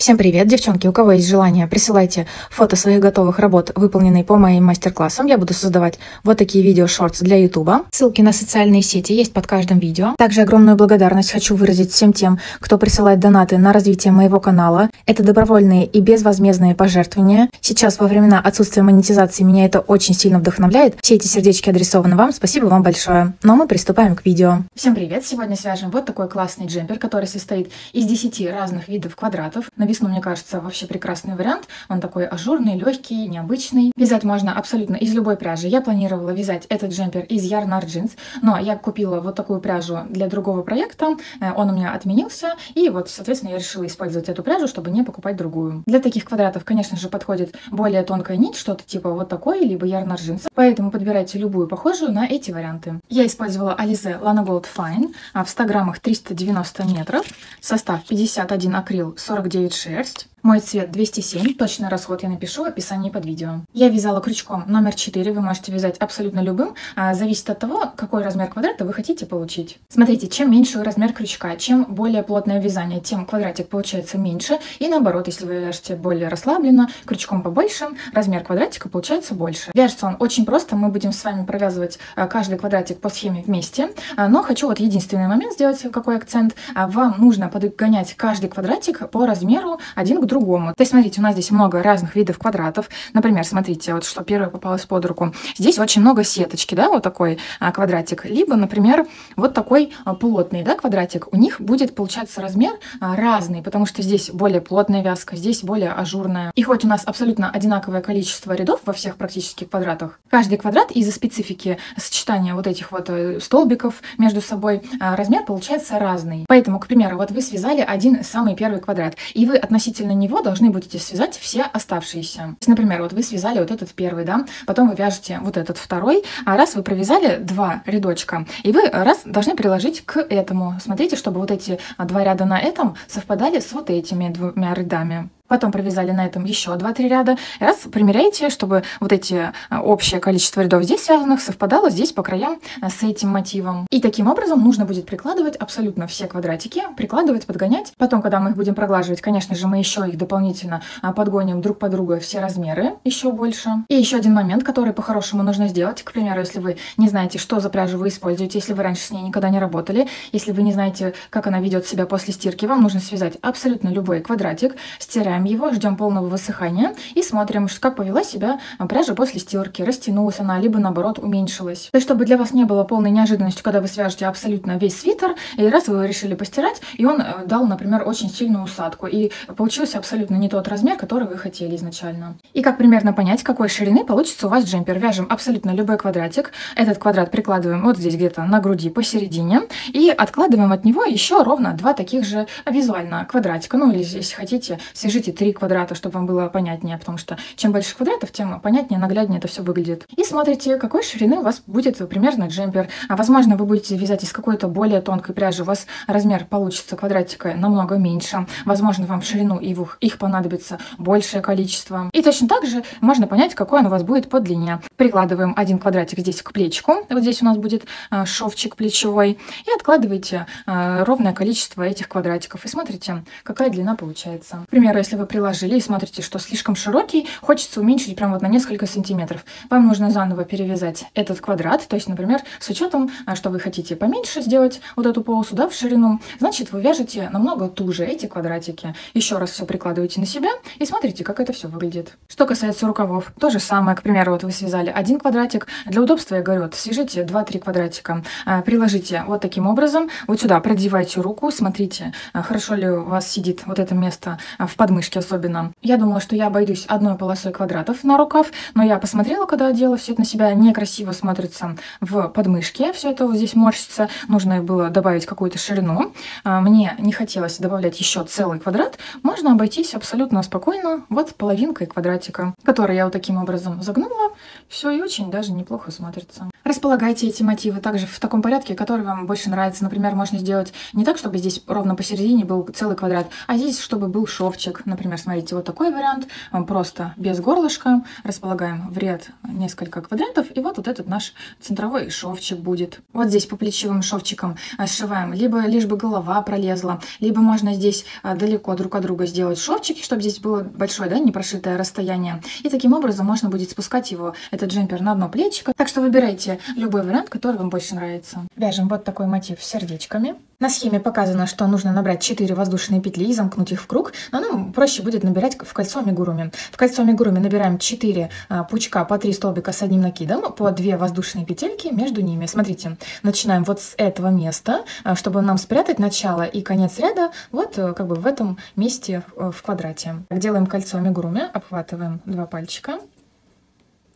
Всем привет, девчонки! У кого есть желание, присылайте фото своих готовых работ, выполненные по моим мастер-классам. Я буду создавать вот такие видео-шортс для ютуба. Ссылки на социальные сети есть под каждым видео. Также огромную благодарность хочу выразить всем тем, кто присылает донаты на развитие моего канала. Это добровольные и безвозмездные пожертвования. Сейчас, во времена отсутствия монетизации, меня это очень сильно вдохновляет. Все эти сердечки адресованы вам. Спасибо вам большое. Ну а мы приступаем к видео. Всем привет! Сегодня свяжем вот такой классный джемпер, который состоит из 10 разных видов квадратов. На весну, мне кажется, вообще прекрасный вариант. Он такой ажурный, легкий, необычный. Вязать можно абсолютно из любой пряжи. Я планировала вязать этот джемпер из Yarn Jeans, но я купила вот такую пряжу для другого проекта. Он у меня отменился, и вот, соответственно, я решила использовать эту пряжу, чтобы не покупать другую. Для таких квадратов, конечно же, подходит более тонкая нить, что-то типа вот такой, либо Yarn Jeans. Поэтому подбирайте любую похожую на эти варианты. Я использовала Alize Lana Gold Fine в 100 граммах 390 метров. Состав 51 акрил, 49 шерсть. Мой цвет 207, точный расход я напишу в описании под видео. Я вязала крючком номер 4, вы можете вязать абсолютно любым, зависит от того, какой размер квадрата вы хотите получить. Смотрите, чем меньше размер крючка, чем более плотное вязание, тем квадратик получается меньше, и наоборот, если вы вяжете более расслабленно, крючком побольше, размер квадратика получается больше. Вяжется он очень просто, мы будем с вами провязывать каждый квадратик по схеме вместе, но хочу вот единственный момент сделать, какой акцент. Вам нужно подгонять каждый квадратик по размеру один к другому. То есть, смотрите, у нас здесь много разных видов квадратов. Например, смотрите, вот что первое попалось под руку. Здесь очень много сеточки, да, вот такой квадратик. Либо, например, вот такой плотный, да, квадратик. У них будет получаться размер разный, потому что здесь более плотная вязка, здесь более ажурная. И хоть у нас абсолютно одинаковое количество рядов во всех практически квадратах, каждый квадрат из-за специфики сочетания вот этих вот столбиков между собой размер получается разный. Поэтому, к примеру, вот вы связали один самый первый квадрат, и вы относительно него должны будете связать все оставшиеся. Например, вот вы связали вот этот первый, да, потом вы вяжете вот этот второй, а раз вы провязали два рядочка, и вы раз должны приложить к этому. Смотрите, чтобы вот эти два ряда на этом совпадали с вот этими двумя рядами. Потом провязали на этом еще 2-3 ряда. Раз примеряйте, чтобы вот эти общее количество рядов здесь связанных совпадало здесь по краям с этим мотивом. И таким образом нужно будет прикладывать абсолютно все квадратики, прикладывать, подгонять. Потом, когда мы их будем проглаживать, конечно же, мы еще их дополнительно подгоним друг под друга все размеры еще больше. И еще один момент, который по-хорошему нужно сделать. К примеру, если вы не знаете, что за пряжу вы используете, если вы раньше с ней никогда не работали, если вы не знаете, как она ведет себя после стирки, вам нужно связать абсолютно любой квадратик, стираем его, ждем полного высыхания и смотрим, как повела себя пряжа после стирки, растянулась она, либо наоборот уменьшилась. То есть, чтобы для вас не было полной неожиданностью, когда вы свяжете абсолютно весь свитер, и раз вы решили постирать, и он дал, например, очень сильную усадку, и получился абсолютно не тот размер, который вы хотели изначально. И как примерно понять, какой ширины получится у вас джемпер? Вяжем абсолютно любой квадратик, этот квадрат прикладываем вот здесь где-то на груди посередине, и откладываем от него еще ровно два таких же визуально квадратика, ну или если хотите, свяжите 3 квадрата, чтобы вам было понятнее, потому что чем больше квадратов, тем понятнее, нагляднее это все выглядит. И смотрите, какой ширины у вас будет примерно джемпер. Возможно, вы будете вязать из какой-то более тонкой пряжи, у вас размер получится квадратика намного меньше. Возможно, вам в ширину их понадобится большее количество. И точно так же можно понять, какой он у вас будет по длине. Прикладываем один квадратик здесь к плечику, вот здесь у нас будет шовчик плечевой, и откладываете ровное количество этих квадратиков. И смотрите, какая длина получается. К примеру, если вы приложили и смотрите, что слишком широкий, хочется уменьшить прям вот на несколько сантиметров. Вам нужно заново перевязать этот квадрат, то есть, например, с учетом, что вы хотите поменьше сделать вот эту полосу, да, в ширину, значит, вы вяжете намного туже эти квадратики. Еще раз все прикладываете на себя и смотрите, как это все выглядит. Что касается рукавов, то же самое, к примеру, вот вы связали один квадратик, для удобства я говорю, свяжите 2-3 квадратика, приложите вот таким образом, вот сюда продевайте руку, смотрите, хорошо ли у вас сидит вот это место в подмышке особенно. Я думала, что я обойдусь одной полосой квадратов на рукав, но я посмотрела, когда одела все это на себя, некрасиво смотрится в подмышке, все это вот здесь морщится, нужно было добавить какую-то ширину. Мне не хотелось добавлять еще целый квадрат, можно обойтись абсолютно спокойно вот половинкой квадратика, который я вот таким образом загнула, все и очень даже неплохо смотрится. Располагайте эти мотивы также в таком порядке, который вам больше нравится. Например, можно сделать не так, чтобы здесь ровно посередине был целый квадрат, а здесь, чтобы был шовчик. Например, смотрите, вот такой вариант, просто без горлышка. Располагаем в ряд несколько квадратов, и вот этот наш центровой шовчик будет. Вот здесь по плечевым шовчикам сшиваем, лишь бы голова пролезла, либо можно здесь далеко друг от друга сделать шовчики, чтобы здесь было большое, да, непрошитое расстояние. И таким образом можно будет спускать его, этот джемпер, на одно плечико. Так что выбирайте любой вариант, который вам больше нравится. Вяжем вот такой мотив с сердечками. На схеме показано, что нужно набрать 4 воздушные петли и замкнуть их в круг, но нам проще будет набирать в кольцо амигуруми. В кольцо амигуруми набираем 4 пучка по 3 столбика с одним накидом, по 2 воздушные петельки между ними. Смотрите, начинаем вот с этого места, чтобы нам спрятать начало и конец ряда вот как бы в этом месте в квадрате. Делаем кольцо амигуруми, обхватываем 2 пальчика,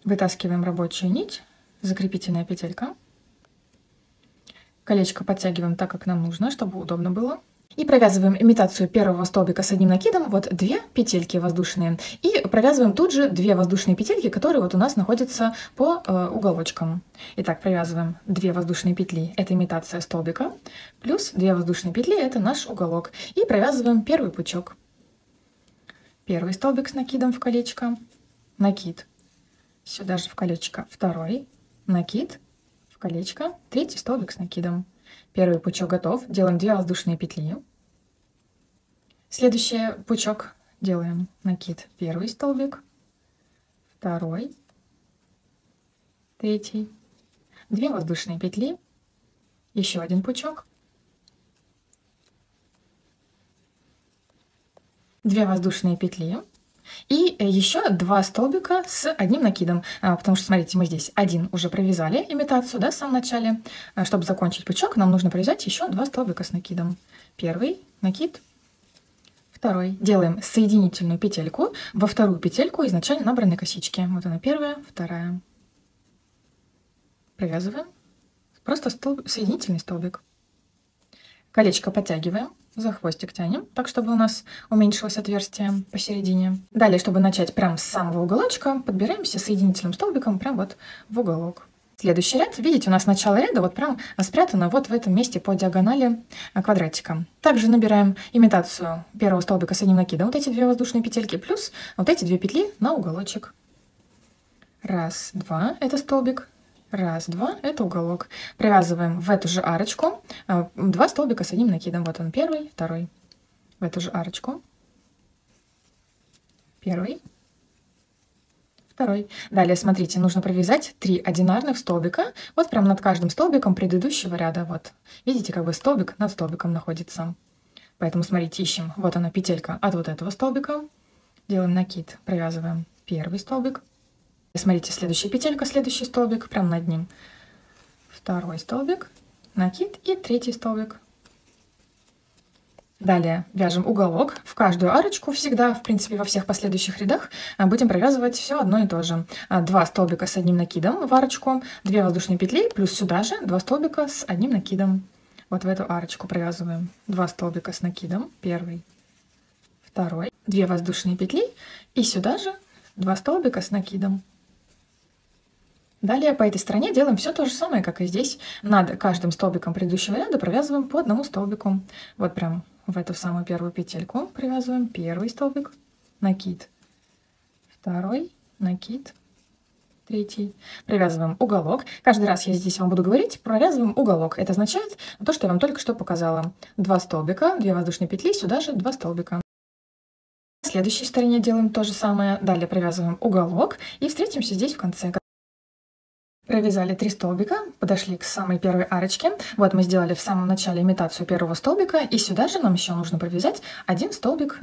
вытаскиваем рабочую нить, закрепительная петелька. Колечко подтягиваем так, как нам нужно, чтобы удобно было. И провязываем имитацию первого столбика с одним накидом, вот 2 петельки воздушные. И провязываем тут же 2 воздушные петельки, которые вот у нас находятся по уголочкам. Итак, провязываем 2 воздушные петли, это имитация столбика, плюс 2 воздушные петли, это наш уголок. И провязываем первый пучок. Первый столбик с накидом в колечко, накид, сюда же в колечко второй, накид, в колечко, третий столбик с накидом. Первый пучок готов, делаем 2 воздушные петли. Следующий пучок делаем накид, первый столбик, второй, третий, 2 воздушные петли, еще один пучок, 2 воздушные петли. И еще 2 столбика с одним накидом, потому что, смотрите, мы здесь один уже провязали имитацию, да, в самом начале. Чтобы закончить пучок, нам нужно провязать еще 2 столбика с накидом. Первый накид, второй. Делаем соединительную петельку во вторую петельку изначально набранной косички. Вот она первая, вторая. Провязываем. Просто соединительный столбик. Колечко подтягиваем, за хвостик тянем, так, чтобы у нас уменьшилось отверстие посередине. Далее, чтобы начать прям с самого уголочка, подбираемся соединительным столбиком прям вот в уголок. Следующий ряд, видите, у нас начало ряда вот прям спрятано вот в этом месте по диагонали квадратика. Также набираем имитацию первого столбика с одним накидом, вот эти 2 воздушные петельки, плюс вот эти 2 петли на уголочек. Раз, два, это столбик. Раз, два, это уголок. Привязываем в эту же арочку 2 столбика с одним накидом. Вот он, первый, второй. В эту же арочку. Первый, второй. Далее, смотрите, нужно провязать 3 одинарных столбика. Вот прям над каждым столбиком предыдущего ряда. Вот. Видите, как бы столбик над столбиком находится. Поэтому, смотрите, ищем. Вот она, петелька от вот этого столбика. Делаем накид, провязываем первый столбик. Смотрите, следующая петелька, следующий столбик, прям над ним. Второй столбик, накид и третий столбик. Далее вяжем уголок. В каждую арочку всегда, в принципе, во всех последующих рядах будем провязывать все одно и то же. 2 столбика с одним накидом в арочку, 2 воздушные петли, плюс сюда же 2 столбика с одним накидом. Вот в эту арочку провязываем 2 столбика с накидом, первый, второй, 2 воздушные петли и сюда же 2 столбика с накидом. Далее по этой стороне делаем все то же самое, как и здесь. Над каждым столбиком предыдущего ряда провязываем по одному столбику. Вот прям в эту самую первую петельку привязываем первый столбик, накид, второй, накид, третий. Привязываем уголок. Каждый раз я здесь вам буду говорить, провязываем уголок. Это означает то, что я вам только что показала. 2 столбика, 2 воздушные петли, сюда же 2 столбика. На следующей стороне делаем то же самое. Далее провязываем уголок и встретимся здесь в конце. Провязали 3 столбика, подошли к самой первой арочке. Вот мы сделали в самом начале имитацию первого столбика, и сюда же нам еще нужно провязать 1 столбик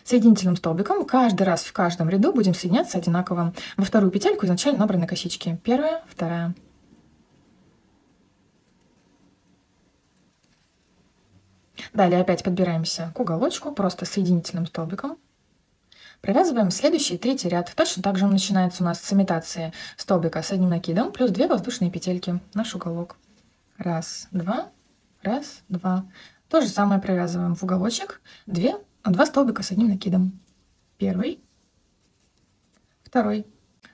соединительным столбиком. Каждый раз в каждом ряду будем соединяться одинаково во вторую петельку изначально набранной косички. Первая, вторая. Далее опять подбираемся к уголочку, просто соединительным столбиком. Провязываем следующий, третий ряд. Точно так же он начинается у нас с имитации столбика с одним накидом, плюс 2 воздушные петельки, наш уголок. Раз, два, раз, два. То же самое провязываем в уголочек, 2 столбика с одним накидом. Первый, второй.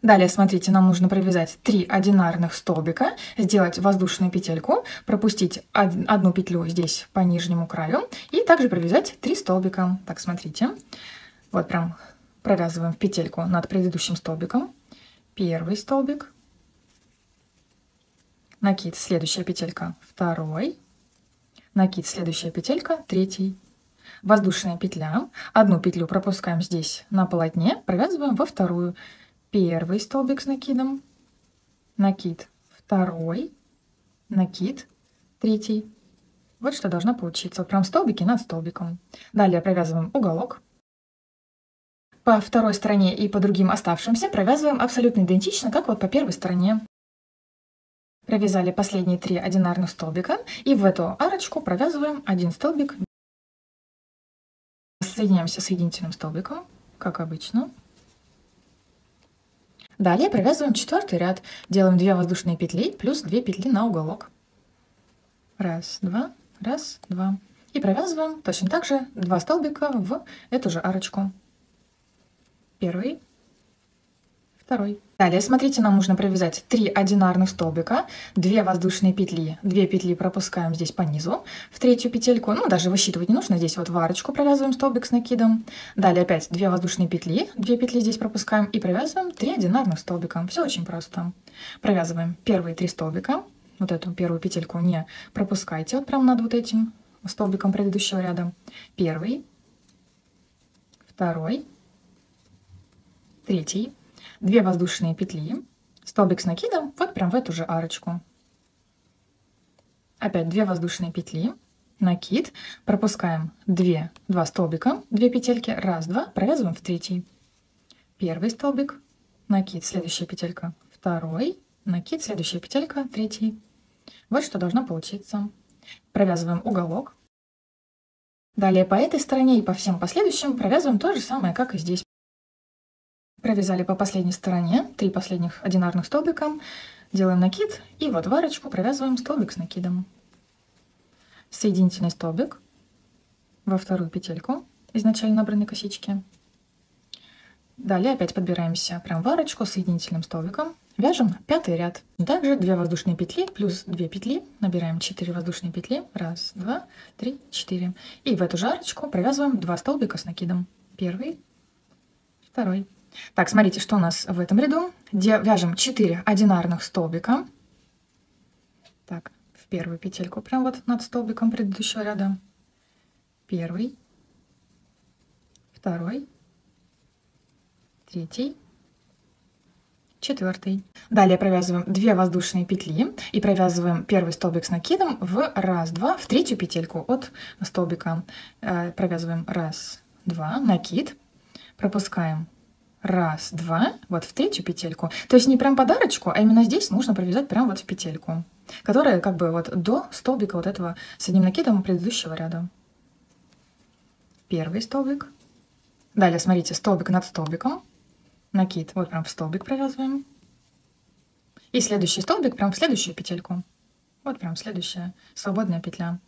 Далее, смотрите, нам нужно провязать 3 одинарных столбика, сделать воздушную петельку, пропустить одну петлю здесь по нижнему краю и также провязать 3 столбика. Так, смотрите, вот прям провязываем в петельку над предыдущим столбиком. Первый столбик, накид, следующая петелька, второй, накид, следующая петелька, третий. Воздушная петля, одну петлю пропускаем здесь на полотне, провязываем во вторую. Первый столбик с накидом, накид, второй, накид, третий. Вот что должно получиться. Вот прям столбики над столбиком. Далее провязываем уголок. По второй стороне и по другим оставшимся провязываем абсолютно идентично, как вот по первой стороне. Провязали последние 3 одинарных столбика и в эту арочку провязываем один столбик. Соединяемся соединительным столбиком, как обычно. Далее провязываем 4-й ряд. Делаем 2 воздушные петли плюс 2 петли на уголок. Раз, два, раз, два. И провязываем точно так же 2 столбика в эту же арочку. Первый, второй. Далее, смотрите, нам нужно провязать 3 одинарных столбика, 2 воздушные петли, 2 петли пропускаем здесь по низу, в третью петельку, ну даже высчитывать не нужно, здесь вот в арочку провязываем столбик с накидом. Далее опять 2 воздушные петли, 2 петли здесь пропускаем и провязываем 3 одинарных столбика. Все очень просто. Провязываем первые 3 столбика, вот эту первую петельку не пропускайте, вот прям над вот этим столбиком предыдущего ряда. Первый, второй, третий. 2 воздушные петли, столбик с накидом, вот прям в эту же арочку. Опять 2 воздушные петли, накид, пропускаем 2 столбика, 2 петельки, раз, два, провязываем в третий. Первый столбик, накид, следующая петелька, второй, накид, следующая петелька, третий. Вот что должно получиться. Провязываем уголок. Далее по этой стороне и по всем последующим провязываем то же самое, как и здесь. Провязали по последней стороне 3 последних одинарных столбика, делаем накид и вот в арочку провязываем столбик с накидом. Соединительный столбик во вторую петельку изначально набранной косички. Далее опять подбираемся прям в арочку с соединительным столбиком, вяжем 5-й ряд. Также 2 воздушные петли плюс 2 петли, набираем 4 воздушные петли, раз, два, три, 4. И в эту же арочку провязываем 2 столбика с накидом. Первый, второй. Так, смотрите, что у нас в этом ряду. Вяжем 4 одинарных столбика. Так, в первую петельку, прям вот над столбиком предыдущего ряда. Первый, второй, третий, 4. Далее провязываем 2 воздушные петли и провязываем первый столбик с накидом в раз, два, в третью петельку от столбика. Провязываем раз, два, накид, пропускаем раз, два, вот в третью петельку. То есть не прям подарочку, а именно здесь нужно провязать прям вот в петельку, которая как бы вот до столбика вот этого с одним накидом предыдущего ряда. Первый столбик. Далее, смотрите, столбик над столбиком. Накид вот прям в столбик провязываем. И следующий столбик прям в следующую петельку. Вот прям следующая свободная петля.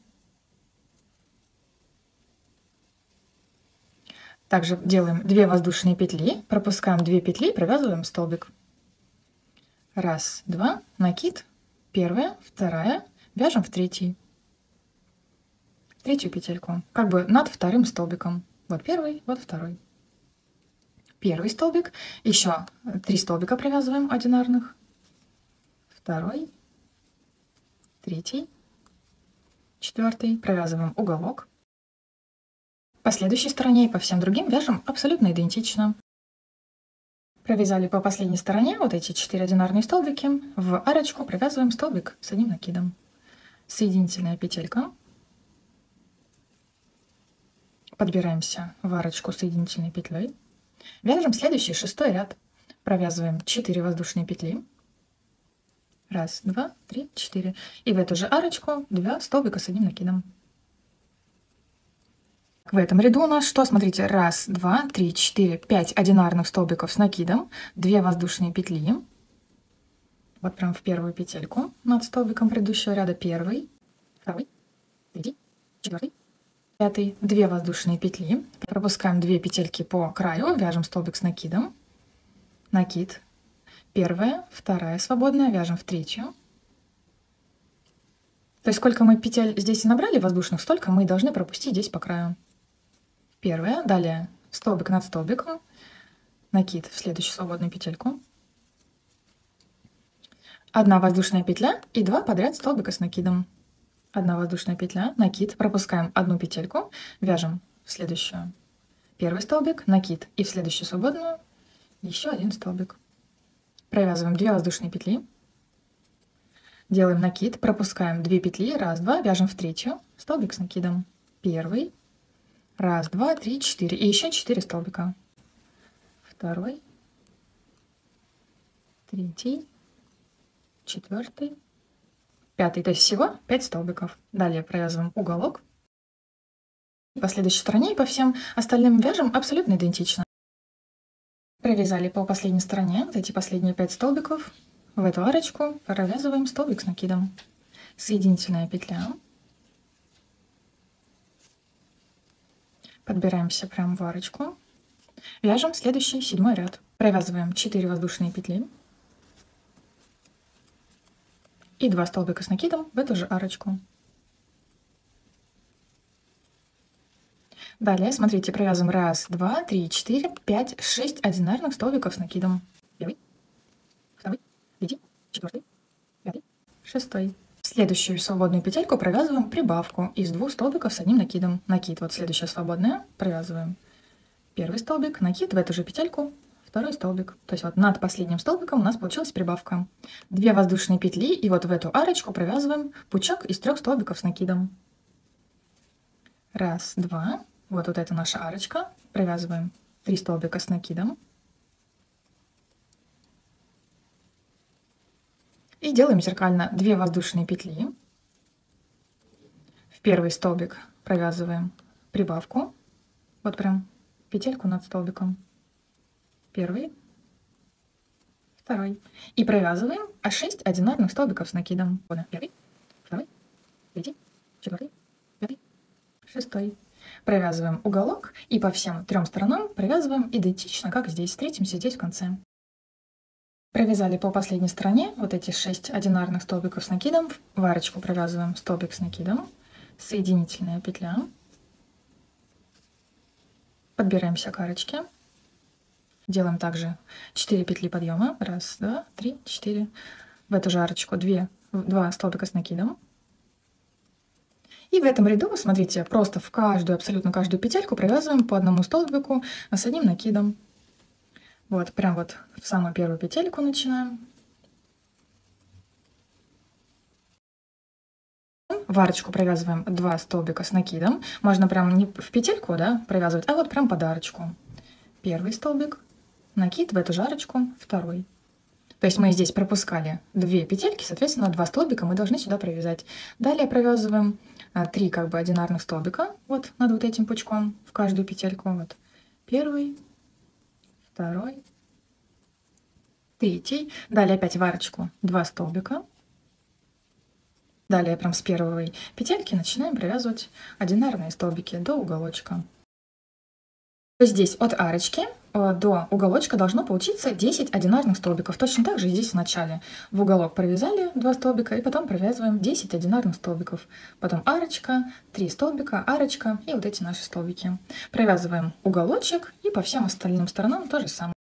Также делаем 2 воздушные петли, пропускаем 2 петли и провязываем столбик. Раз, два, накид, первая, вторая, вяжем в третью петельку, как бы над вторым столбиком. Вот первый, вот второй. Первый столбик, еще 3 столбика провязываем одинарных. Второй, третий, 4. Провязываем уголок. По следующей стороне и по всем другим вяжем абсолютно идентично. Провязали по последней стороне вот эти 4 одинарные столбики. В арочку провязываем столбик с одним накидом. Соединительная петелька. Подбираемся в арочку соединительной петлей. Вяжем следующий 6-й ряд. Провязываем 4 воздушные петли. Раз, два, три, 4. И в эту же арочку 2 столбика с одним накидом. В этом ряду у нас что? Смотрите, раз, два, три, 4, 5 одинарных столбиков с накидом, 2 воздушные петли. Вот прям в первую петельку над столбиком предыдущего ряда. Первый, второй, третий, 4, 5. 2 воздушные петли. Пропускаем 2 петельки по краю, вяжем столбик с накидом. Накид. Первая, вторая свободная, вяжем в третью. То есть сколько мы петель здесь набрали воздушных, столько мы должны пропустить здесь по краю. Первая, далее столбик над столбиком, накид в следующую свободную петельку. Одна воздушная петля и 2 подряд столбика с накидом. Одна воздушная петля, накид, пропускаем одну петельку, вяжем в следующую первый столбик, накид и в следующую свободную еще один столбик. Провязываем 2 воздушные петли, делаем накид, пропускаем 2 петли, раз, два, вяжем в третью, столбик с накидом. Первый, раз, два, три, 4 и еще 4 столбика. Второй, третий, четвертый, пятый, то есть всего 5 столбиков. Далее провязываем уголок. По следующей стороне и по всем остальным вяжем абсолютно идентично. Провязали по последней стороне вот эти последние 5 столбиков. В эту арочку провязываем столбик с накидом. Соединительная петля. Подбираемся прямо в арочку. Вяжем следующий 7-й ряд. Провязываем 4 воздушные петли. И 2 столбика с накидом в эту же арочку. Далее, смотрите, провязываем 1, 2, 3, 4, 5, 6 одинарных столбиков с накидом. Первый, второй, третий, четвертый, пятый, шестой. Следующую свободную петельку провязываем прибавку из 2 столбиков с одним накидом. Накид, вот следующая свободная, провязываем первый столбик, накид в эту же петельку, второй столбик. То есть вот над последним столбиком у нас получилась прибавка. 2 воздушные петли и вот в эту арочку провязываем пучок из 3 столбиков с накидом. Раз, два. Вот это наша арочка. Провязываем 3 столбика с накидом. И делаем зеркально 2 воздушные петли. В первый столбик провязываем прибавку. Вот прям петельку над столбиком. Первый, второй. И провязываем 6 одинарных столбиков с накидом. Первый, второй, третий, четвертый, пятый, шестой. Провязываем уголок и по всем 3 сторонам провязываем идентично, как здесь. Встретимся здесь в конце. Провязали по последней стороне вот эти 6 одинарных столбиков с накидом. В арочку провязываем столбик с накидом. Соединительная петля. Подбираемся к арочке. Делаем также 4 петли подъема. 1, 2, 3, 4. В эту же арочку 2 столбика с накидом. И в этом ряду, смотрите, просто в каждую, абсолютно каждую петельку провязываем по одному столбику с одним накидом. Вот, прям вот в самую первую петельку начинаем. В арочку провязываем 2 столбика с накидом. Можно прям не в петельку, да, провязывать, а вот прям под арочку. Первый столбик, накид в эту же арочку, второй. То есть мы здесь пропускали 2 петельки, соответственно, 2 столбика мы должны сюда провязать. Далее провязываем 3 как бы одинарных столбика вот над вот этим пучком в каждую петельку. Вот первый, второй, третий. Далее опять в арочку 2 столбика. Далее прям с первой петельки начинаем провязывать одинарные столбики до уголочка. Здесь от арочки до уголочка должно получиться 10 одинарных столбиков. Точно так же здесь в начале. В уголок провязали 2 столбика и потом провязываем 10 одинарных столбиков. Потом арочка, 3 столбика, арочка и вот эти наши столбики. Провязываем уголочек и по всем остальным сторонам то же самое.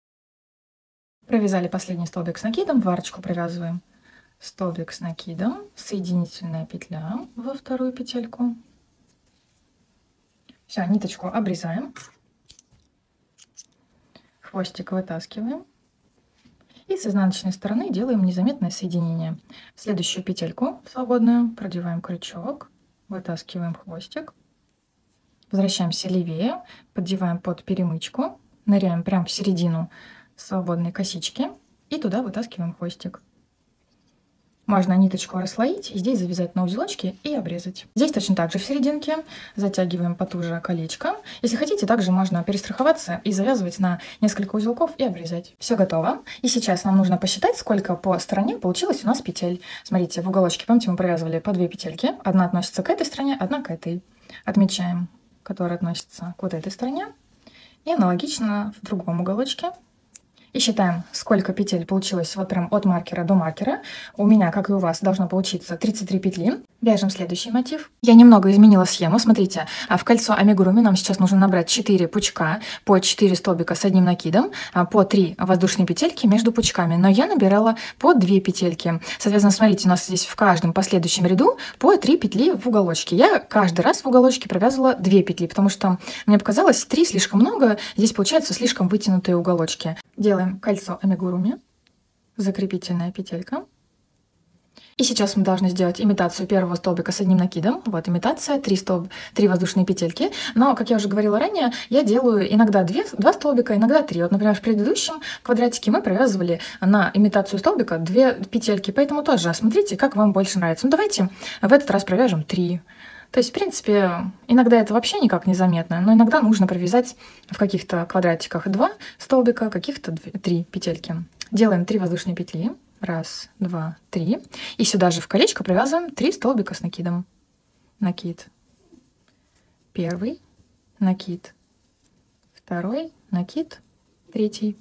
Провязали последний столбик с накидом, в арочку провязываем столбик с накидом, соединительная петля во вторую петельку. Все, ниточку обрезаем. Хвостик вытаскиваем. И с изнаночной стороны делаем незаметное соединение. В следующую петельку свободную продеваем крючок, вытаскиваем хвостик. Возвращаемся левее, поддеваем под перемычку, ныряем прямо в середину свободной косички и туда вытаскиваем хвостик. Можно ниточку расслоить, и здесь завязать на узелочки и обрезать. Здесь точно так же в серединке затягиваем потуже колечко. Если хотите, также можно перестраховаться и завязывать на несколько узелков и обрезать. Все готово. И сейчас нам нужно посчитать, сколько по стороне получилось у нас петель. Смотрите, в уголочке, помните, мы провязывали по 2 петельки. Одна относится к этой стороне, одна к этой. Отмечаем, которая относится к вот этой стороне. И аналогично в другом уголочке. И считаем, сколько петель получилось вот прям от маркера до маркера. У меня, как и у вас, должно получиться 33 петли. Вяжем следующий мотив. Я немного изменила схему. Смотрите, в кольцо амигуруми нам сейчас нужно набрать 4 пучка по 4 столбика с одним накидом, по 3 воздушные петельки между пучками. Но я набирала по 2 петельки. Соответственно, смотрите, у нас здесь в каждом последующем ряду по 3 петли в уголочке. Я каждый раз в уголочке провязывала 2 петли, потому что мне показалось 3 слишком много. Здесь получаются слишком вытянутые уголочки. Делаем кольцо амигуруми, закрепительная петелька. И сейчас мы должны сделать имитацию первого столбика с одним накидом. Вот имитация, 3 воздушные петельки. Но, как я уже говорила ранее, я делаю иногда 2 столбика, иногда 3. Вот, например, в предыдущем квадратике мы провязывали на имитацию столбика 2 петельки. Поэтому тоже смотрите, как вам больше нравится. Ну, давайте в этот раз провяжем 3. То есть, в принципе, иногда это вообще никак не заметно, но иногда нужно провязать в каких-то квадратиках 2 столбика, каких-то 3 петельки. Делаем 3 воздушные петли. 1, 2, 3. И сюда же в колечко провязываем 3 столбика с накидом. Накид. Первый. Накид. Второй. Накид. Третий.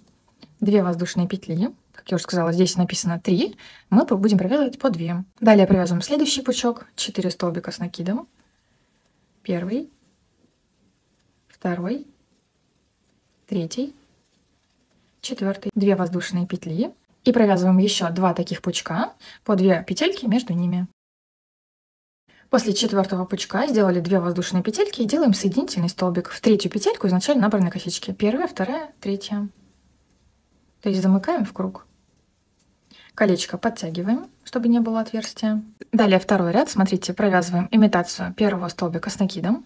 2 воздушные петли. Как я уже сказала, здесь написано 3. Мы будем провязывать по 2. Далее провязываем следующий пучок. 4 столбика с накидом. Первый. Второй. Третий. Четвертый. 2 воздушные петли. И провязываем еще 2 таких пучка по 2 петельки между ними. После 4-го пучка сделали 2 воздушные петельки и делаем соединительный столбик в 3-ю петельку изначально набранной косички. 1, 2, 3. То есть замыкаем в круг. Колечко подтягиваем, чтобы не было отверстия. Далее второй ряд, смотрите, провязываем имитацию первого столбика с накидом.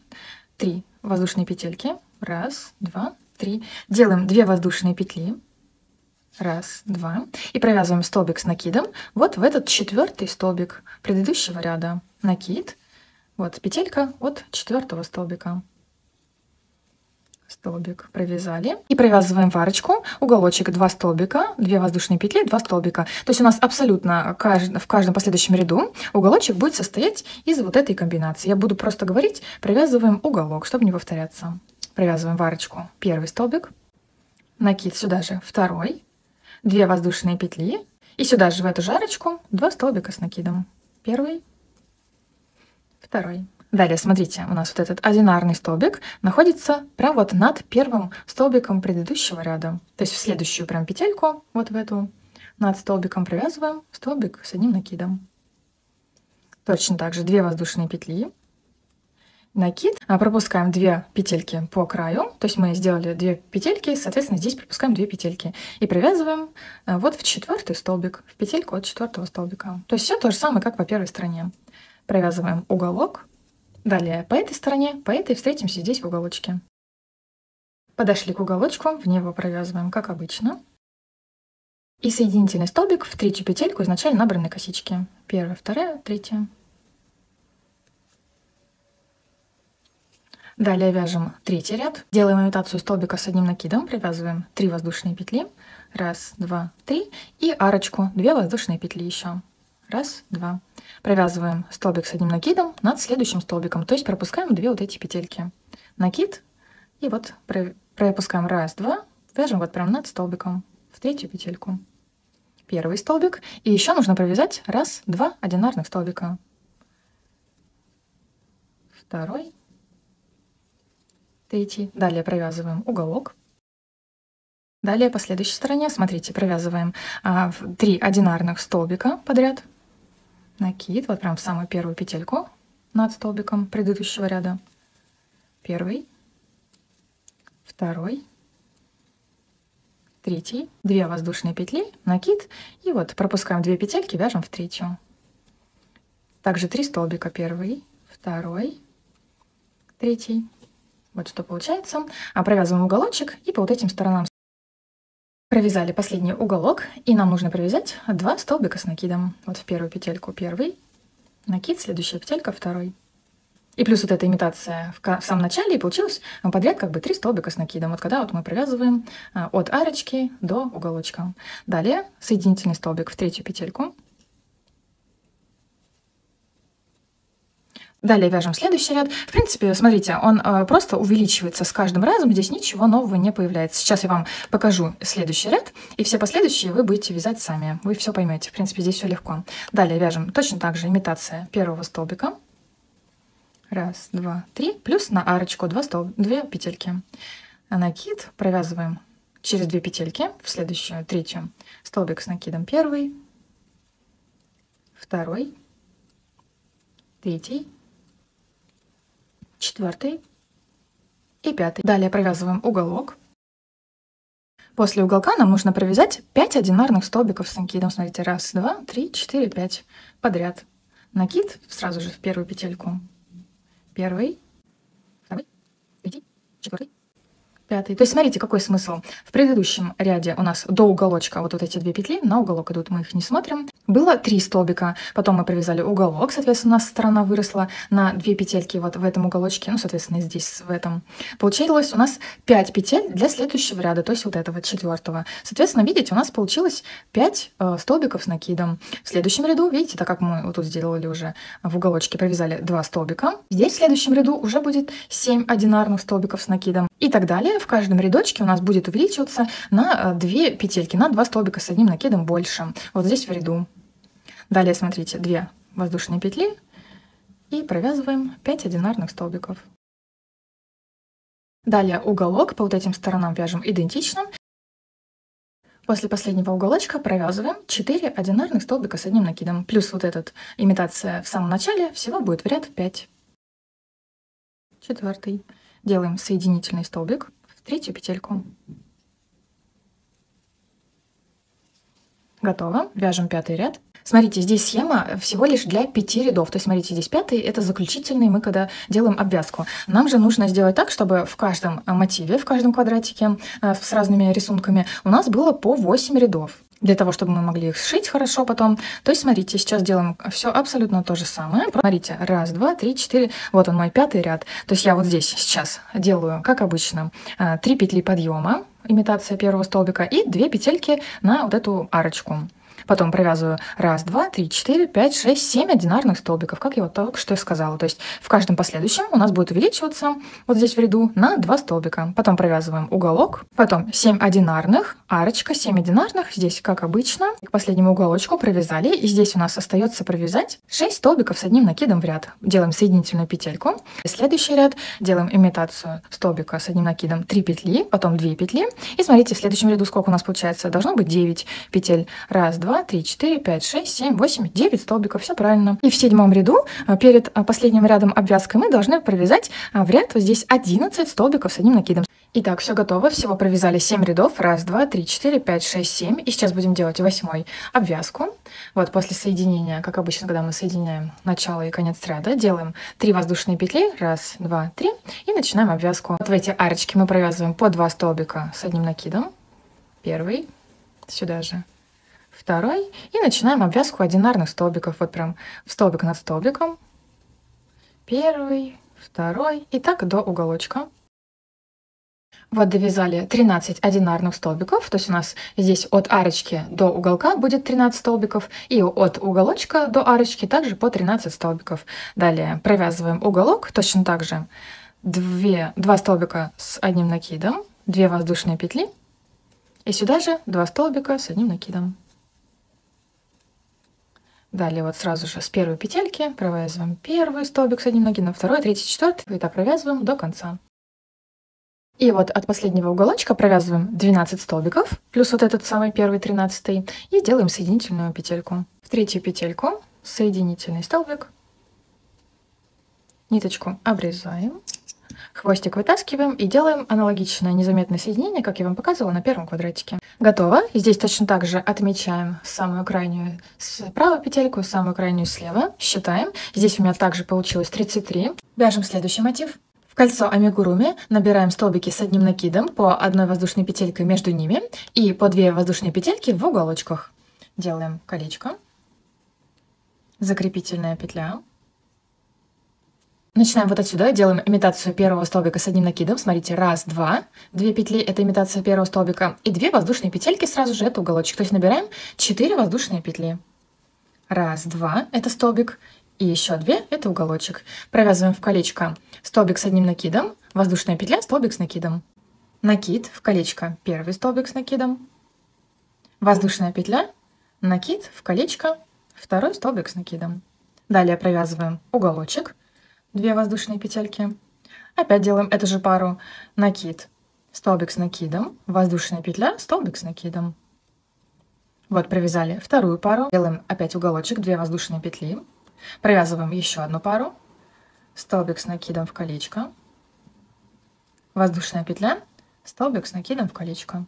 3 воздушные петельки. 1, 2, 3. Делаем 2 воздушные петли. 1, 2. И провязываем столбик с накидом вот в этот 4-й столбик предыдущего ряда. Накид. Вот петелька от 4-го столбика. Столбик провязали. И провязываем в арочку. Уголочек 2 столбика, 2 воздушные петли, 2 столбика. То есть у нас абсолютно в каждом последующем ряду уголочек будет состоять из вот этой комбинации. Я буду просто говорить, провязываем уголок, чтобы не повторяться. Провязываем в арочку 1 столбик. Накид сюда же 2. 2 воздушные петли. И сюда же в эту же арочку 2 столбика с накидом. 1, 2. Далее, смотрите, у нас вот этот одинарный столбик находится прямо вот над первым столбиком предыдущего ряда. То есть в следующую прям петельку, вот в эту, над столбиком провязываем столбик с одним накидом. Точно так же 2 воздушные петли. Накид. Пропускаем 2 петельки по краю. То есть мы сделали 2 петельки, соответственно, здесь пропускаем 2 петельки. И провязываем вот в 4-й столбик, в петельку от 4-го столбика. То есть все то же самое, как по первой стороне. Провязываем уголок. Далее по этой стороне, по этой встретимся здесь в уголочке. Подошли к уголочку, в него провязываем, как обычно. И соединительный столбик в 3-ю петельку изначально набранной косички. 1, 2, 3. Далее вяжем 3-й ряд. Делаем имитацию столбика с одним накидом. Провязываем 3 воздушные петли. 1, 2, 3. И арочку 2 воздушные петли еще. 1, 2. Провязываем столбик с одним накидом над следующим столбиком. То есть пропускаем 2 вот эти петельки. Накид. И вот пропускаем 1, 2. Вяжем вот прям над столбиком в 3-ю петельку. 1 столбик. И еще нужно провязать 1, 2 одинарных столбика. 2. 3. Далее провязываем уголок. Далее по следующей стороне, смотрите, провязываем 3 одинарных столбика подряд. Накид, вот прям в самую первую петельку над столбиком предыдущего ряда. 1, 2, 3. 2 воздушные петли, накид. И вот пропускаем 2 петельки, вяжем в 3-ю. Также 3 столбика. 1, 2, 3. Вот что получается. Провязываем уголочек и по вот этим сторонам. Провязали последний уголок, и нам нужно провязать 2 столбика с накидом. Вот в первую петельку 1, накид, следующая петелька 2. И плюс вот эта имитация в самом начале, и получилось подряд как бы 3 столбика с накидом. Вот когда вот мы провязываем от арочки до уголочка. Далее соединительный столбик в 3-ю петельку. Далее вяжем следующий ряд. В принципе, смотрите, он просто увеличивается с каждым разом, здесь ничего нового не появляется. Сейчас я вам покажу следующий ряд, и все последующие вы будете вязать сами. Вы все поймете. В принципе, здесь все легко. Далее вяжем точно так же имитация первого столбика. Раз, два, три. Плюс на арочку 2 петельки. Накид провязываем через 2 петельки в следующую, третью. Столбик с накидом первый, второй, третий, четвертый и пятый. Далее провязываем уголок. После уголка нам нужно провязать 5 одинарных столбиков с накидом. Смотрите, раз, два, три, четыре, 5 подряд. Накид сразу же в первую петельку. Первый, второй, третий, четвертый, пятый. То есть смотрите, какой смысл. В предыдущем ряде у нас до уголочка вот эти 2 петли, на уголок идут, мы их не смотрим. Было 3 столбика, потом мы провязали уголок, соответственно, у нас сторона выросла на 2 петельки вот в этом уголочке, ну, соответственно, здесь, в этом. Получилось у нас 5 петель для следующего ряда, то есть вот этого 4-го. Соответственно, видите, у нас получилось 5 столбиков с накидом. В следующем ряду, видите, так как мы вот тут сделали уже в уголочке, провязали 2 столбика, здесь в следующем ряду уже будет 7 одинарных столбиков с накидом. И так далее. В каждом рядочке у нас будет увеличиваться на 2 петельки, на 2 столбика с одним накидом больше. Вот здесь в ряду. Далее, смотрите, 2 воздушные петли и провязываем 5 одинарных столбиков. Далее уголок по вот этим сторонам вяжем идентично. После последнего уголочка провязываем 4 одинарных столбика с одним накидом. Плюс вот этот имитация в самом начале, всего будет в ряд 5. Четвертый. Делаем соединительный столбик в третью петельку. Готово. Вяжем 5-й ряд. Смотрите, здесь схема всего лишь для 5 рядов. То есть, смотрите, здесь 5-й, это заключительный, мы когда делаем обвязку. Нам же нужно сделать так, чтобы в каждом мотиве, в каждом квадратике с разными рисунками у нас было по 8 рядов. Для того, чтобы мы могли их сшить хорошо потом. То есть, смотрите, сейчас делаем все абсолютно то же самое. Смотрите, раз, два, три, 4. Вот он мой 5-й ряд. То есть я вот здесь сейчас делаю, как обычно, 3 петли подъема, имитация первого столбика, и 2 петельки на вот эту арочку. Потом провязываю 1, 2, 3, 4, 5, 6, 7 одинарных столбиков, как я вот только что и сказала. То есть в каждом последующем у нас будет увеличиваться вот здесь в ряду на 2 столбика. Потом провязываем уголок, потом 7 одинарных, арочка, 7 одинарных, здесь как обычно. К последнему уголочку провязали, и здесь у нас остается провязать 6 столбиков с одним накидом в ряд. Делаем соединительную петельку. Следующий ряд делаем имитацию столбика с одним накидом, 3 петли, потом 2 петли. И смотрите, в следующем ряду сколько у нас получается? Должно быть 9 петель. 1, 2, 3, 4, 5, 6, 7, 8, 9 столбиков, все правильно. И в 7-м ряду перед последним рядом обвязкой мы должны провязать в ряд вот здесь 11 столбиков с одним накидом. Итак, все готово, всего провязали 7 рядов, 1, 2, 3, 4, 5, 6, 7. И сейчас будем делать 8-й обвязку. Вот после соединения, как обычно, когда мы соединяем начало и конец ряда, делаем 3 воздушные петли, 1, 2, 3, и начинаем обвязку. Вот в эти арочки мы провязываем по 2 столбика с одним накидом. Первый, сюда же. Второй. И начинаем обвязку одинарных столбиков. Вот прям столбик над столбиком. Первый, второй. И так до уголочка. Вот довязали 13 одинарных столбиков. То есть у нас здесь от арочки до уголка будет 13 столбиков. И от уголочка до арочки также по 13 столбиков. Далее провязываем уголок. Точно так же 2 столбика с одним накидом. 2 воздушные петли. И сюда же 2 столбика с одним накидом. Далее вот сразу же с первой петельки провязываем первый столбик с одним накидом, второй, третий, четвертый, и так провязываем до конца. И вот от последнего уголочка провязываем 12 столбиков, плюс вот этот самый первый, 13, и делаем соединительную петельку. В третью петельку соединительный столбик, ниточку обрезаем, хвостик вытаскиваем и делаем аналогичное незаметное соединение, как я вам показывала на первом квадратике. Готово. Здесь точно так же отмечаем самую крайнюю справа петельку, самую крайнюю слева, считаем. Здесь у меня также получилось 33. Вяжем следующий мотив. В кольцо амигуруми набираем столбики с одним накидом по одной воздушной петелькой между ними и по 2 воздушные петельки в уголочках. Делаем колечко, закрепительная петля. Начинаем вот отсюда, делаем имитацию первого столбика с одним накидом. Смотрите, 1, 2, 2 петли, это имитация первого столбика, и 2 воздушные петельки сразу же, это уголочек. То есть набираем 4 воздушные петли. 1, 2, это столбик, И еще 2 это уголочек. Провязываем в колечко столбик с одним накидом, воздушная петля, столбик с накидом. Накид в колечко, первый столбик с накидом, воздушная петля, накид в колечко, второй столбик с накидом. Далее провязываем уголочек, 2 воздушные петельки. Опять делаем эту же пару: накид, столбик с накидом, воздушная петля, столбик с накидом. Вот провязали вторую пару. Делаем опять уголочек, 2 воздушные петли. Провязываем еще одну пару: столбик с накидом в колечко, воздушная петля, столбик с накидом в колечко.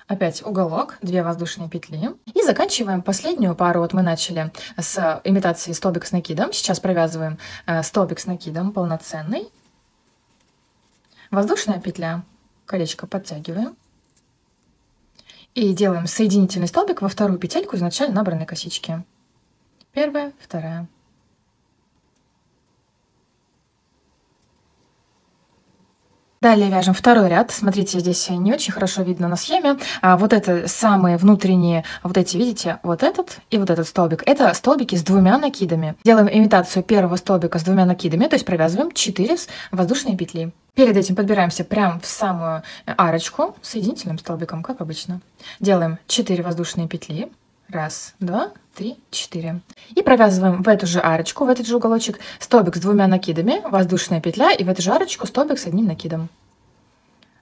Опять уголок, 2 воздушные петли. И заканчиваем последнюю пару. Вот мы начали с имитации столбик с накидом. Сейчас провязываем столбик с накидом полноценный. Воздушная петля, колечко подтягиваем. И делаем соединительный столбик во вторую петельку изначально набранной косички. Первая, вторая. Далее вяжем второй ряд. Смотрите, здесь не очень хорошо видно на схеме. Вот это самые внутренние, вот эти, видите, вот этот и вот этот столбик. Это столбики с 2 накидами. Делаем имитацию первого столбика с 2 накидами, то есть провязываем 4 воздушные петли. Перед этим подбираемся прямо в самую арочку соединительным столбиком, как обычно. Делаем 4 воздушные петли. 1, 2, 3, 4. И провязываем в эту же арочку, в этот же уголочек, столбик с 2 накидами, воздушная петля, и в эту же арочку столбик с 1 накидом.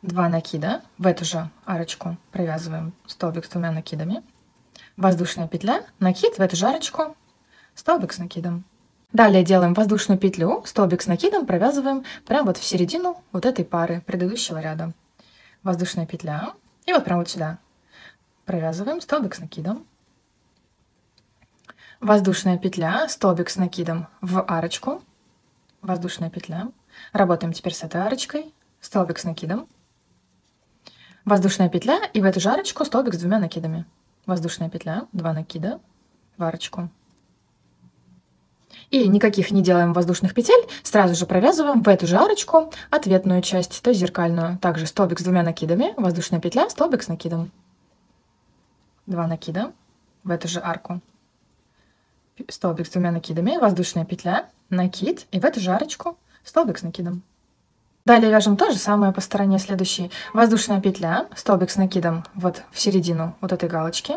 2 накида, в эту же арочку провязываем столбик с 2 накидами, воздушная петля, накид, в эту же арочку, столбик с накидом. Далее делаем воздушную петлю, столбик с накидом провязываем прямо вот в середину вот этой пары предыдущего ряда. Воздушная петля, и вот прямо вот сюда провязываем столбик с накидом. Воздушная петля, столбик с накидом в арочку, воздушная петля. Работаем теперь с этой арочкой, столбик с накидом, воздушная петля, и в эту же арочку столбик с 2 накидами. Воздушная петля, 2 накида в арочку. И никаких не делаем воздушных петель, сразу же провязываем в эту же арочку ответную часть, то есть зеркальную. Также столбик с 2 накидами, воздушная петля, столбик с накидом. 2 накида в эту же арку. Столбик с 2 накидами, воздушная петля, накид, и в эту же арочку столбик с накидом. Далее вяжем то же самое по стороне следующей. Воздушная петля, столбик с накидом вот в середину вот этой галочки.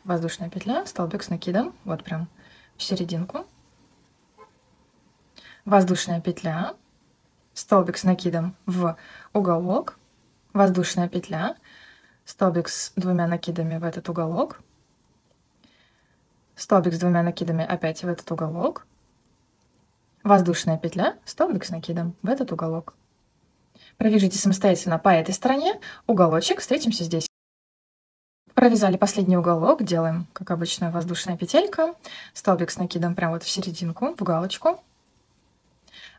Воздушная петля, столбик с накидом, вот прям в серединку. Воздушная петля, столбик с накидом в уголок. Воздушная петля, столбик с 2 накидами в этот уголок. Столбик с 2 накидами опять в этот уголок. Воздушная петля, столбик с накидом в этот уголок. Провяжите самостоятельно по этой стороне уголочек, встретимся здесь. Провязали последний уголок, делаем, как обычно, воздушная петелька, столбик с накидом прямо вот в серединку, в галочку,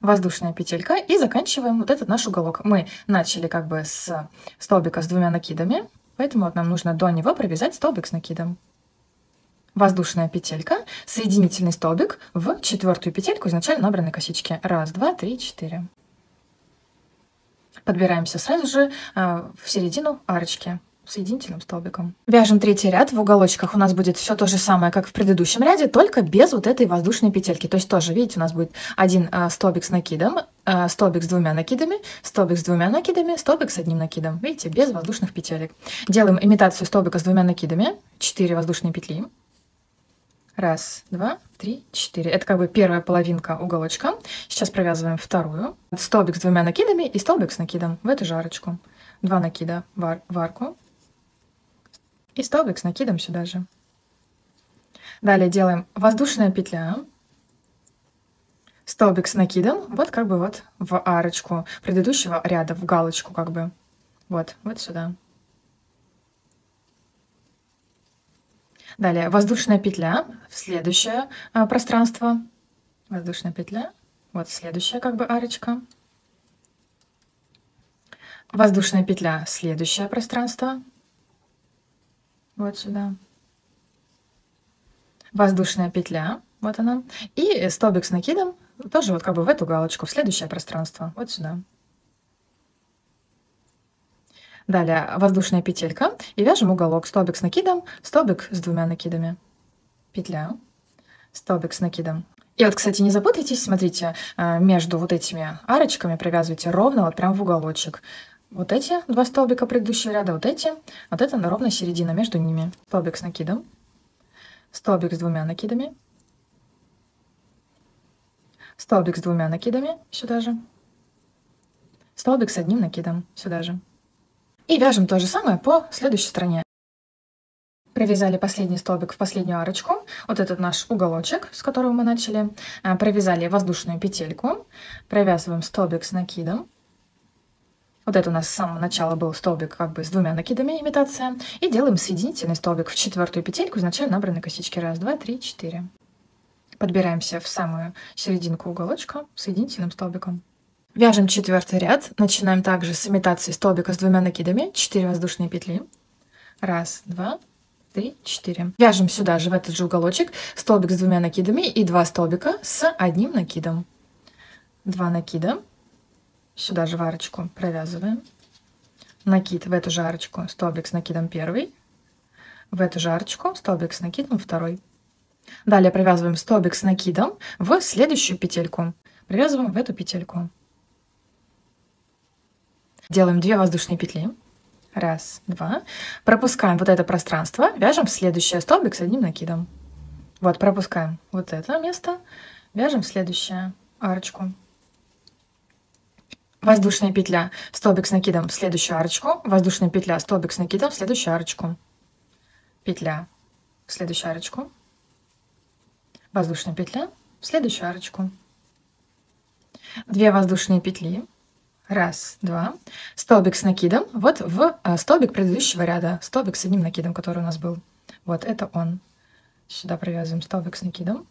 воздушная петелька, и заканчиваем вот этот наш уголок. Мы начали как бы с столбика с 2 накидами, поэтому вот нам нужно до него провязать столбик с накидом. Воздушная петелька, соединительный столбик в 4-ю петельку изначально набранной косички. 1, 2, 3, 4. Подбираемся сразу же в середину арочки соединительным столбиком. Вяжем 3-й ряд. В уголочках у нас будет все то же самое, как в предыдущем ряде, только без вот этой воздушной петельки. То есть тоже, видите, у нас будет один столбик с накидом, столбик с 2 накидами, столбик с 2 накидами, столбик с 1 накидом. Видите, без воздушных петелек. Делаем имитацию столбика с 2 накидами. 4 воздушные петли. 1, 2, 3, 4. Это как бы первая половинка уголочка. Сейчас провязываем вторую. Столбик с 2 накидами и столбик с накидом в эту же арочку. 2 накида в арку. И столбик с накидом сюда же. Далее делаем воздушная петля. Столбик с накидом. Вот как бы вот в арочку предыдущего ряда, в галочку как бы. Вот сюда. Далее воздушная петля в следующее пространство. Воздушная петля. Вот следующая как бы арочка. Воздушная петля, следующее пространство. Вот сюда. Воздушная петля. Вот она. И столбик с накидом тоже вот как бы в эту галочку, в следующее пространство. Вот сюда. Далее воздушная петелька и вяжем уголок, столбик с накидом, столбик с 2 накидами, петля, столбик с накидом И вот, кстати, не запутайтесь, смотрите, между вот этими арочками провязывайте ровно вот прям в уголочек. Вот эти два столбика предыдущего ряда, вот эти, вот это ровно середина между ними. Столбик с накидом, столбик с двумя накидами, столбик с двумя накидами сюда же, столбик с одним накидом сюда же. И вяжем то же самое по следующей стороне. Провязали последний столбик в последнюю арочку, вот этот наш уголочек, с которого мы начали, провязали воздушную петельку, провязываем столбик с накидом. Вот это у нас с самого начала был столбик как бы с двумя накидами, имитация, и делаем соединительный столбик в четвертую петельку изначально набранной косички. Раз, два, три, четыре. Подбираемся в самую серединку уголочка соединительным столбиком. Вяжем четвертый ряд, начинаем также с имитации столбика с двумя накидами, 4 воздушные петли. Раз, два, 3, 4. Вяжем сюда же, в этот же уголочек, столбик с двумя накидами и 2 столбика с одним накидом. 2 накида, сюда же в арочку провязываем. Накид в эту же арочку, столбик с накидом первый. В эту же арочку, столбик с накидом второй. Далее провязываем столбик с накидом в следующую петельку. Провязываем в эту петельку. Делаем 2 воздушные петли. Раз, два. Пропускаем вот это пространство, вяжем в следующее столбик с одним накидом. Вот, пропускаем вот это место, вяжем в следующую арочку. Воздушная петля, столбик с накидом в следующую арочку, воздушная петля, столбик с накидом в следующую арочку. Петля в следующую арочку, воздушная петля в следующую арочку. 2 воздушные петли. Раз, два. Столбик с накидом. Вот в столбик предыдущего ряда. Столбик с одним накидом, который у нас был. Вот это он. Сюда провязываем столбик с накидом.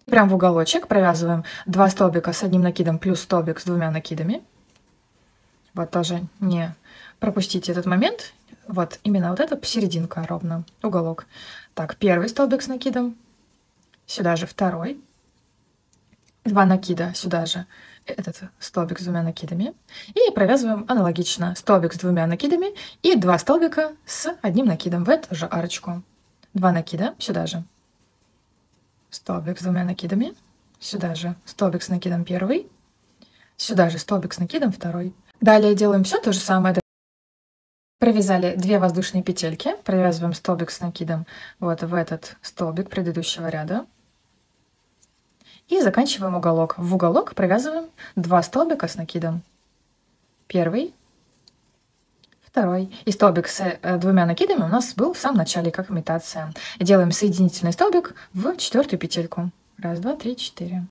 Прям в уголочек провязываем 2 столбика с одним накидом плюс столбик с двумя накидами. Вот тоже не пропустите этот момент. Вот именно вот это серединка ровно, уголок. Так, первый столбик с накидом. Сюда же второй. 2 накида сюда же. Этот столбик с двумя накидами. И провязываем аналогично. Столбик с двумя накидами и 2 столбика с одним накидом в эту же арочку. 2 накида сюда же. Столбик с двумя накидами. Сюда же столбик с накидом первый. Сюда же столбик с накидом второй. Далее делаем все то же самое. Провязали 2 воздушные петельки. Провязываем столбик с накидом вот в этот столбик предыдущего ряда. И заканчиваем уголок. В уголок провязываем 2 столбика с накидом. Первый, второй. И столбик с 2 накидами у нас был в самом начале, как имитация. Делаем соединительный столбик в четвертую петельку. Раз, два, три, 4.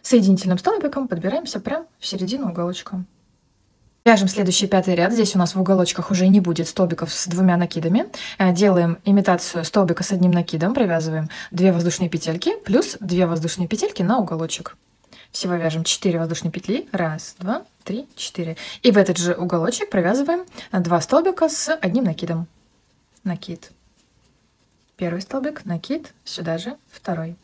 Соединительным столбиком подбираемся прямо в середину уголочка. Вяжем следующий 5-й ряд. Здесь у нас в уголочках уже не будет столбиков с 2 накидами. Делаем имитацию столбика с одним накидом. Провязываем 2 воздушные петельки плюс 2 воздушные петельки на уголочек. Всего вяжем 4 воздушные петли. Раз, два, три, 4. И в этот же уголочек провязываем 2 столбика с одним накидом. Накид. Первый столбик, накид, сюда же второй.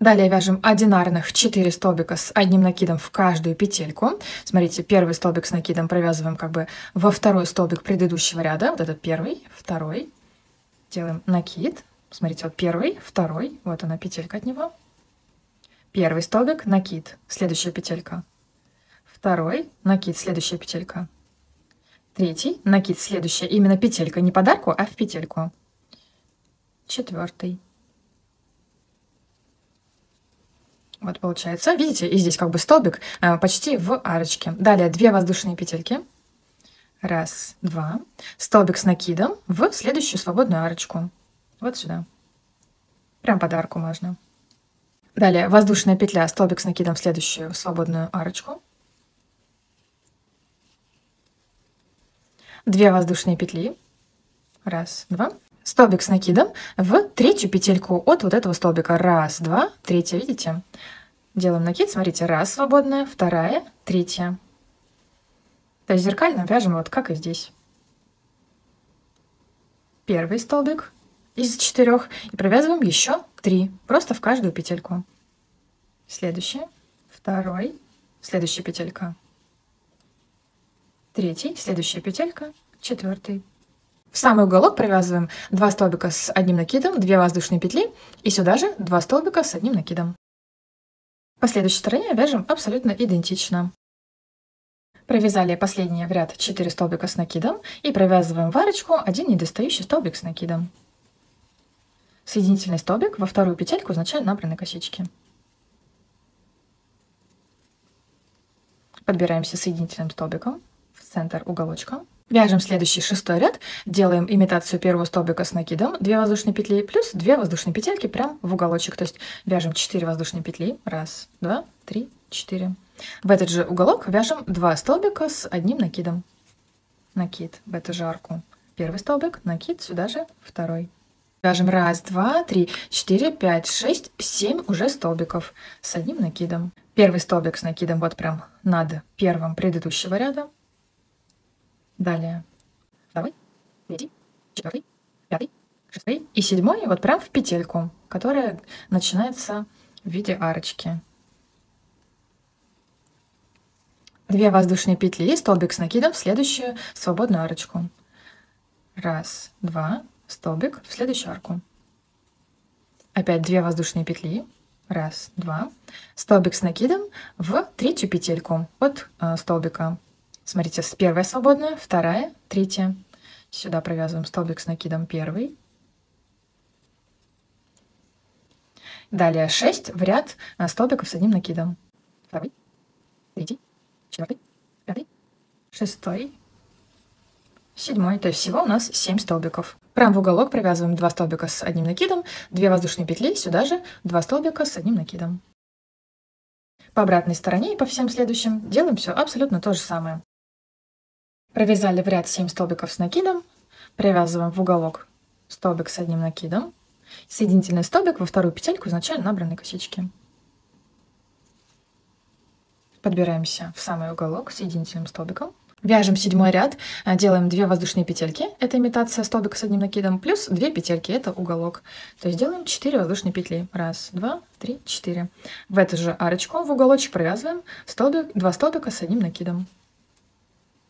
Далее вяжем одинарных 4 столбика с одним накидом в каждую петельку. Смотрите, первый столбик с накидом провязываем как бы во второй столбик предыдущего ряда. Вот этот первый, второй. Делаем накид. Смотрите, вот первый, второй. Вот она, петелька от него. Первый столбик, накид, следующая петелька. Второй, накид, следующая петелька. Третий, накид, следующая. Именно петелька, не подарку, а в петельку. Четвертый. Вот получается, видите, и здесь как бы столбик почти в арочке. Далее 2 воздушные петельки. Раз, два. Столбик с накидом в следующую свободную арочку. Вот сюда. Прям под арку можно. Далее воздушная петля, столбик с накидом в следующую свободную арочку. 2 воздушные петли. Раз, два. Столбик с накидом в третью петельку от вот этого столбика. Раз, два, третья, видите? Делаем накид, смотрите, раз свободная, вторая, третья. То есть зеркально вяжем вот как и здесь. Первый столбик из 4 и провязываем еще 3, просто в каждую петельку. Следующий, второй, следующая петелька. Третий, следующая петелька, четвертый. В самый уголок провязываем 2 столбика с одним накидом, 2 воздушные петли и сюда же 2 столбика с одним накидом. По следующей стороне вяжем абсолютно идентично. Провязали последний в ряд 4 столбика с накидом и провязываем в арочку один недостающий столбик с накидом. Соединительный столбик во вторую петельку изначально набранной косички. Подбираемся соединительным столбиком в центр уголочка. Вяжем следующий 6-й ряд, делаем имитацию первого столбика с накидом, 2 воздушные петли плюс 2 воздушные петельки прям в уголочек. То есть вяжем 4 воздушные петли, 1, 2, 3, 4. В этот же уголок вяжем 2 столбика с одним накидом. Накид в эту же арку. Первый столбик, накид сюда же второй. Вяжем 1, 2, 3, 4, 5, 6, 7 уже столбиков с одним накидом. Первый столбик с накидом вот прям над первым предыдущего ряда. Далее 2, 3, 4, 5, 6 и 7 вот прям в петельку, которая начинается в виде арочки. 2 воздушные петли, столбик с накидом в следующую свободную арочку. 1, 2, столбик в следующую арку. Опять 2 воздушные петли. 1, 2. Столбик с накидом в третью петельку от столбика. Смотрите, первая свободная, вторая, третья. Сюда провязываем столбик с накидом первый. Далее 6 в ряд столбиков с одним накидом. 2, 3, 4, 5, 6, 7. То есть всего у нас 7 столбиков. Прям в уголок провязываем 2 столбика с одним накидом, 2 воздушные петли, сюда же 2 столбика с одним накидом. По обратной стороне и по всем следующим делаем все абсолютно то же самое. Провязали в ряд 7 столбиков с накидом, провязываем в уголок столбик с одним накидом, соединительный столбик во вторую петельку изначально набранной косички. Подбираемся в самый уголок соединительным столбиком. Вяжем 7-й ряд, делаем 2 воздушные петельки, это имитация столбика с одним накидом, плюс 2 петельки, это уголок. То есть делаем 4 воздушные петли. 1, 2, 3, 4. В эту же арочку в уголочек провязываем 2 столбика с одним накидом.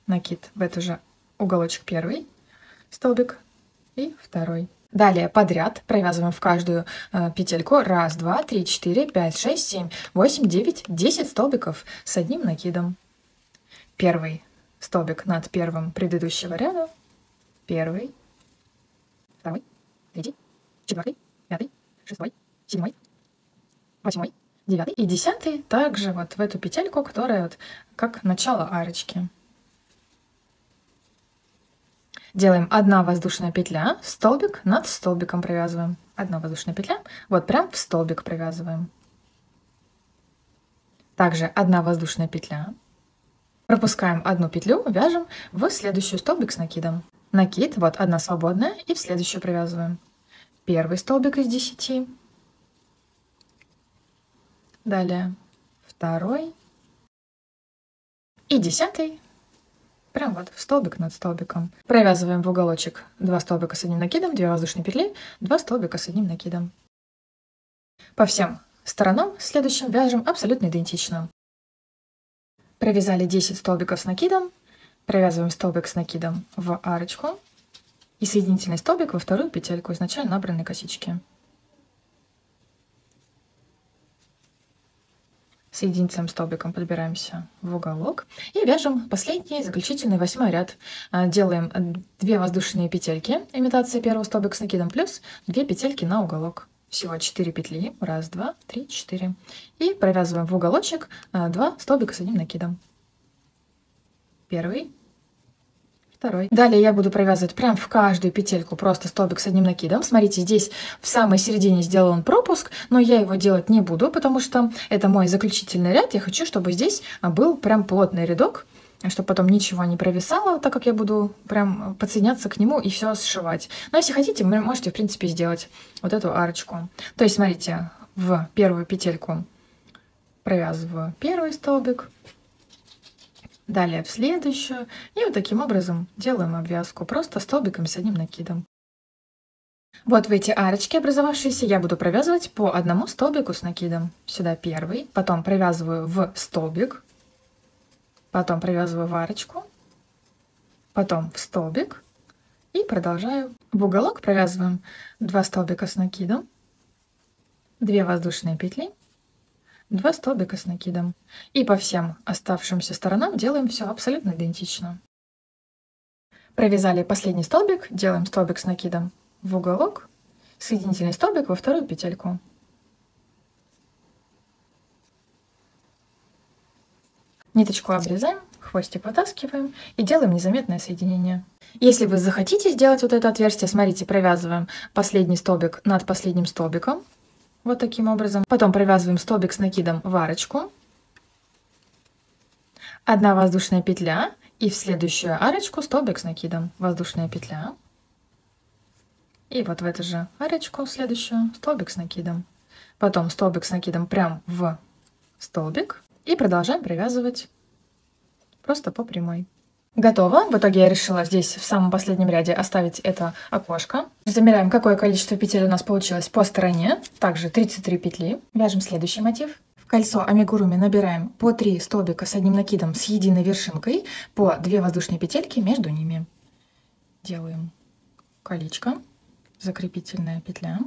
Накид в эту же уголочек первый столбик и второй. Далее подряд провязываем в каждую петельку 1, 2, 3, 4, 5, 6, 7, 8, 9, 10 столбиков с одним накидом. Первый столбик над первым предыдущего ряда. Первый, второй, третий, 4, 5, 6, 7, 8, 9 и 10 также вот в эту петельку, которая вот как начало арочки. Делаем 1 воздушная петля, столбик над столбиком провязываем. 1 воздушная петля, вот прям в столбик провязываем. Также 1 воздушная петля. Пропускаем 1 петлю, вяжем в следующую столбик с накидом. Накид, вот 1 свободная, и в следующую провязываем. Первый столбик из 10. Далее второй и 10. Прям вот в столбик над столбиком. Провязываем в уголочек 2 столбика с одним накидом, 2 воздушные петли, 2 столбика с одним накидом. По всем сторонам следующим вяжем абсолютно идентично. Провязали 10 столбиков с накидом, провязываем столбик с накидом в арочку и соединительный столбик во вторую петельку изначально набранной косички. Соединительным столбиком подбираемся в уголок и вяжем последний заключительный 8-й ряд. Делаем 2 воздушные петельки, имитация первого столбика с накидом, плюс 2 петельки на уголок. Всего 4 петли, 1, 2, 3, 4. И провязываем в уголочек 2 столбика с одним накидом. Первый, второй. Далее я буду провязывать прям в каждую петельку просто столбик с одним накидом. Смотрите, здесь в самой середине сделан пропуск, но я его делать не буду, потому что это мой заключительный ряд. Я хочу, чтобы здесь был прям плотный рядок, чтобы потом ничего не провисало, так как я буду прям подсоединяться к нему и все сшивать. Но если хотите, вы можете, в принципе, сделать вот эту арочку. То есть, смотрите, в первую петельку провязываю первый столбик, далее в следующую, и вот таким образом делаем обвязку просто столбиками с одним накидом. Вот в эти арочки образовавшиеся я буду провязывать по 1 столбику с накидом. Сюда первый, потом провязываю в столбик, потом провязываю в арочку, потом в столбик И продолжаю. В уголок провязываем 2 столбика с накидом, 2 воздушные петли, 2 столбика с накидом. И по всем оставшимся сторонам делаем все абсолютно идентично. Провязали последний столбик, делаем столбик с накидом в уголок, соединительный столбик во вторую петельку. Ниточку обрезаем, хвостик вытаскиваем и делаем незаметное соединение. Если вы захотите сделать вот это отверстие, смотрите, провязываем последний столбик над последним столбиком, вот таким образом. Потом провязываем столбик с накидом в арочку, 1 воздушная петля и в следующую арочку столбик с накидом, воздушная петля. И вот в эту же арочку следующую столбик с накидом. Потом столбик с накидом прям в столбик. И продолжаем провязывать просто по прямой. Готово. В итоге я решила здесь в самом последнем ряде оставить это окошко. Замеряем, какое количество петель у нас получилось по стороне. Также 33 петли. Вяжем следующий мотив. В кольцо амигуруми набираем по 3 столбика с одним накидом с единой вершинкой, по 2 воздушные петельки между ними. Делаем колечко, закрепительная петля.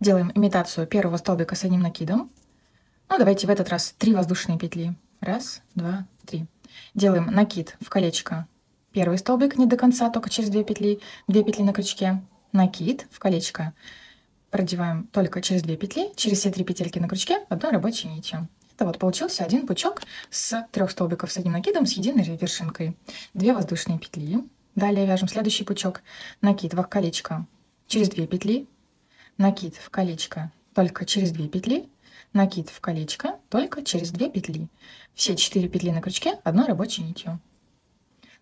Делаем имитацию первого столбика с одним накидом. Ну, давайте в этот раз 3 воздушные петли. 1, 2, 3. Делаем накид в колечко. Первый столбик не до конца, только через 2 петли. 2 петли на крючке. Накид в колечко. Продеваем только через 2 петли. Через все 3 петельки на крючке одной рабочей нитью. Это вот получился один пучок с 3 столбиков с одним накидом с единой вершинкой. 2 воздушные петли. Далее вяжем следующий пучок. Накид в колечко через 2 петли. Накид в колечко только через 2 петли. Накид в колечко только через 2 петли. Все 4 петли на крючке одной рабочей нитью.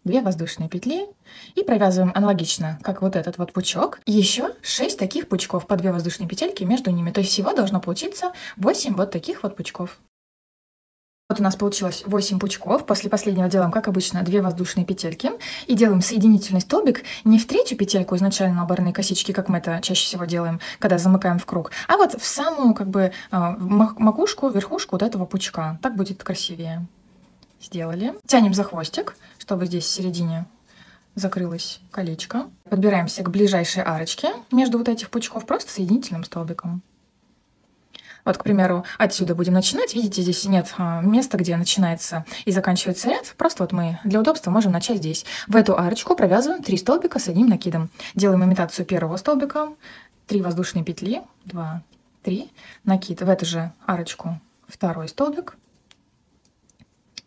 2 воздушные петли. И провязываем аналогично, как вот этот вот пучок. Еще 6 таких пучков по 2 воздушные петельки между ними. То есть всего должно получиться 8 вот таких вот пучков. Вот у нас получилось 8 пучков. После последнего делаем, как обычно, 2 воздушные петельки. И делаем соединительный столбик не в третью петельку изначально наборные косички, как мы это чаще всего делаем, когда замыкаем в круг, а вот в самую как бы макушку, верхушку вот этого пучка. Так будет красивее. Сделали. Тянем за хвостик, чтобы здесь в середине закрылось колечко. Подбираемся к ближайшей арочке между вот этих пучков просто соединительным столбиком. Вот, к примеру, отсюда будем начинать. Видите, здесь нет места, где начинается и заканчивается ряд. Просто вот мы для удобства можем начать здесь. В эту арочку провязываем 3 столбика с одним накидом. Делаем имитацию первого столбика. 3 воздушные петли. 2, 3. Накид в эту же арочку. Второй столбик.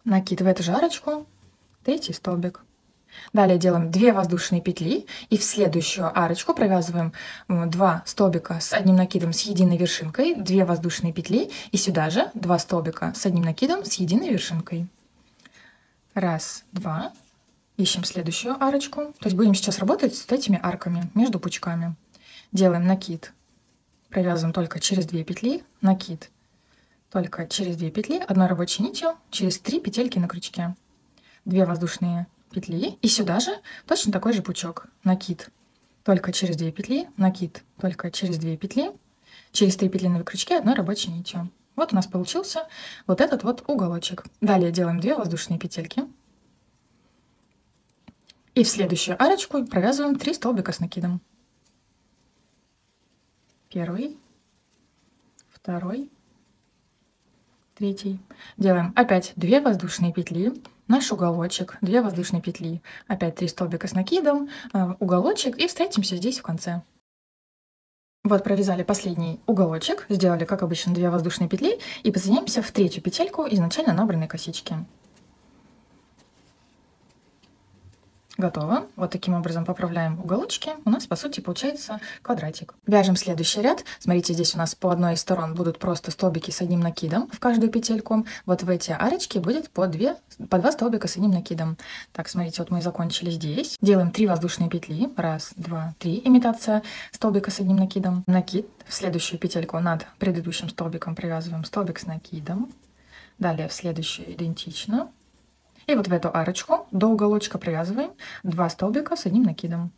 Накид в эту же арочку. 3 столбик. Далее делаем 2 воздушные петли и в следующую арочку провязываем 2 столбика с одним накидом с единой вершинкой, 2 воздушные петли и сюда же 2 столбика с одним накидом с единой вершинкой. 1, 2. Ищем следующую арочку. То есть будем сейчас работать с этими арками между пучками. Делаем накид, провязываем только через 2 петли, накид только через 2 петли, одной рабочей нитью через 3 петельки на крючке. 2 воздушные петли и сюда же точно такой же пучок. Накид только через 2 петли, накид только через 2 петли, через 3 петли на крючке одной рабочей нитью. Вот у нас получился вот этот вот уголочек. Далее делаем 2 воздушные петельки и в следующую арочку провязываем 3 столбика с накидом. Первый, второй, третий. Делаем опять 2 воздушные петли, наш уголочек, 2 воздушные петли, опять 3 столбика с накидом, уголочек и встретимся здесь в конце. Вот провязали последний уголочек, сделали, как обычно, 2 воздушные петли и подсоединяемся в третью петельку изначально набранной косички. Готово. Вот таким образом поправляем уголочки. У нас, по сути, получается квадратик. Вяжем следующий ряд. Смотрите, здесь у нас по одной из сторон будут просто столбики с одним накидом в каждую петельку. Вот в эти арочки будет по 2 столбика с одним накидом. Так, смотрите, вот мы закончили здесь. Делаем 3 воздушные петли. 1, 2, 3. Имитация столбика с одним накидом. Накид. В следующую петельку над предыдущим столбиком привязываем столбик с накидом. Далее в следующую идентично. И вот в эту арочку до уголочка провязываем 2 столбика с одним накидом.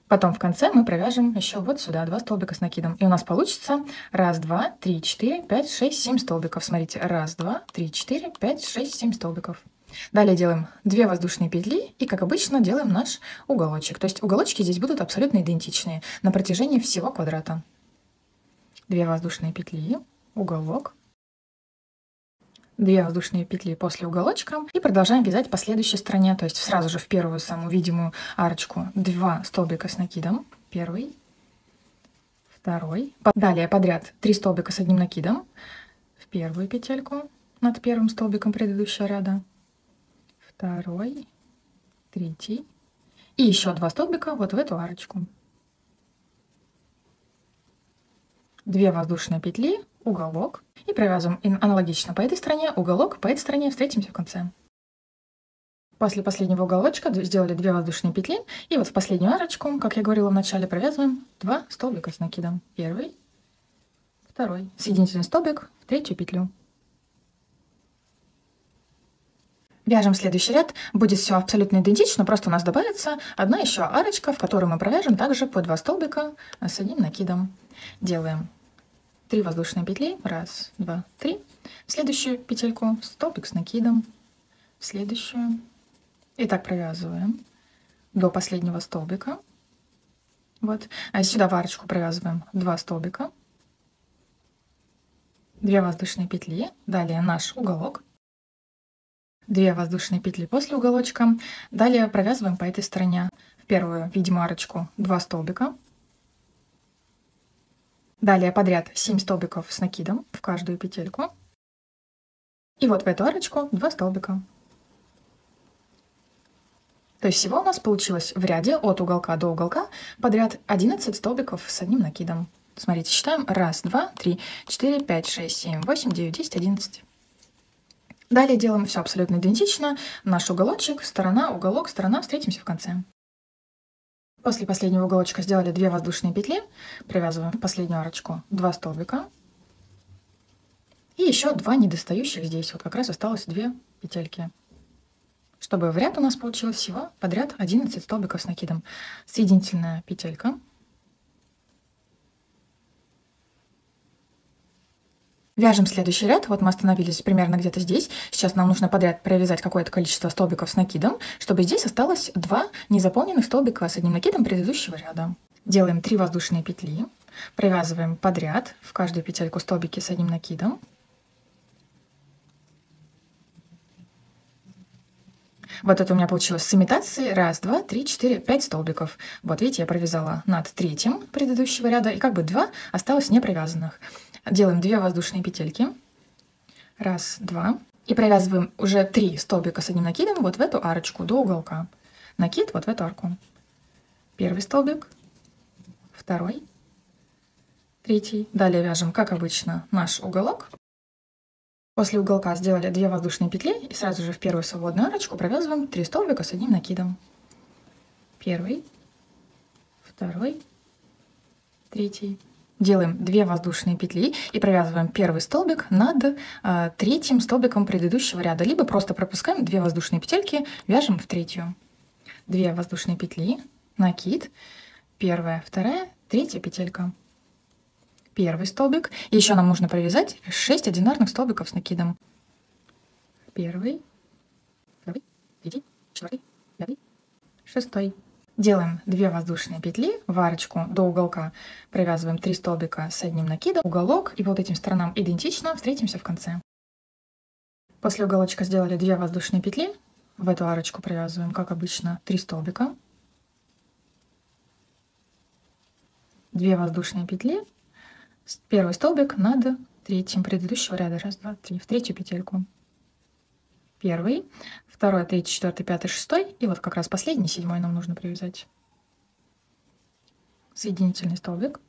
Потом в конце мы провяжем еще вот сюда 2 столбика с накидом. И у нас получится 1, 2, 3, 4, 5, 6, 7 столбиков. Смотрите, 1, 2, 3, 4, 5, 6, 7 столбиков. Далее делаем 2 воздушные петли и, как обычно, делаем наш уголочек. То есть уголочки здесь будут абсолютно идентичные на протяжении всего квадрата. 2 воздушные петли, уголок, 2 воздушные петли после уголочка и продолжаем вязать по следующей стороне, то есть сразу же в первую самую видимую арочку 2 столбика с накидом, первый, второй, далее подряд 3 столбика с одним накидом в первую петельку над первым столбиком предыдущего ряда, второй, третий и еще 2 столбика вот в эту арочку. 2 воздушные петли, уголок и провязываем аналогично по этой стороне, уголок, по этой стороне, встретимся в конце. После последнего уголочка сделали 2 воздушные петли и вот в последнюю арочку, как я говорила в начале, провязываем 2 столбика с накидом. Первый, второй, соединительный столбик в третью петлю. Вяжем следующий ряд, будет все абсолютно идентично, просто у нас добавится одна еще арочка, в которой мы провяжем также по 2 столбика с одним накидом. Делаем 3 воздушные петли, 1, 2, 3, в следующую петельку столбик с накидом, в следующую, и так провязываем до последнего столбика. Вот, а сюда в арочку провязываем 2 столбика, 2 воздушные петли, далее наш уголок, 2 воздушные петли после уголочка, далее провязываем по этой стороне в первую видимую арочку 2 столбика, далее подряд 7 столбиков с накидом в каждую петельку, и вот в эту арочку 2 столбика. То есть всего у нас получилось в ряде от уголка до уголка подряд 11 столбиков с одним накидом. Смотрите, считаем 1, 2, 3, 4, 5, 6, 7, 8, 9, 10, 11. Далее делаем все абсолютно идентично. Наш уголочек, сторона, уголок, сторона. Встретимся в конце. После последнего уголочка сделали 2 воздушные петли. Провязываем в последнюю арочку 2 столбика. И еще 2 недостающих здесь. Вот как раз осталось 2 петельки. Чтобы в ряд у нас получилось всего подряд 11 столбиков с накидом. Соединительная петелька. Вяжем следующий ряд. Вот мы остановились примерно где-то здесь. Сейчас нам нужно подряд провязать какое-то количество столбиков с накидом, чтобы здесь осталось 2 незаполненных столбика с одним накидом предыдущего ряда. Делаем 3 воздушные петли, провязываем подряд в каждую петельку столбики с одним накидом. Вот это у меня получилось с имитацией 1, 2, 3, 4, 5 столбиков. Вот видите, я провязала над третьим предыдущего ряда, и как бы 2 осталось не провязанных. Делаем 2 воздушные петельки. 1, 2. И провязываем уже 3 столбика с одним накидом вот в эту арочку до уголка. Накид вот в эту арку. Первый столбик, второй, третий. Далее вяжем, как обычно, наш уголок. После уголка сделали 2 воздушные петли и сразу же в первую свободную арочку провязываем 3 столбика с одним накидом. Первый, второй, третий. Делаем 2 воздушные петли и провязываем первый столбик над третьим столбиком предыдущего ряда, либо просто пропускаем 2 воздушные петельки, вяжем в третью. 2 воздушные петли, накид, первая, вторая, третья петелька. Первый столбик. И еще нам нужно провязать 6 одинарных столбиков с накидом. Первый, второй, третий, четвертый, пятый, шестой. Делаем 2 воздушные петли в арочку до уголка, провязываем 3 столбика с одним накидом, уголок, и по вот этим сторонам идентично, встретимся в конце. После уголочка сделали 2 воздушные петли, в эту арочку провязываем, как обычно, 3 столбика, 2 воздушные петли, первый столбик над третьим предыдущего ряда, 1, 2, 3, в третью петельку. Первый, второй, третий, четвертый, пятый, шестой. И вот как раз последний, 7-й нам нужно привязать. Соединительный столбик.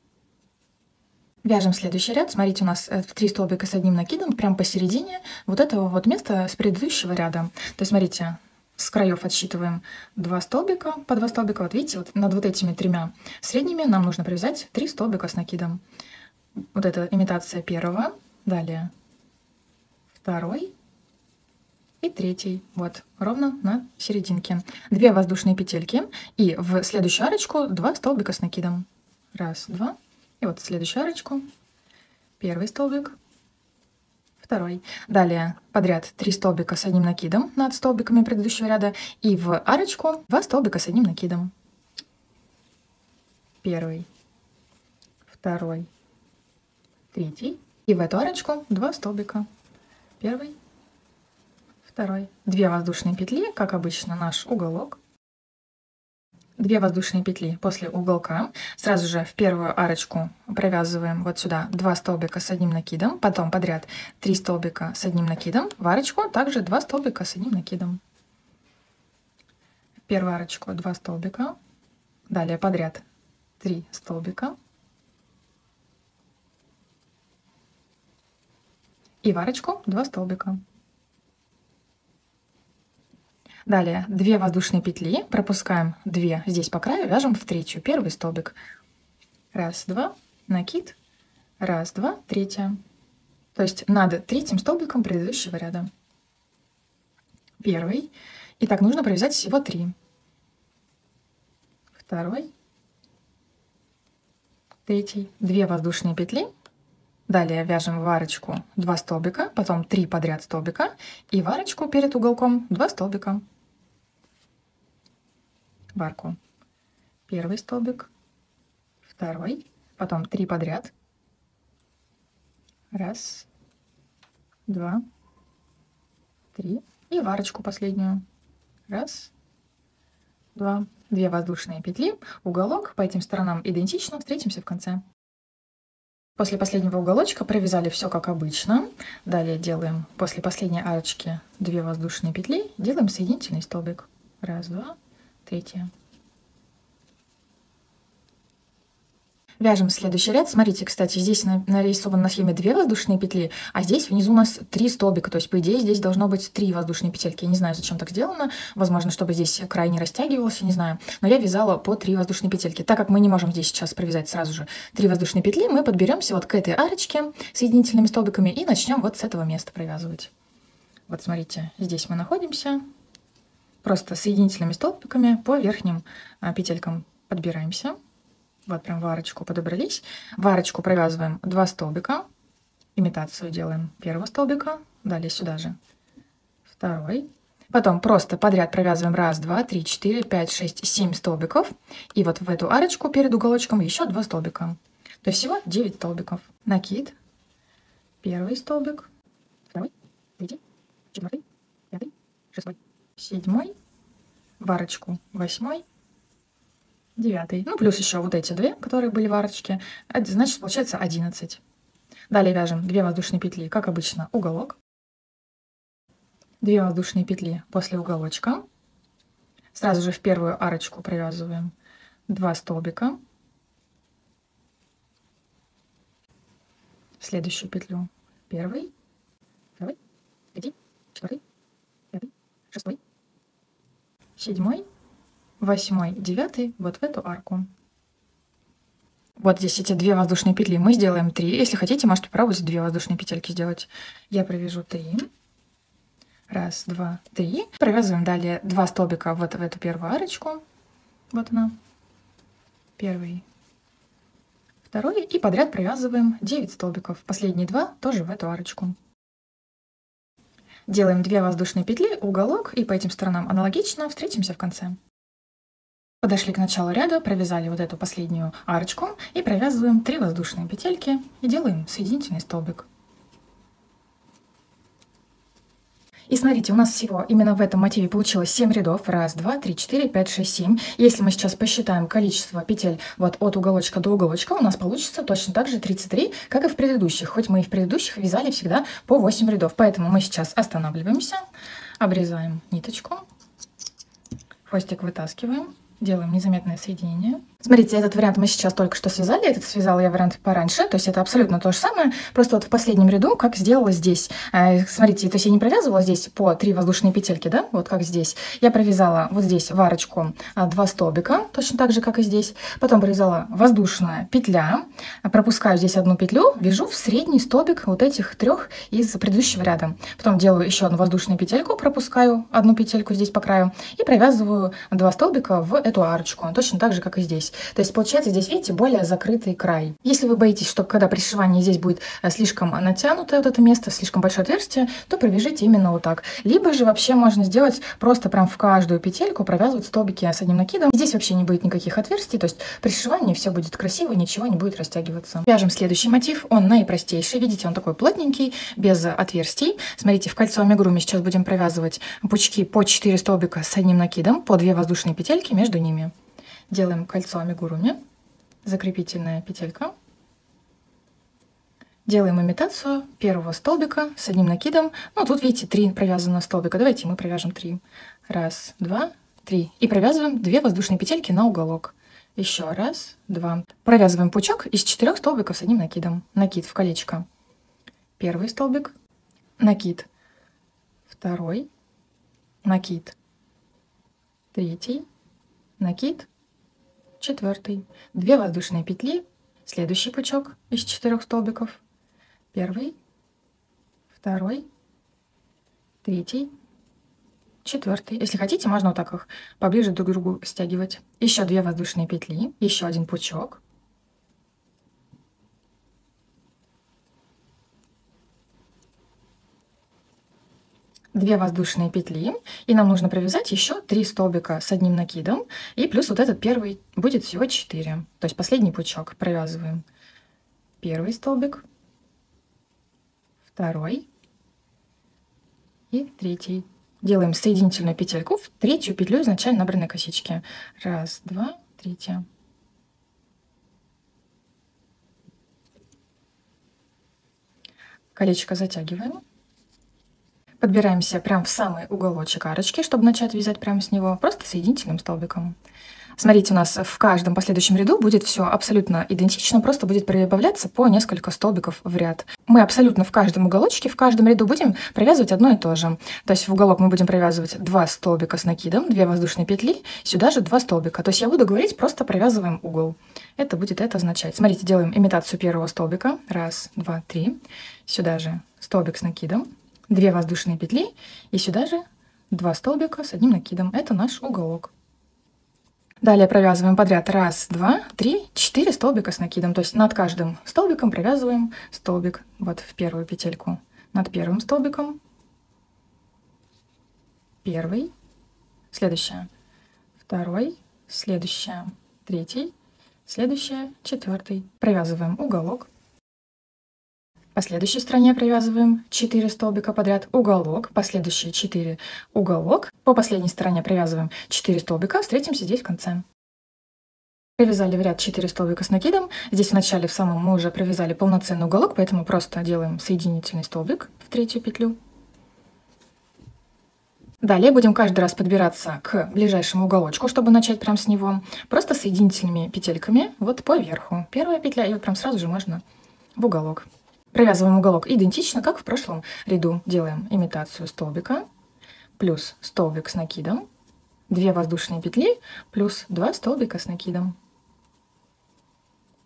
Вяжем следующий ряд. Смотрите, у нас 3 столбика с одним накидом прямо посередине вот этого вот места с предыдущего ряда. То есть, смотрите, с краев отсчитываем 2 столбика, по 2 столбика. Вот видите, вот над вот этими 3 средними нам нужно привязать 3 столбика с накидом. Вот это имитация первого. Далее второй. И третий, вот, ровно на серединке. 2 воздушные петельки и в следующую арочку 2 столбика с накидом. 1, 2. И вот в следующую арочку первый столбик, второй. Далее подряд 3 столбика с одним накидом над столбиками предыдущего ряда и в арочку 2 столбика с одним накидом. Первый, второй, третий. И в эту арочку 2 столбика. Первый, второй. 2 воздушные петли, как обычно, наш уголок. 2 воздушные петли после уголка. Сразу же в первую арочку провязываем вот сюда 2 столбика с одним накидом. Потом подряд 3 столбика с одним накидом. В арочку также 2 столбика с одним накидом. В первую арочку 2 столбика. Далее подряд 3 столбика. И в арочку 2 столбика. Далее 2 воздушные петли, пропускаем 2 здесь по краю, вяжем в третью, первый столбик. Раз, два, накид, раз, два, третья. То есть над третьим столбиком предыдущего ряда. Первый. И так нужно провязать всего 3. Второй, третий. 2 воздушные петли. Далее вяжем в арочку 2 столбика, потом 3 подряд столбика и в арочку перед уголком 2 столбика. В арку. Первый столбик, второй, потом 3 подряд. Раз, два, 3. И в арочку последнюю. Раз, два. 2 воздушные петли, уголок. По этим сторонам идентично. Встретимся в конце. После последнего уголочка провязали все как обычно. Далее делаем после последней арочки 2 воздушные петли, делаем соединительный столбик. Раз, два, третья. Вяжем следующий ряд. Смотрите, кстати, здесь нарисовано на схеме 2 воздушные петли, а здесь внизу у нас 3 столбика. То есть, по идее, здесь должно быть 3 воздушные петельки. Я не знаю, зачем так сделано. Возможно, чтобы здесь край не растягивался, не знаю. Но я вязала по 3 воздушные петельки. Так как мы не можем здесь сейчас провязать сразу же 3 воздушные петли, мы подберемся вот к этой арочке соединительными столбиками и начнем вот с этого места провязывать. Вот смотрите, здесь мы находимся. Просто соединительными столбиками по верхним петелькам подбираемся. Вот прям в арочку подобрались. В арочку провязываем 2 столбика. Имитацию делаем первого столбика. Далее сюда же второй. Потом просто подряд провязываем 1, 2, 3, 4, 5, 6, 7 столбиков. И вот в эту арочку перед уголочком еще 2 столбика. То есть всего 9 столбиков. Накид. Первый столбик. Второй. Третий. Четвертый. Пятый. Шестой. Седьмой. В арочку 8. 9. Ну, плюс еще вот эти 2, которые были в арочке. Значит, получается 11. Далее вяжем 2 воздушные петли, как обычно, уголок. 2 воздушные петли после уголочка. Сразу же в первую арочку провязываем 2 столбика. В следующую петлю первый, второй, третий, четвертый, пятый, шестой, седьмой, 8, 9 вот в эту арку. Вот здесь эти 2 воздушные петли. Мы сделаем 3. Если хотите, можете попробовать 2 воздушные петельки сделать. Я провяжу 3. Раз, два, 3. Провязываем далее 2 столбика вот в эту первую арочку. Вот она. Первый, второй. И подряд провязываем 9 столбиков. Последние 2 тоже в эту арочку. Делаем 2 воздушные петли, уголок. И по этим сторонам аналогично. Встретимся в конце. Подошли к началу ряда, провязали вот эту последнюю арочку и провязываем 3 воздушные петельки и делаем соединительный столбик. И смотрите, у нас всего именно в этом мотиве получилось 7 рядов. 1, 2, 3, 4, 5, 6, 7. Если мы сейчас посчитаем количество петель вот от уголочка до уголочка, у нас получится точно так же 33, как и в предыдущих. Хоть мы и в предыдущих вязали всегда по 8 рядов. Поэтому мы сейчас останавливаемся, обрезаем ниточку, хвостик вытаскиваем. Делаем незаметное соединение. Смотрите, этот вариант мы сейчас только что связали. Этот связала я вариант пораньше. То есть это абсолютно то же самое. Просто вот в последнем ряду, как сделала здесь. Смотрите, то есть я не провязывала здесь по 3 воздушные петельки, да? Вот как здесь. Я провязала вот здесь в арочку 2 столбика. Точно так же, как и здесь. Потом провязала воздушная петля. Пропускаю здесь одну петлю. Вяжу в средний столбик вот этих 3 из предыдущего ряда. Потом делаю еще одну воздушную петельку. Пропускаю одну петельку здесь по краю. И провязываю 2 столбика в эту арочку. Точно так же, как и здесь. здесь. То есть получается здесь, видите, более закрытый край. Если вы боитесь, что когда при сшивании здесь будет слишком натянутое вот это место, слишком большое отверстие, то провяжите именно вот так. Либо же вообще можно сделать просто прям в каждую петельку провязывать столбики с одним накидом. Здесь вообще не будет никаких отверстий, то есть при сшивании все будет красиво, ничего не будет растягиваться. Вяжем следующий мотив, он наипростейший. Видите, он такой плотненький, без отверстий. Смотрите, в кольцо амигуруми сейчас будем провязывать пучки по 4 столбика с одним накидом, по 2 воздушные петельки между ними. Делаем кольцо амигуруми, закрепительная петелька. Делаем имитацию первого столбика с одним накидом. Ну, тут, видите, 3 провязанных столбика. Давайте мы провяжем 3. 1, 2, 3. И провязываем 2 воздушные петельки на уголок. Еще 1, 2. Провязываем пучок из 4 столбиков с одним накидом. Накид в колечко. Первый столбик. Накид. Второй. Накид. Третий. Накид. Четвертый. 2 воздушные петли. Следующий пучок из 4 столбиков. Первый. Второй. Третий. Четвертый. Если хотите, можно вот так их поближе друг к другу стягивать. Еще 2 воздушные петли. Еще один пучок. Две воздушные петли, и нам нужно провязать еще 3 столбика с одним накидом, и плюс вот этот первый будет всего 4. То есть последний пучок провязываем. Первый столбик, второй и третий. Делаем соединительную петельку в третью петлю изначально набранной косички. 1, 2, 3. Колечко затягиваем. Подбираемся прям в самый уголочек арочки, чтобы начать вязать прямо с него, просто соединительным столбиком. Смотрите, у нас в каждом последующем ряду будет все абсолютно идентично, просто будет прибавляться по несколько столбиков в ряд. Мы абсолютно в каждом уголочке, в каждом ряду будем провязывать одно и то же. То есть в уголок мы будем провязывать 2 столбика с накидом, 2 воздушные петли, сюда же 2 столбика. То есть я буду говорить, просто провязываем угол. Это будет это означать. Смотрите, делаем имитацию первого столбика. 1, 2, 3. Сюда же столбик с накидом. 2 воздушные петли и сюда же 2 столбика с одним накидом. Это наш уголок. Далее провязываем подряд 1, 2, 3, 4 столбика с накидом. То есть над каждым столбиком провязываем столбик вот в первую петельку. Над первым столбиком первый, следующая, второй, следующая, третий, следующая, четвертый. Провязываем уголок. По следующей стороне провязываем 4 столбика подряд, уголок, последующие 4 уголок. По последней стороне провязываем 4 столбика, встретимся здесь в конце. Провязали в ряд 4 столбика с накидом. Здесь в начале в самом мы уже провязали полноценный уголок, поэтому просто делаем соединительный столбик в третью петлю. Далее будем каждый раз подбираться к ближайшему уголочку, чтобы начать прям с него. Просто соединительными петельками вот по верху. Первая петля, и вот прям сразу же можно в уголок. Провязываем уголок идентично, как в прошлом ряду. Делаем имитацию столбика, плюс столбик с накидом, 2 воздушные петли, плюс 2 столбика с накидом.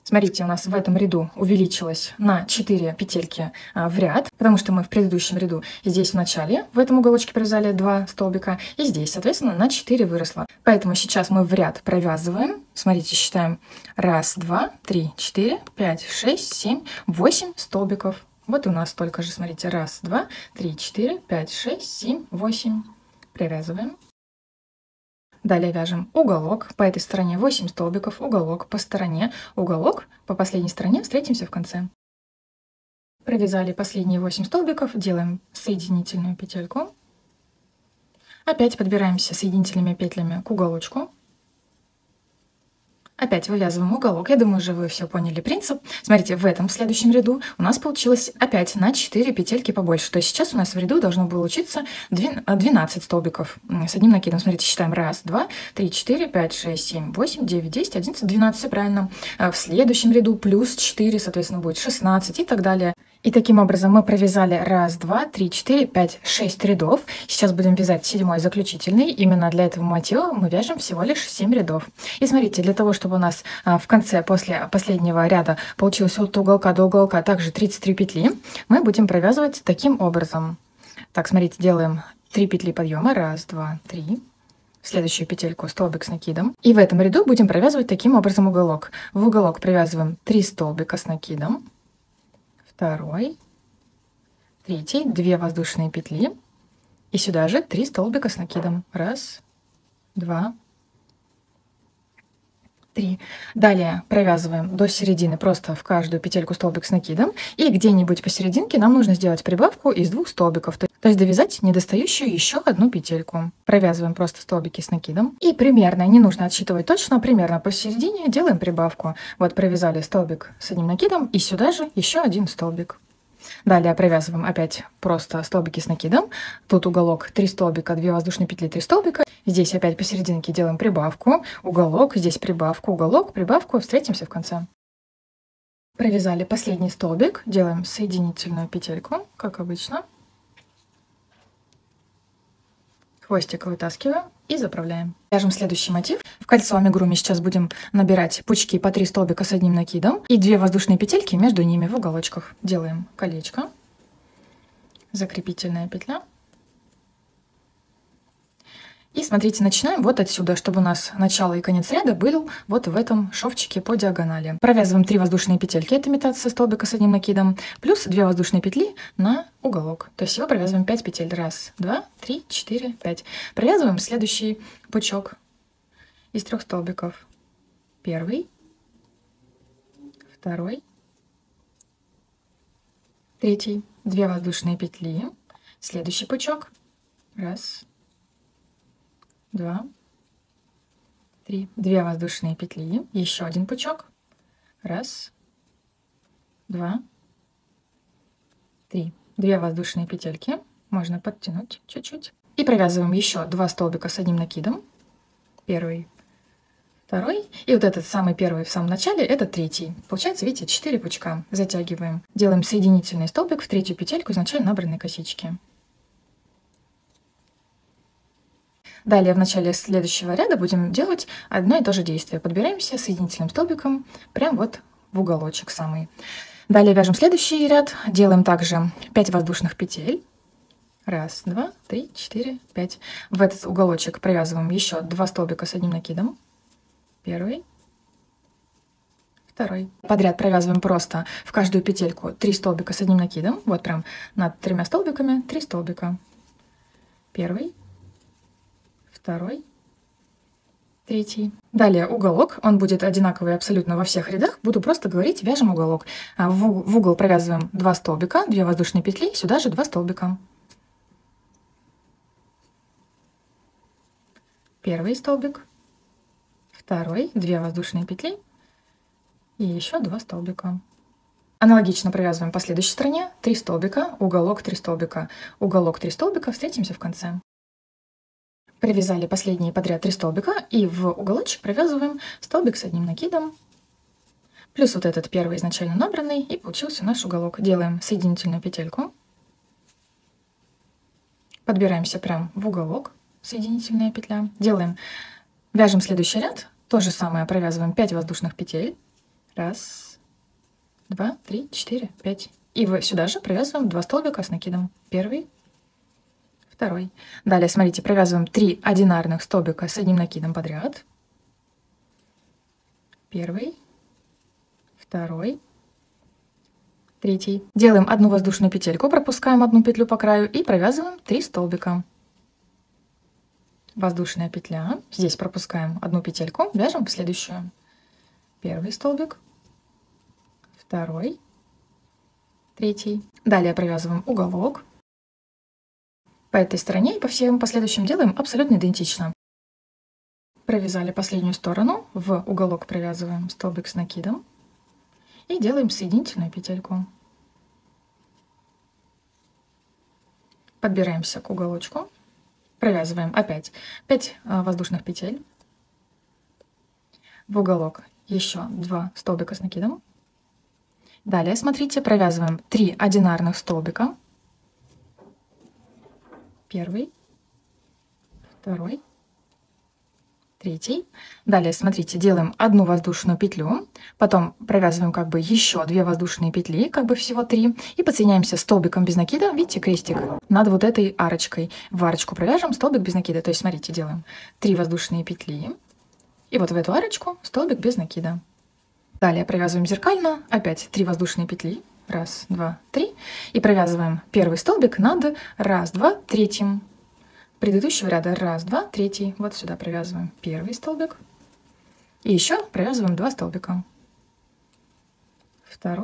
Смотрите, у нас в этом ряду увеличилось на 4 петельки в ряд, потому что мы в предыдущем ряду здесь в начале в этом уголочке провязали 2 столбика, и здесь, соответственно, на 4 выросло. Поэтому сейчас мы в ряд провязываем. Смотрите, считаем 1, 2, 3, 4, 5, 6, 7, 8 столбиков. Вот у нас столько же, смотрите, 1, 2, 3, 4, 5, 6, 7, 8. Привязываем. Далее вяжем уголок, по этой стороне 8 столбиков, уголок по стороне, уголок по последней стороне, встретимся в конце. Провязали последние 8 столбиков, делаем соединительную петельку. Опять подбираемся соединительными петлями к уголочку. Опять вывязываем уголок. Я думаю, уже вы все поняли принцип. Смотрите, в этом следующем ряду у нас получилось опять на 4 петельки побольше. То есть сейчас у нас в ряду должно получиться 12 столбиков с одним накидом. Смотрите, считаем 1, 2, 3, 4, 5, 6, 7, 8, 9, 10, 11, 12, все правильно. В следующем ряду плюс 4, соответственно, будет 16 и так далее. И таким образом мы провязали 1, 2, 3, 4, 5, 6 рядов. Сейчас будем вязать 7-й заключительный. Именно для этого мотива мы вяжем всего лишь 7 рядов. И смотрите, для того, чтобы у нас в конце, после последнего ряда, получилось от уголка до уголка также 33 петли, мы будем провязывать таким образом. Так, смотрите, делаем 3 петли подъема. 1, 2, 3. в следующую петельку столбик с накидом. И в этом ряду будем провязывать таким образом уголок. В уголок провязываем 3 столбика с накидом, второй, третий, 2 воздушные петли, и сюда же 3 столбика с накидом. 1, 2, 3. Далее провязываем до середины просто в каждую петельку столбик с накидом, и где-нибудь посерединке нам нужно сделать прибавку из 2 столбиков, то есть довязать недостающую еще одну петельку. Провязываем просто столбики с накидом, и примерно, не нужно отсчитывать точно, примерно посередине делаем прибавку. Вот провязали столбик с одним накидом, и сюда же еще один столбик. Далее провязываем опять просто столбики с накидом. Тут уголок 3 столбика, 2 воздушные петли, 3 столбика. Здесь опять посерединке делаем прибавку, уголок, здесь прибавку, уголок, прибавку. Встретимся в конце. Провязали последний столбик, делаем соединительную петельку, как обычно. Хвостик вытаскиваем и заправляем. Вяжем следующий мотив. В кольцо амигуруми сейчас будем набирать пучки по 3 столбика с одним накидом и 2 воздушные петельки между ними в уголочках. Делаем колечко, закрепительная петля. И смотрите, начинаем вот отсюда, чтобы у нас начало и конец ряда был вот в этом шовчике по диагонали. Провязываем 3 воздушные петельки, это имитация столбика с одним накидом, плюс 2 воздушные петли на уголок. То есть всего провязываем 5 петель. 1, 2, 3, 4, 5. Провязываем следующий пучок из 3 столбиков. Первый, второй, третий, 2 воздушные петли. Следующий пучок. 1, 2, 3, 2 воздушные петли, еще один пучок, 1, 2, 3, 2 воздушные петельки, можно подтянуть чуть-чуть, и провязываем еще 2 столбика с одним накидом, первый, второй, и вот этот самый первый в самом начале, это третий. Получается, видите, 4 пучка. Затягиваем, делаем соединительный столбик в третью петельку изначально набранной косички. Далее в начале следующего ряда будем делать одно и то же действие. Подбираемся соединительным столбиком прям вот в уголочек самый. Далее вяжем следующий ряд. Делаем также 5 воздушных петель. 1, 2, 3, 4, 5. В этот уголочек провязываем еще 2 столбика с одним накидом. Первый, второй. Подряд провязываем просто в каждую петельку 3 столбика с одним накидом. Вот прям над 3 столбиками 3 столбика. Первый, второй, третий. Далее уголок, он будет одинаковый абсолютно во всех рядах. Буду просто говорить, вяжем уголок. В угол провязываем 2 столбика, 2 воздушные петли, сюда же 2 столбика. Первый столбик, второй, 2 воздушные петли и еще 2 столбика. Аналогично провязываем по следующей стороне 3 столбика, уголок 3 столбика, уголок 3 столбика. Встретимся в конце. Провязали последние подряд 3 столбика и в уголочек провязываем столбик с одним накидом, плюс вот этот первый изначально набранный, и получился наш уголок. Делаем соединительную петельку, подбираемся прям в уголок, соединительная петля, вяжем следующий ряд, то же самое, провязываем 5 воздушных петель, 1, 2, 3, 4, 5, и сюда же провязываем 2 столбика с накидом, первый, второй. Далее, смотрите, провязываем 3 одинарных столбика с одним накидом подряд. Первый, второй, третий. Делаем одну воздушную петельку, пропускаем одну петлю по краю и провязываем 3 столбика. Воздушная петля. Здесь пропускаем одну петельку, вяжем в следующую. Первый столбик, второй, третий. Далее провязываем уголок. По этой стороне и по всем последующим делаем абсолютно идентично. Провязали последнюю сторону, в уголок провязываем столбик с накидом и делаем соединительную петельку. Подбираемся к уголочку, провязываем опять 5 воздушных петель, в уголок еще 2 столбика с накидом. Далее, смотрите, провязываем 3 одинарных столбика. Первый, второй, третий. Далее, смотрите, делаем одну воздушную петлю, потом провязываем как бы еще 2 воздушные петли, как бы всего 3, и подсоединяемся столбиком без накида, видите, крестик, над вот этой арочкой. В арочку провяжем столбик без накида, то есть, смотрите, делаем 3 воздушные петли, и вот в эту арочку столбик без накида. Далее провязываем зеркально, опять 3 воздушные петли, 1, 2, 3, и провязываем первый столбик над 1, 2, третьим. Предыдущего ряда 1, 2, 3, вот сюда провязываем первый столбик, и еще провязываем 2 столбика, 2,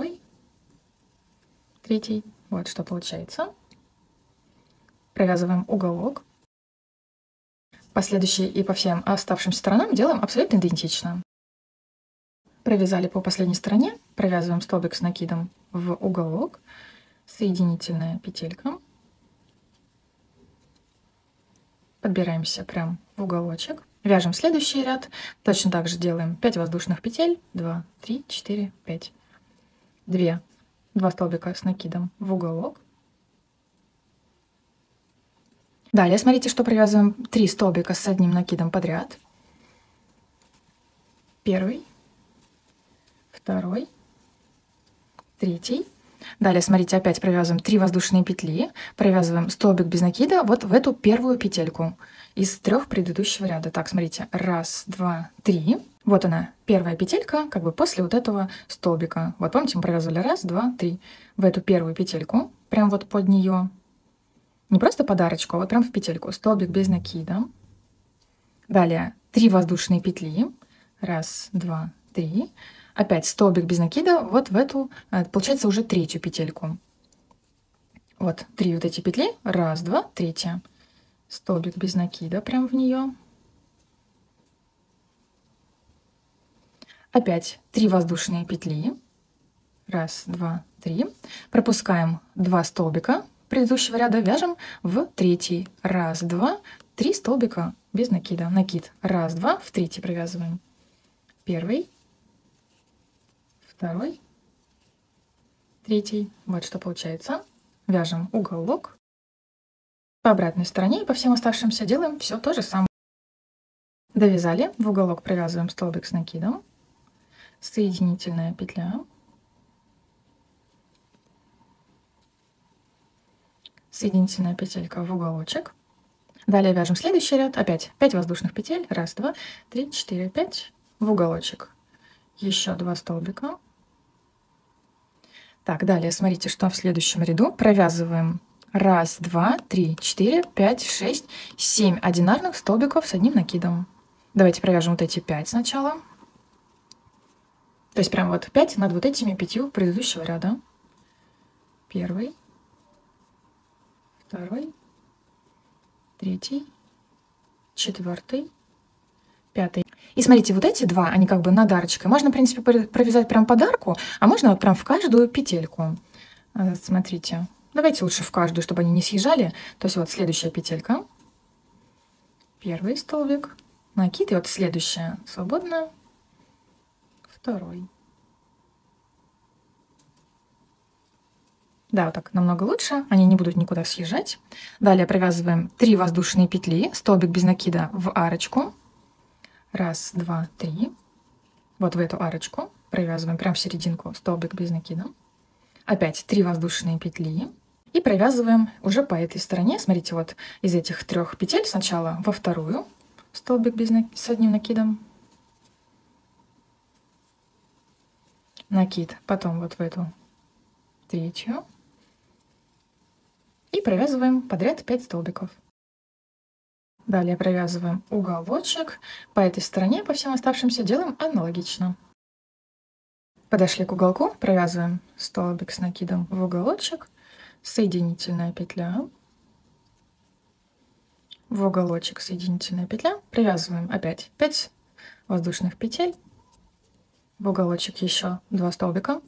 3, вот что получается. Провязываем уголок. Последующие и по всем оставшимся сторонам делаем абсолютно идентично. Провязали по последней стороне, провязываем столбик с накидом в уголок, соединительная петелька, подбираемся прям в уголочек, вяжем следующий ряд, точно так же делаем 5 воздушных петель, 2, 3, 4, 5, 2 столбика с накидом в уголок. Далее смотрите, что провязываем 3 столбика с одним накидом подряд. Первый, второй, третий. Далее, смотрите, опять провязываем 3 воздушные петли, провязываем столбик без накида вот в эту первую петельку из 3 предыдущего ряда. Так, смотрите, 1, 2, 3. Вот она, первая петелька, как бы после вот этого столбика. Вот помните, мы провязывали 1, 2, 3 в эту первую петельку, прям вот под нее. Не просто подарочку, а вот прям в петельку. Столбик без накида. Далее 3 воздушные петли. 1, 2, 3. Опять столбик без накида вот в эту, получается, уже третью петельку. Вот 3 вот эти петли. 1, 2, 3. Столбик без накида прям в нее. Опять 3 воздушные петли. 1, 2, 3. Пропускаем 2 столбика предыдущего ряда, вяжем в третий. 1, 2, 3 столбика без накида. Накид 1, 2, в третий провязываем. Первый, второй, третий. Вот что получается. Вяжем уголок. По обратной стороне и по всем оставшимся делаем все то же самое. Довязали, в уголок провязываем столбик с накидом, соединительная петля, соединительная петелька в уголочек. Далее вяжем следующий ряд, опять 5 воздушных петель, 1, 2, 3, 4, 5 в уголочек, еще 2 столбика. Так, далее смотрите, что в следующем ряду провязываем 1, 2, 3, 4, 5, 6, 7 одинарных столбиков с одним накидом. Давайте провяжем вот эти 5 сначала. То есть прям вот 5 над вот этими 5 предыдущего ряда. Первый, второй, третий, четвертый, пятый. И смотрите, вот эти 2, они как бы над арочкой. Можно, в принципе, провязать прям под арку, а можно вот прям в каждую петельку. Смотрите. Давайте лучше в каждую, чтобы они не съезжали. То есть вот следующая петелька. Первый столбик. Накид. И вот следующая свободная. Второй. Да, вот так намного лучше. Они не будут никуда съезжать. Далее провязываем 3 воздушные петли. Столбик без накида в арочку. 1, 2, 3. Вот в эту арочку провязываем прям в серединку столбик без накида. Опять 3 воздушные петли. И провязываем уже по этой стороне. Смотрите, вот из этих 3 петель сначала во вторую столбик с одним накидом. Накид. Потом вот в эту третью. И провязываем подряд 5 столбиков. Далее провязываем уголочек. По этой стороне, по всем оставшимся делаем аналогично. Подошли к уголку, провязываем столбик с накидом в уголочек, соединительная петля, в уголочек соединительная петля, провязываем опять 5 воздушных петель, в уголочек еще 2 столбика.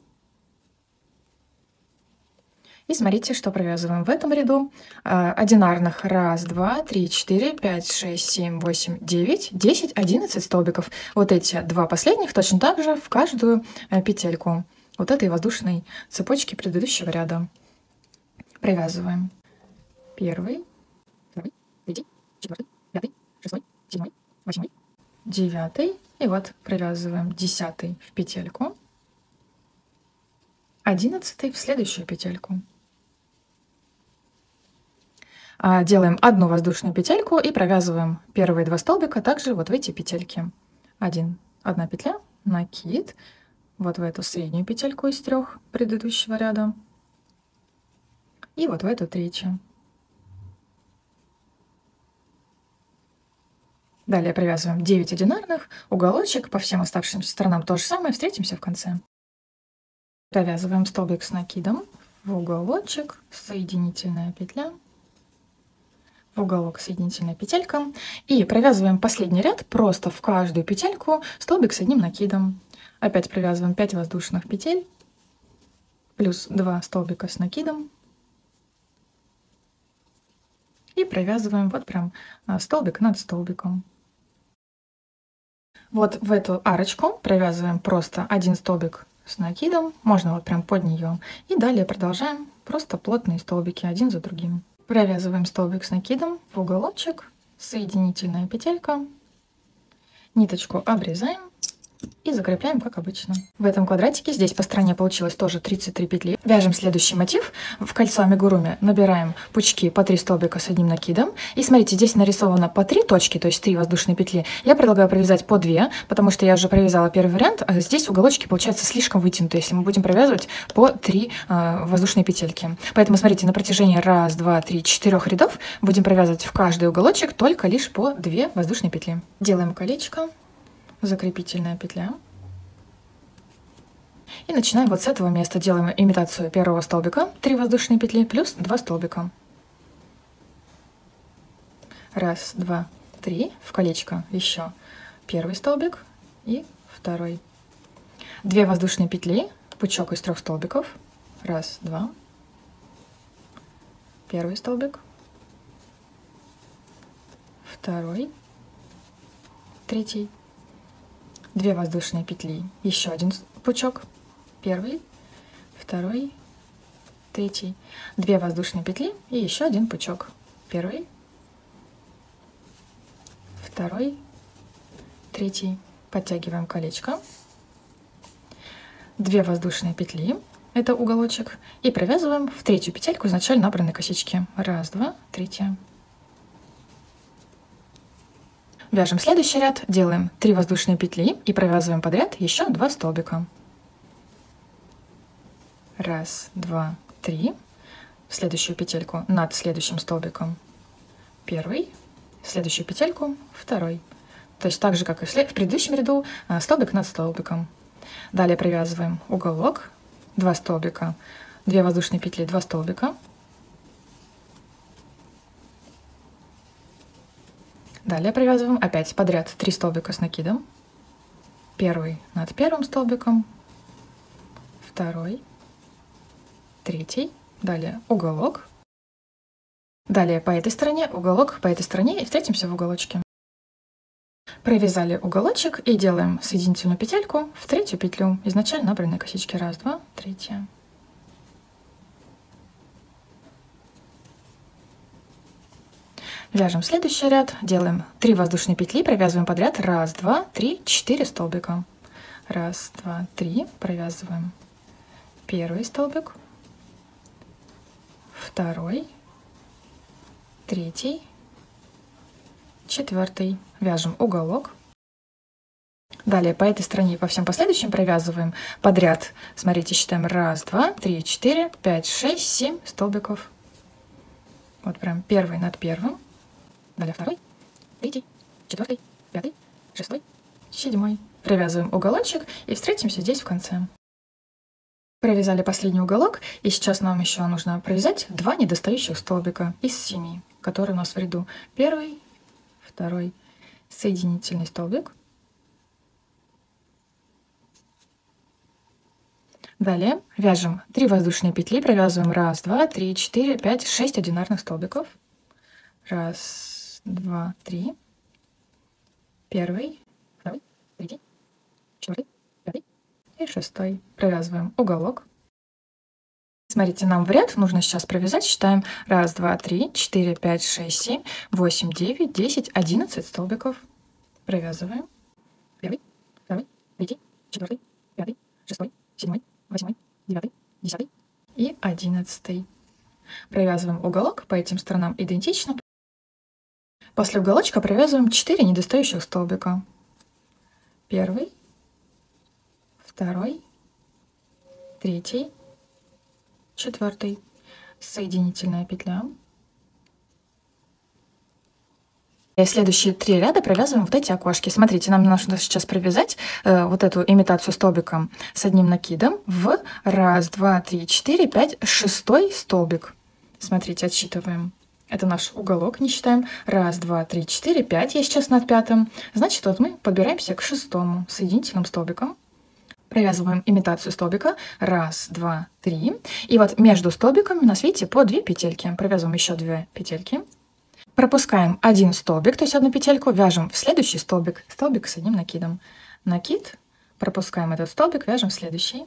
И смотрите, что провязываем в этом ряду. Одинарных 1, 2, 3, 4, 5, 6, 7, 8, 9, 10, 11 столбиков. Вот эти 2 последних точно так же в каждую петельку вот этой воздушной цепочки предыдущего ряда. Провязываем первый, второй, третий, четвертый, пятый, шестой, седьмой, восьмой, 9 и вот провязываем 10 в петельку, 11 в следующую петельку. Делаем одну воздушную петельку и провязываем первые 2 столбика также вот в эти петельки. Одна петля, накид, вот в эту среднюю петельку из 3 предыдущего ряда и вот в эту третью. Далее провязываем 9 одинарных, уголочек, по всем оставшимся сторонам то же самое, встретимся в конце. Провязываем столбик с накидом в уголочек, соединительная петля, в уголок соединительная петелька, и провязываем последний ряд просто в каждую петельку столбик с одним накидом. Опять провязываем 5 воздушных петель плюс 2 столбика с накидом и провязываем вот прям столбик над столбиком. Вот в эту арочку провязываем просто 1 столбик с накидом, можно вот прям под нее, и далее продолжаем просто плотные столбики один за другим. Провязываем столбик с накидом в уголочек, соединительная петелька, ниточку обрезаем и закрепляем, как обычно. В этом квадратике здесь по стороне получилось тоже 33 петли. Вяжем следующий мотив. В кольцо амигуруми набираем пучки по 3 столбика с одним накидом. И смотрите, здесь нарисовано по 3 точки, то есть 3 воздушные петли. Я предлагаю провязать по 2, потому что я уже провязала первый вариант, а здесь уголочки получаются слишком вытянутые, если мы будем провязывать по 3 воздушные петельки. Поэтому смотрите, на протяжении 1, 2, 3, 4 рядов будем провязывать в каждый уголочек только лишь по 2 воздушные петли. Делаем колечко. Закрепительная петля. И начинаем вот с этого места. Делаем имитацию первого столбика. 3 воздушные петли плюс 2 столбика. 1, 2, 3. В колечко еще первый столбик и второй. 2 воздушные петли. Пучок из 3 столбиков. 1, 2. Первый столбик. Второй. Третий. 2 воздушные петли, еще 1 пучок, первый, второй, третий, 2 воздушные петли и еще 1 пучок, первый, второй, третий, подтягиваем колечко, 2 воздушные петли, это уголочек, и провязываем в третью петельку изначально набранной косички, 1, 2, 3. Вяжем следующий ряд, делаем 3 воздушные петли и провязываем подряд еще 2 столбика. 1, 2, 3. В следующую петельку над следующим столбиком первый, в следующую петельку второй. То есть так же, как и в предыдущем ряду, столбик над столбиком. Далее провязываем уголок, 2 столбика, 2 воздушные петли, 2 столбика. Далее провязываем опять подряд 3 столбика с накидом. Первый над первым столбиком, второй, третий, далее уголок. Далее по этой стороне уголок, по этой стороне и встретимся в уголочке. Провязали уголочек и делаем соединительную петельку в третью петлю изначально набранной косички. 1, 2, 3. Вяжем следующий ряд, делаем 3 воздушные петли, провязываем подряд 1, 2, 3, 4 столбика. 1, 2, 3, провязываем первый столбик, второй, третий, четвертый. Вяжем уголок. Далее по этой стороне и по всем последующим провязываем подряд. Смотрите, считаем 1, 2, 3, 4, 5, 6, 7 столбиков. Вот прям первый над первым. Далее второй, третий, четвертый, пятый, шестой, седьмой. Провязываем уголочек и встретимся здесь в конце. Провязали последний уголок, и сейчас нам еще нужно провязать 2 недостающих столбика из 7, которые у нас в ряду. Первый, второй, соединительный столбик. Далее вяжем 3 воздушные петли, провязываем 1, 2, 3, 4, 5, 6 одинарных столбиков. 1, 2, 3. Первый, второй, третий, четвертый, пятый и шестой. Провязываем уголок. Смотрите, нам в ряд нужно сейчас провязать, считаем 1, 2, 3, 4, 5, 6, 7, 8, 9, 10, 11 столбиков. Провязываем 11. Провязываем уголок по этим сторонам идентично. После уголочка провязываем 4 недостающих столбика. Первый, второй, третий, четвертый. Соединительная петля. И следующие 3 ряда провязываем вот эти окошки. Смотрите, нам нужно сейчас провязать вот эту имитацию столбика с одним накидом в 1, 2, 3, 4, 5, 6 столбик. Смотрите, отсчитываем. Это наш уголок, не считаем. 1, 2, 3, 4, 5. Я сейчас над 5. Значит, вот мы подбираемся к 6 соединительным столбикам. Провязываем имитацию столбика. 1, 2, 3. И вот между столбиками у нас, видите, по 2 петельки. Провязываем еще 2 петельки. Пропускаем один столбик, то есть одну петельку, вяжем в следующий столбик. Столбик с одним накидом. Накид. Пропускаем этот столбик, вяжем в следующий.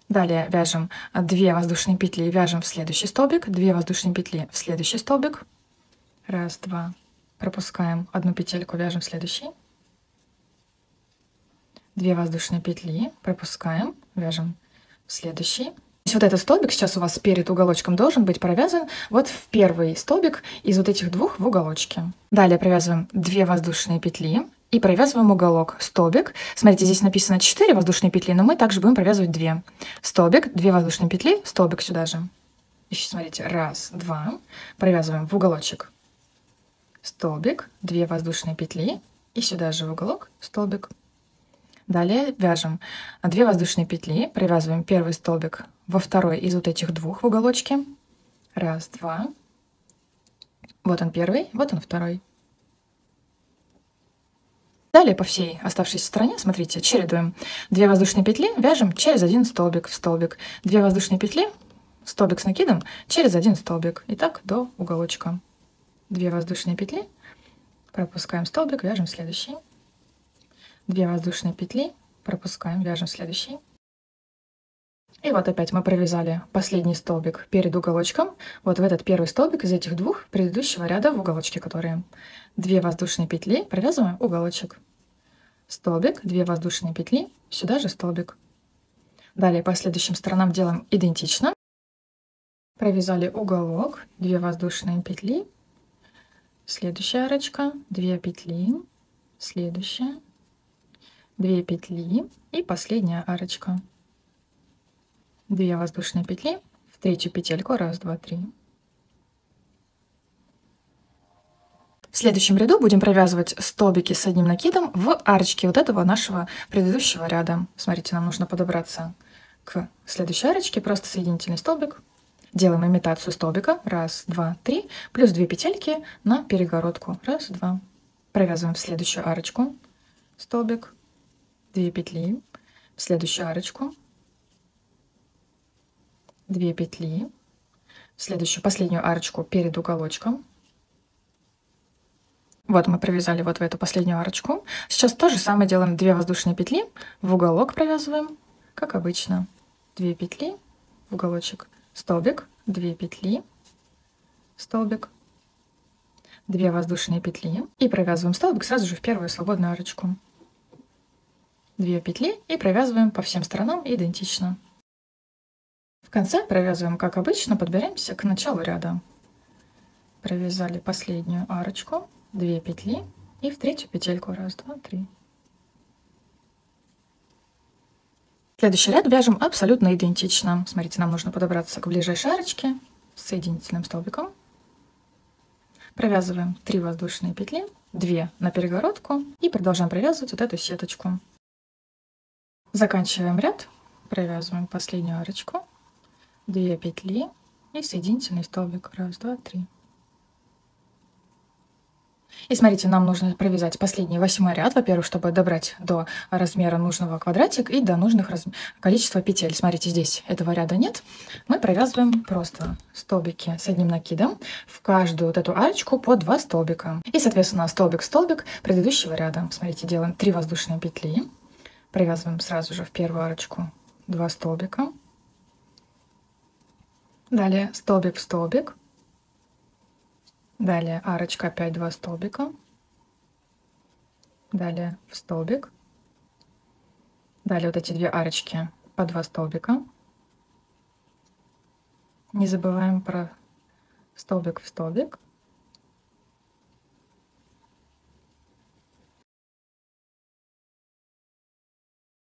Далее вяжем 2 воздушные петли, вяжем в следующий столбик, 2 воздушные петли в следующий столбик. 1, 2. Пропускаем одну петельку, вяжем в следующий. 2 воздушные петли, пропускаем, вяжем в следующий. Вот этот столбик сейчас у вас перед уголочком должен быть провязан вот в первый столбик из вот этих 2 в уголочке. Далее провязываем 2 воздушные петли и провязываем уголок. Столбик. Смотрите, здесь написано 4 воздушные петли, но мы также будем провязывать 2. Столбик, 2 воздушные петли, столбик сюда же. Еще смотрите, 1, 2. Провязываем в уголочек. Столбик, 2 воздушные петли и сюда же в уголок столбик. Далее вяжем 2 воздушные петли, провязываем первый столбик во второй из вот этих 2 в уголочке. 1, 2. Вот он первый, вот он второй. Далее по всей оставшейся стороне, смотрите, чередуем 2 воздушные петли, вяжем через один столбик в столбик. 2 воздушные петли, столбик с накидом, через один столбик. И так до уголочка. 2 воздушные петли, пропускаем столбик, вяжем следующий. 2 воздушные петли, пропускаем, вяжем следующий. И вот опять мы провязали последний столбик перед уголочком. Вот в этот первый столбик из этих 2 предыдущего ряда в уголочке, которые 2 воздушные петли, провязываем уголочек. Столбик, 2 воздушные петли, сюда же столбик. Далее по следующим сторонам делаем идентично. Провязали уголок, 2 воздушные петли, следующая арочка, 2 петли, следующая, 2 петли и последняя арочка. 2 воздушные петли в третью петельку, 1, 2, 3. В следующем ряду будем провязывать столбики с одним накидом в арочке вот этого нашего предыдущего ряда. Смотрите, нам нужно подобраться к следующей арочке, просто соединительный столбик. Делаем имитацию столбика, 1, 2, 3, плюс 2 петельки на перегородку, 1, 2. Провязываем в следующую арочку, столбик, 2 петли, в следующую арочку, 2 петли, в следующую последнюю арочку перед уголочком. Вот мы провязали вот в эту последнюю арочку. Сейчас то же самое делаем, 2 воздушные петли, в уголок провязываем, как обычно. 2 петли в уголочек, столбик, 2 петли, столбик, 2 воздушные петли и провязываем столбик сразу же в первую свободную арочку. 2 петли и провязываем по всем сторонам идентично. В конце провязываем, как обычно, подбираемся к началу ряда. Провязали последнюю арочку, 2 петли и в третью петельку 1, 2, 3. Следующий ряд вяжем абсолютно идентично. Смотрите, нам нужно подобраться к ближайшей арочке с соединительным столбиком. Провязываем 3 воздушные петли, 2 на перегородку и продолжаем провязывать вот эту сеточку. Заканчиваем ряд, провязываем последнюю арочку, 2 петли и соединительный столбик, 1, 2, 3. И смотрите, нам нужно провязать последний 8-й ряд, во-первых, чтобы добрать до размера нужного квадратик и до нужных количества петель. Смотрите, здесь этого ряда нет. Мы провязываем просто столбики с одним накидом в каждую вот эту арочку по 2 столбика. И, соответственно, столбик-столбик предыдущего ряда. Смотрите, делаем 3 воздушные петли. Провязываем сразу же в первую арочку 2 столбика. Далее столбик в столбик. Далее арочка, опять 2 столбика. Далее в столбик. Далее вот эти 2 арочки по 2 столбика. Не забываем про столбик в столбик.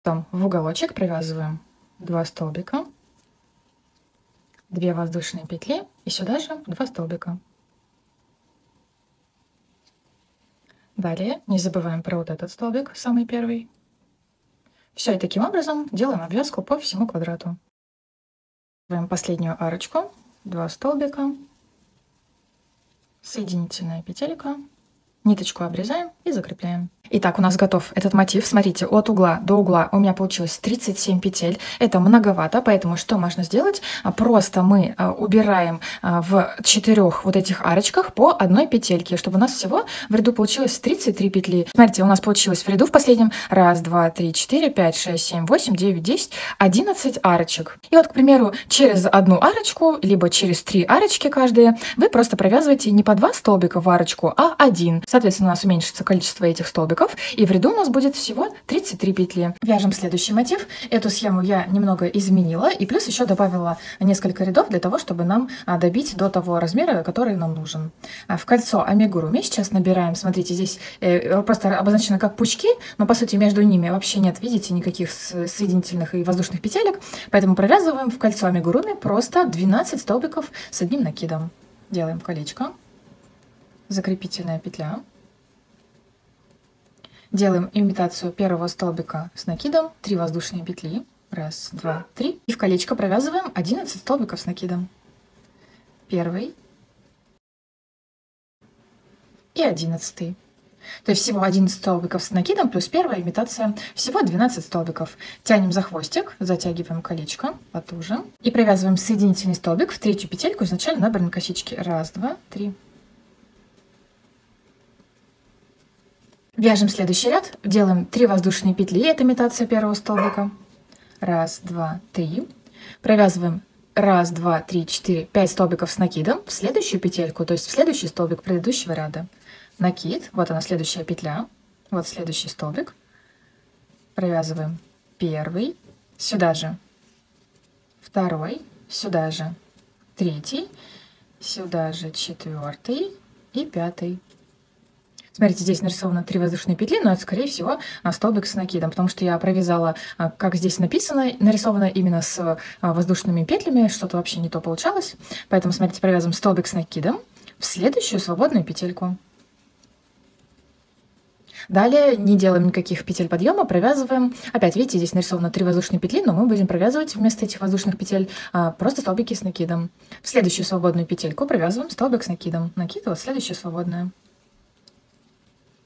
Потом в уголочек провязываем 2 столбика, 2 воздушные петли и сюда же 2 столбика. Далее не забываем про вот этот столбик, самый первый. Все, и таким образом делаем обвязку по всему квадрату. Делаем последнюю арочку, 2 столбика, соединительная петелька, ниточку обрезаем и закрепляем. Итак, у нас готов этот мотив. Смотрите, от угла до угла у меня получилось 37 петель. Это многовато, поэтому что можно сделать? Просто мы убираем в 4 вот этих арочках по одной петельке, чтобы у нас всего в ряду получилось 33 петли. Смотрите, у нас получилось в ряду в последнем 1, 2, 3, 4, 5, 6, 7, 8, 9, 10, 11 арочек. И вот, к примеру, через одну арочку, либо через 3 арочки каждые, вы просто провязываете не по 2 столбика в арочку, а 1. Соответственно, у нас уменьшится количество этих столбиков, и в ряду у нас будет всего 33 петли. Вяжем следующий мотив. Эту схему я немного изменила и плюс еще добавила несколько рядов для того, чтобы нам добить до того размера, который нам нужен. В кольцо амигуруми сейчас набираем, смотрите, здесь просто обозначено как пучки, но по сути между ними вообще нет, видите, никаких соединительных и воздушных петелек, поэтому провязываем в кольцо амигуруми просто 12 столбиков с одним накидом. Делаем колечко, закрепительная петля. Делаем имитацию первого столбика с накидом, 3 воздушные петли, 1, 2, 3, и в колечко провязываем 11 столбиков с накидом. Первый и 11. То есть всего 11 столбиков с накидом плюс первая имитация, всего 12 столбиков. Тянем за хвостик, затягиваем колечко потуже и провязываем соединительный столбик в третью петельку изначально набранной косички. 1, 2, 3. Вяжем следующий ряд, делаем 3 воздушные петли, это имитация первого столбика. 1, 2, 3. Провязываем 1, 2, 3, 4, 5 столбиков с накидом в следующую петельку, то есть в следующий столбик предыдущего ряда. Накид, вот она следующая петля, вот следующий столбик. Провязываем первый, сюда же второй, сюда же третий, сюда же четвертый и пятый. Смотрите, здесь нарисовано 3 воздушные петли, но это, скорее всего, столбик с накидом, потому что я провязала, как здесь написано, нарисовано именно с воздушными петлями, что-то вообще не то получалось. Поэтому, смотрите, провязываем столбик с накидом в следующую свободную петельку. Далее не делаем никаких петель подъема, провязываем. Опять, видите, здесь нарисовано 3 воздушные петли, но мы будем провязывать вместо этих воздушных петель просто столбики с накидом. В следующую свободную петельку провязываем столбик с накидом. Накид, вот следующая свободная.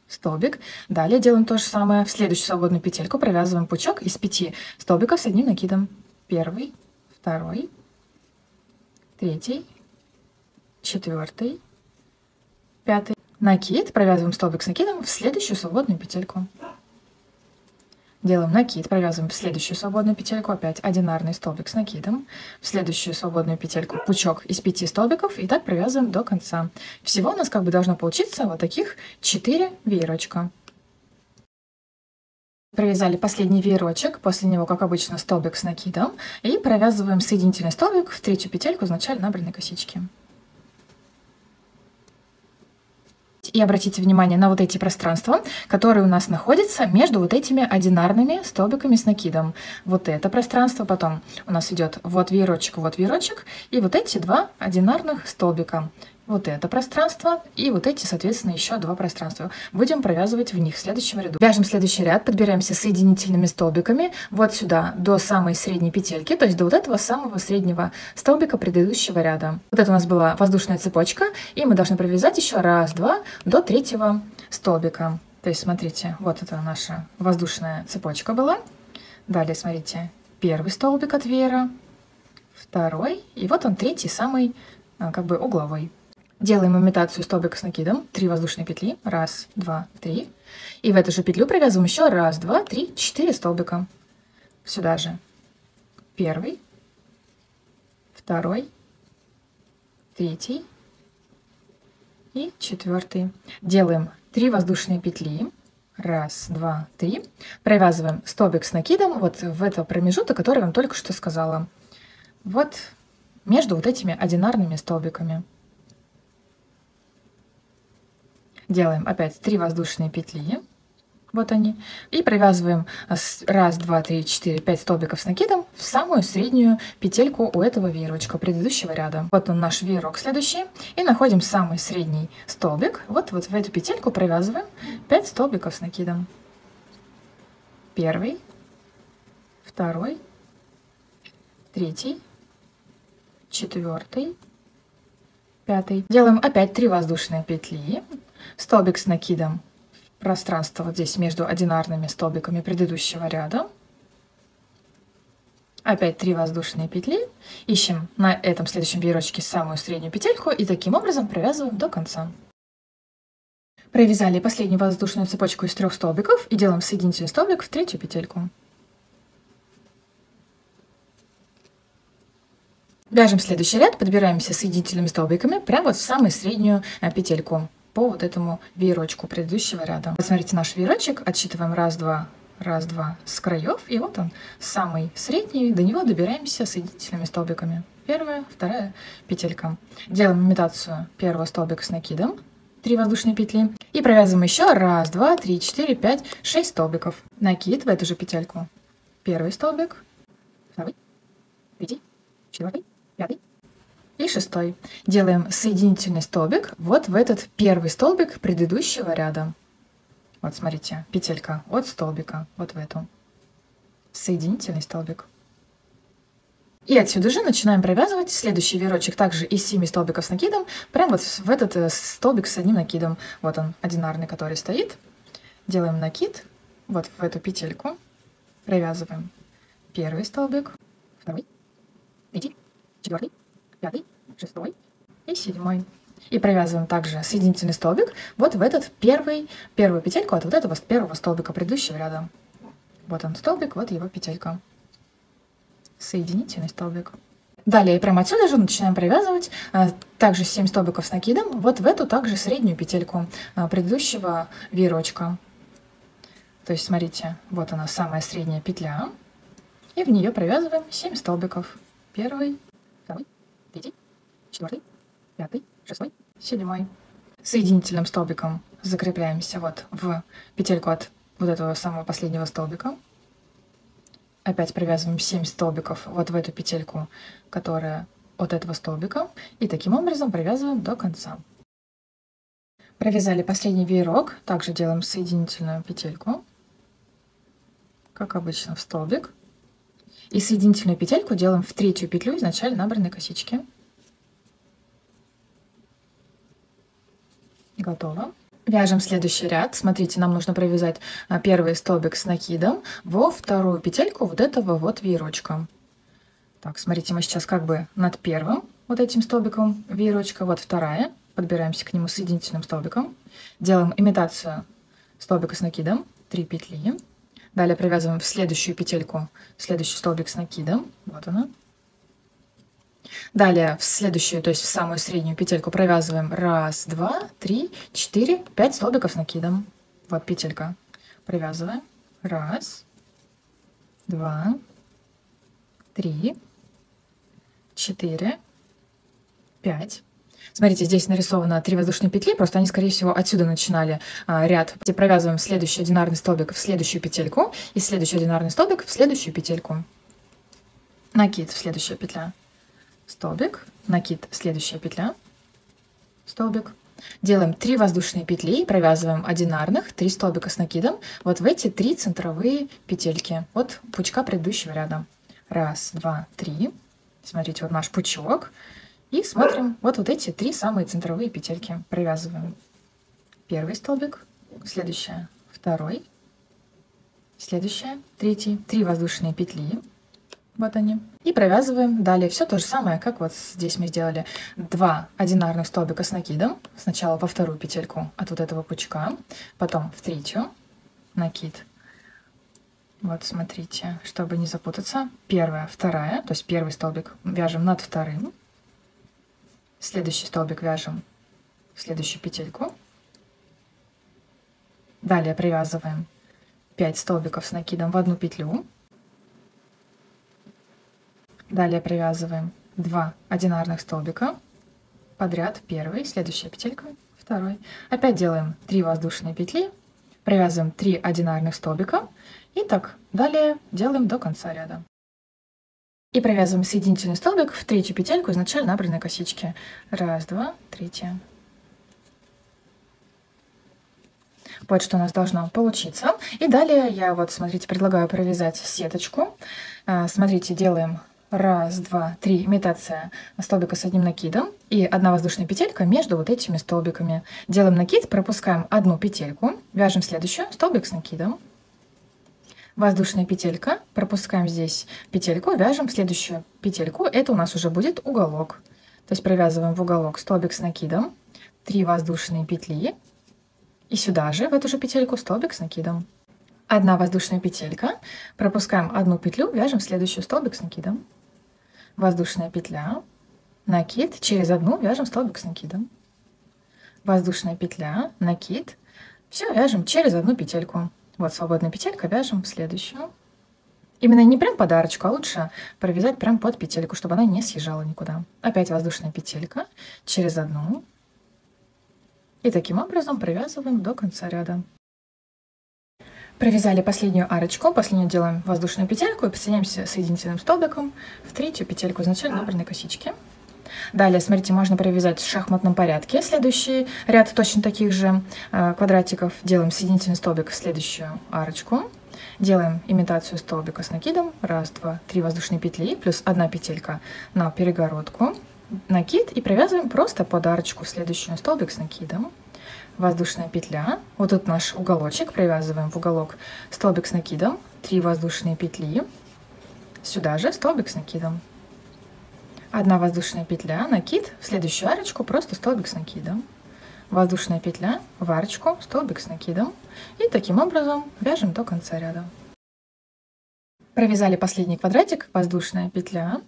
Столбик. Далее делаем то же самое. В следующую свободную петельку провязываем пучок из 5 столбиков с одним накидом. Первый, второй, третий, четвертый, пятый. Накид. Провязываем столбик с накидом в следующую свободную петельку. Делаем накид, провязываем в следующую свободную петельку, опять одинарный столбик с накидом, в следующую свободную петельку пучок из 5 столбиков, и так провязываем до конца. Всего у нас как бы должно получиться вот таких 4 веерочка. Провязали последний веерочек, после него, как обычно, столбик с накидом, и провязываем соединительный столбик в третью петельку изначально набранной косички. И обратите внимание на вот эти пространства, которые у нас находятся между вот этими одинарными столбиками с накидом. Вот это пространство, потом у нас идет вот веерочек, и вот эти 2 одинарных столбика. Вот это пространство и вот эти, соответственно, еще 2 пространства. Будем провязывать в них в следующем ряду. Вяжем следующий ряд, подбираемся соединительными столбиками вот сюда, до самой средней петельки, то есть до вот этого самого среднего столбика предыдущего ряда. Вот это у нас была воздушная цепочка, и мы должны провязать еще 1, 2 до 3-го столбика. То есть, смотрите, вот это наша воздушная цепочка была. Далее, смотрите, первый столбик от веера, второй, и вот он третий, самый как бы угловой. Делаем имитацию столбика с накидом, 3 воздушные петли, 1, 2, 3. И в эту же петлю провязываем еще 1, 2, 3, 4 столбика. Сюда же первый, второй, третий и четвертый. Делаем 3 воздушные петли, 1, 2, 3. Провязываем столбик с накидом вот в этот промежуток, который я вам только что сказала. Вот между вот этими одинарными столбиками. Делаем опять 3 воздушные петли. Вот они. И провязываем 1, 2, 3, 4, 5 столбиков с накидом в самую среднюю петельку у этого веерочка предыдущего ряда. Вот он, наш веерок следующий. И находим самый средний столбик. Вот в эту петельку провязываем 5 столбиков с накидом. Первый, второй, третий, четвертый, пятый. Делаем опять 3 воздушные петли. Столбик с накидом. Пространство вот здесь между одинарными столбиками предыдущего ряда. Опять 3 воздушные петли. Ищем на этом следующем веерочке самую среднюю петельку и таким образом провязываем до конца. Провязали последнюю воздушную цепочку из 3 столбиков и делаем соединительный столбик в 3-ю петельку. Вяжем следующий ряд, подбираемся соединительными столбиками прямо вот в самую среднюю петельку по вот этому веерочку предыдущего ряда. Вот смотрите, наш веерочек, отсчитываем 1, 2, 1, 2 с краев, и вот он, самый средний, до него добираемся соединительными столбиками. Первая, вторая петелька. Делаем имитацию первого столбика с накидом, 3 воздушные петли, и провязываем еще 1, 2, 3, 4, 5, 6 столбиков. Накид в эту же петельку. Первый столбик, второй, третий, четвертый, пятый и 6. Делаем соединительный столбик вот в этот первый столбик предыдущего ряда. Вот смотрите, петелька от столбика, вот в эту. Соединительный столбик. И отсюда же начинаем провязывать следующий веерочек также из 7 столбиков с накидом, прям вот в этот столбик с одним накидом. Вот он, одинарный, который стоит. Делаем накид вот в эту петельку. Провязываем первый столбик, второй, третий, четвертый, пятый, 6 и 7. И провязываем также соединительный столбик вот в этот первую петельку от вот этого первого столбика предыдущего ряда. Вот он столбик, вот его петелька. Соединительный столбик. Далее прямо отсюда же начинаем провязывать также 7 столбиков с накидом вот в эту также среднюю петельку предыдущего веерочка. То есть смотрите, вот она самая средняя петля. И в нее провязываем 7 столбиков. Первый, второй, третий, четвертый, пятый, 6, 7. Соединительным столбиком закрепляемся вот в петельку от вот этого самого последнего столбика. Опять провязываем 7 столбиков вот в эту петельку, которая от этого столбика. И таким образом провязываем до конца. Провязали последний веерок. Также делаем соединительную петельку, как обычно, в столбик. И соединительную петельку делаем в 3-ю петлю изначально набранной косички. Готово. Вяжем следующий ряд. Смотрите, нам нужно провязать первый столбик с накидом во вторую петельку вот этого вот веерочка. Так, смотрите, мы сейчас как бы над первым вот этим столбиком веерочка, вот вторая. Подбираемся к нему соединительным столбиком. Делаем имитацию столбика с накидом, 3 петли. Далее провязываем в следующую петельку следующий столбик с накидом. Вот она. Далее в следующую, то есть в самую среднюю петельку провязываем 1, 2, 3, 4, 5 столбиков с накидом. Вот петелька. Провязываем. 1, 2, 3, 4, 5. Смотрите, здесь нарисовано 3 воздушные петли, просто они, скорее всего, отсюда начинали ряд. Теперь провязываем следующий одинарный столбик в следующую петельку и следующий одинарный столбик в следующую петельку. Накид, следующая петля. Столбик, накид, следующая петля, столбик. Делаем 3 воздушные петли и провязываем одинарных 3 столбика с накидом вот в эти 3 центровые петельки от пучка предыдущего ряда. 1, 2, 3. Смотрите, вот наш пучок. И смотрим вот эти 3 самые центровые петельки. Провязываем первый столбик, следующая, второй, следующая, третий. 3 воздушные петли. Вот они. И провязываем далее все то же самое, как вот здесь мы сделали. 2 одинарных столбика с накидом. Сначала во вторую петельку от вот этого пучка, потом в 3-ю накид. Вот смотрите, чтобы не запутаться. Первая, вторая, то есть первый столбик вяжем над вторым. Следующий столбик вяжем в следующую петельку. Далее привязываем 5 столбиков с накидом в одну петлю. Далее привязываем 2 одинарных столбика подряд, первый, следующая петелька, второй. Опять делаем 3 воздушные петли, провязываем 3 одинарных столбика и так далее делаем до конца ряда. И провязываем соединительный столбик в третью петельку изначально набранной косички. Раз, два, третья. Вот что у нас должно получиться. И далее я вот, смотрите, предлагаю провязать сеточку. Смотрите, делаем раз, два, три, имитация столбика с одним накидом и 1 воздушная петелька между вот этими столбиками. Делаем накид, пропускаем 1 петельку, вяжем следующую, столбик с накидом. Воздушная петелька, пропускаем здесь петельку, вяжем следующую петельку. Это у нас уже будет уголок. То есть провязываем в уголок столбик с накидом, 3 воздушные петли. И сюда же, в эту же петельку, столбик с накидом. 1 воздушная петелька, пропускаем 1 петлю, вяжем следующую, столбик с накидом. Воздушная петля, накид, через 1 вяжем столбик с накидом. Воздушная петля, накид, все вяжем через 1 петельку. Вот свободная петелька, вяжем следующую. Именно не прям под арочку, а лучше провязать прям под петельку, чтобы она не съезжала никуда. Опять воздушная петелька, через 1. И таким образом провязываем до конца ряда. Провязали последнюю арочку, последнюю делаем воздушную петельку и присоединяемся соединительным столбиком в третью петельку изначально набранной косички. Далее, смотрите, можно провязать в шахматном порядке. Следующий ряд точно таких же квадратиков. Делаем соединительный столбик в следующую арочку. Делаем имитацию столбика с накидом. Раз, два, 3 воздушные петли плюс 1 петелька на перегородку. Накид и провязываем просто под арочку в следующую столбик с накидом. Воздушная петля. Вот тут наш уголочек. Провязываем в уголок столбик с накидом. 3 воздушные петли. Сюда же столбик с накидом. 1 воздушная петля, накид, в следующую арочку просто столбик с накидом. Воздушная петля, в арочку, столбик с накидом. И таким образом вяжем до конца ряда. Провязали последний квадратик, воздушная петля,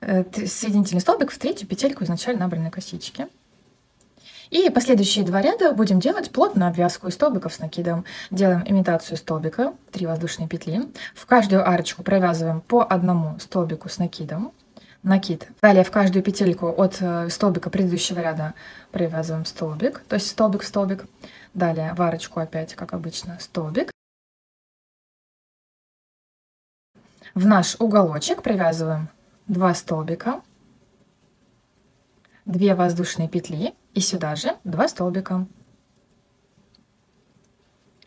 соединительный столбик в третью петельку изначально набранной косички. И последующие 2 ряда будем делать плотную обвязку из столбиков с накидом. Делаем имитацию столбика, 3 воздушные петли. В каждую арочку провязываем по 1 столбику с накидом. Накид. Далее в каждую петельку от столбика предыдущего ряда провязываем столбик, то есть столбик в столбик. Далее в арочку опять, как обычно, столбик. В наш уголочек провязываем 2 столбика, 2 воздушные петли и сюда же 2 столбика.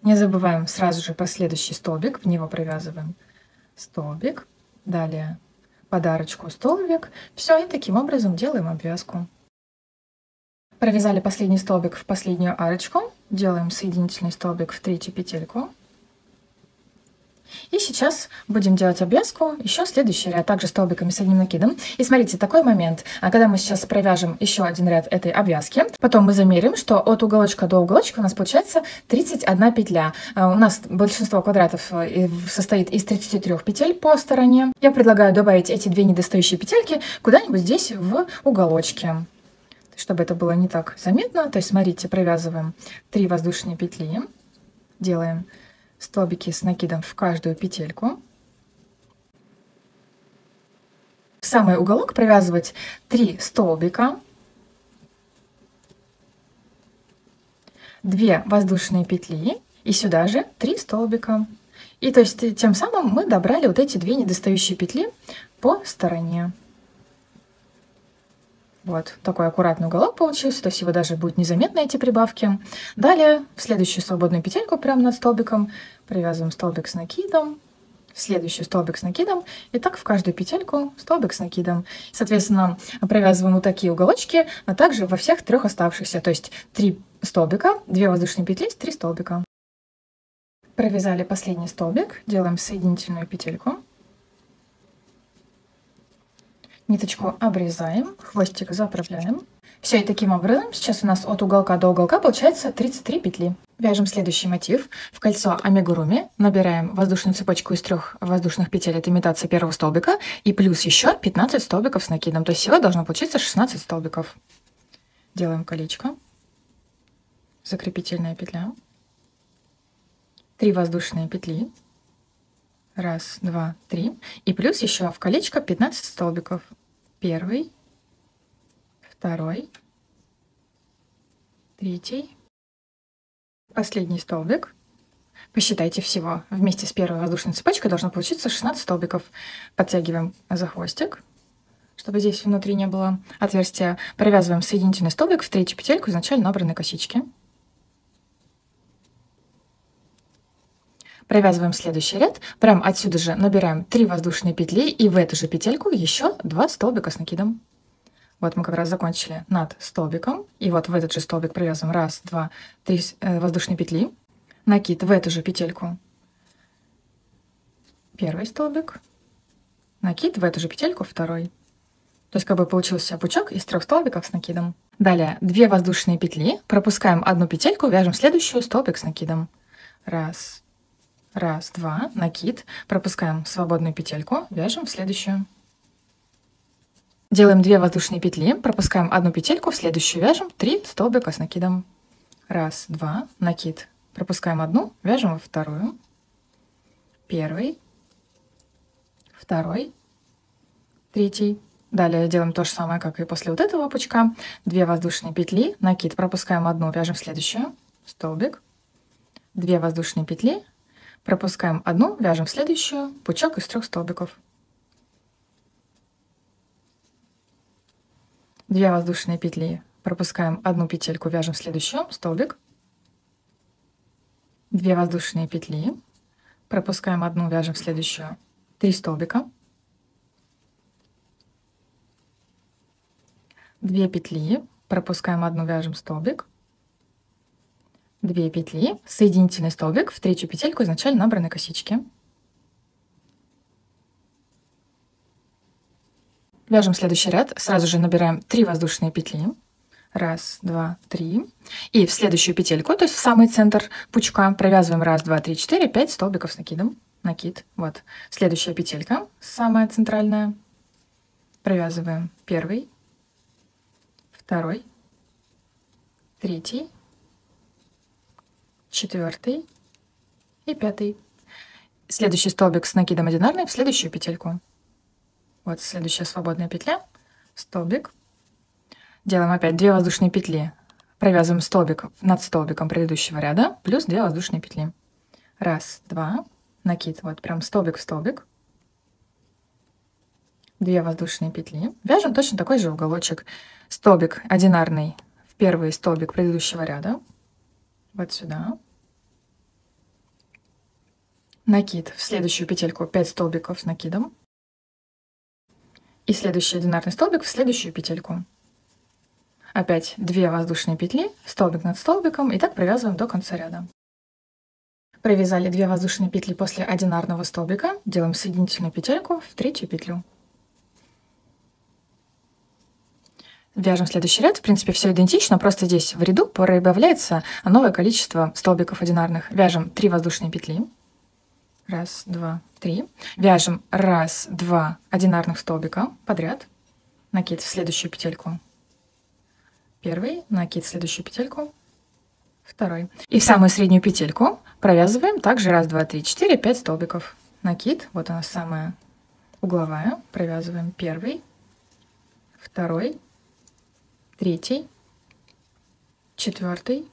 Не забываем сразу же последующий столбик, в него провязываем столбик. Далее под арочку столбик. Все, и таким образом делаем обвязку. Провязали последний столбик в последнюю арочку. Делаем соединительный столбик в третью петельку. И сейчас будем делать обвязку еще следующий ряд, также столбиками с одним накидом. И смотрите, такой момент, когда мы сейчас провяжем еще один ряд этой обвязки, потом мы замерим, что от уголочка до уголочка у нас получается 31 петля. У нас большинство квадратов состоит из 33 петель по стороне. Я предлагаю добавить эти 2 недостающие петельки куда-нибудь здесь в уголочке, чтобы это было не так заметно. То есть, смотрите, провязываем 3 воздушные петли, делаем столбики с накидом в каждую петельку. В самый уголок провязывать 3 столбика, 2 воздушные петли и сюда же 3 столбика. И то есть тем самым мы добрали вот эти 2 недостающие петли по стороне. Вот такой аккуратный уголок получился, то есть его даже будет незаметно, эти прибавки. Далее в следующую свободную петельку прямо над столбиком провязываем столбик с накидом, в следующую столбик с накидом, и так в каждую петельку столбик с накидом. Соответственно, провязываем вот такие уголочки, а также во всех 3 оставшихся, то есть 3 столбика, 2 воздушные петли, 3 столбика. Провязали последний столбик, делаем соединительную петельку. Ниточку обрезаем, хвостик заправляем. Все, и таким образом сейчас у нас от уголка до уголка получается 33 петли. Вяжем следующий мотив. В кольцо амигуруми набираем воздушную цепочку из 3 воздушных петель, это имитация первого столбика, и плюс еще 15 столбиков с накидом. То есть всего должно получиться 16 столбиков. Делаем колечко. Закрепительная петля. 3 воздушные петли. Раз, два, 3. И плюс еще в колечко 15 столбиков. первый, второй, третий, последний столбик. Посчитайте всего. Вместе с первой воздушной цепочкой должно получиться 16 столбиков. Подтягиваем за хвостик, чтобы здесь внутри не было отверстия. Провязываем соединительный столбик в третью петельку изначально набранной косички. Провязываем следующий ряд. Прям отсюда же набираем 3 воздушные петли и в эту же петельку еще 2 столбика с накидом. Вот мы как раз закончили над столбиком. И вот в этот же столбик провязываем 1, 2, 3 воздушные петли. Накид в эту же петельку. Первый столбик. Накид в эту же петельку второй. То есть как бы получился пучок из 3 столбиков с накидом. Далее 2 воздушные петли. Пропускаем одну петельку, вяжем следующую столбик с накидом. 1, 2, накид. Пропускаем свободную петельку, вяжем в следующую. Делаем 2 воздушные петли, пропускаем одну петельку, в следующую вяжем 3 столбика с накидом. 1, 2, накид. Пропускаем одну, вяжем во вторую. Первый, второй, третий. Далее делаем то же самое, как и после вот этого пучка. 2 воздушные петли, накид. Пропускаем одну, вяжем в следующую. Столбик. 2 воздушные петли. Пропускаем одну, вяжем в следующую, пучок из 3 столбиков. 2 воздушные петли, пропускаем одну петельку, вяжем в следующую, столбик. 2 воздушные петли, пропускаем одну, вяжем в следующую, 3 столбика. 2 петли, пропускаем одну, вяжем столбик. 2 петли, соединительный столбик в третью петельку изначально набранной косички. Вяжем следующий ряд, сразу же набираем 3 воздушные петли. 1, 2, 3. И в следующую петельку, то есть в самый центр пучка, провязываем 1, 2, 3, 4, 5 столбиков с накидом. Накид. Вот. Следующая петелька, самая центральная. Провязываем первый, второй, третий, четвертый и пятый. Следующий столбик с накидом одинарный в следующую петельку. Вот следующая свободная петля, столбик. Делаем опять 2 воздушные петли. Провязываем столбик над столбиком предыдущего ряда, плюс 2 воздушные петли. 1, 2, накид, вот прям столбик в столбик. 2 воздушные петли. Вяжем точно такой же уголочек. Столбик одинарный в первый столбик предыдущего ряда. Вот сюда. Накид в следующую петельку 5 столбиков с накидом. И следующий одинарный столбик в следующую петельку. Опять 2 воздушные петли, столбик над столбиком, и так провязываем до конца ряда. Провязали 2 воздушные петли после одинарного столбика, делаем соединительную петельку в третью петлю. Вяжем следующий ряд. В принципе, все идентично, просто здесь в ряду прибавляется новое количество столбиков одинарных. Вяжем 3 воздушные петли. 1, 2, 3. Вяжем 1, 2 одинарных столбика подряд. Накид в следующую петельку. Первый, накид в следующую петельку. Второй. И в самую среднюю петельку провязываем также 1, 2, 3, 4, 5 столбиков. Накид, вот она самая угловая. Провязываем первый, второй, третий, четвертый,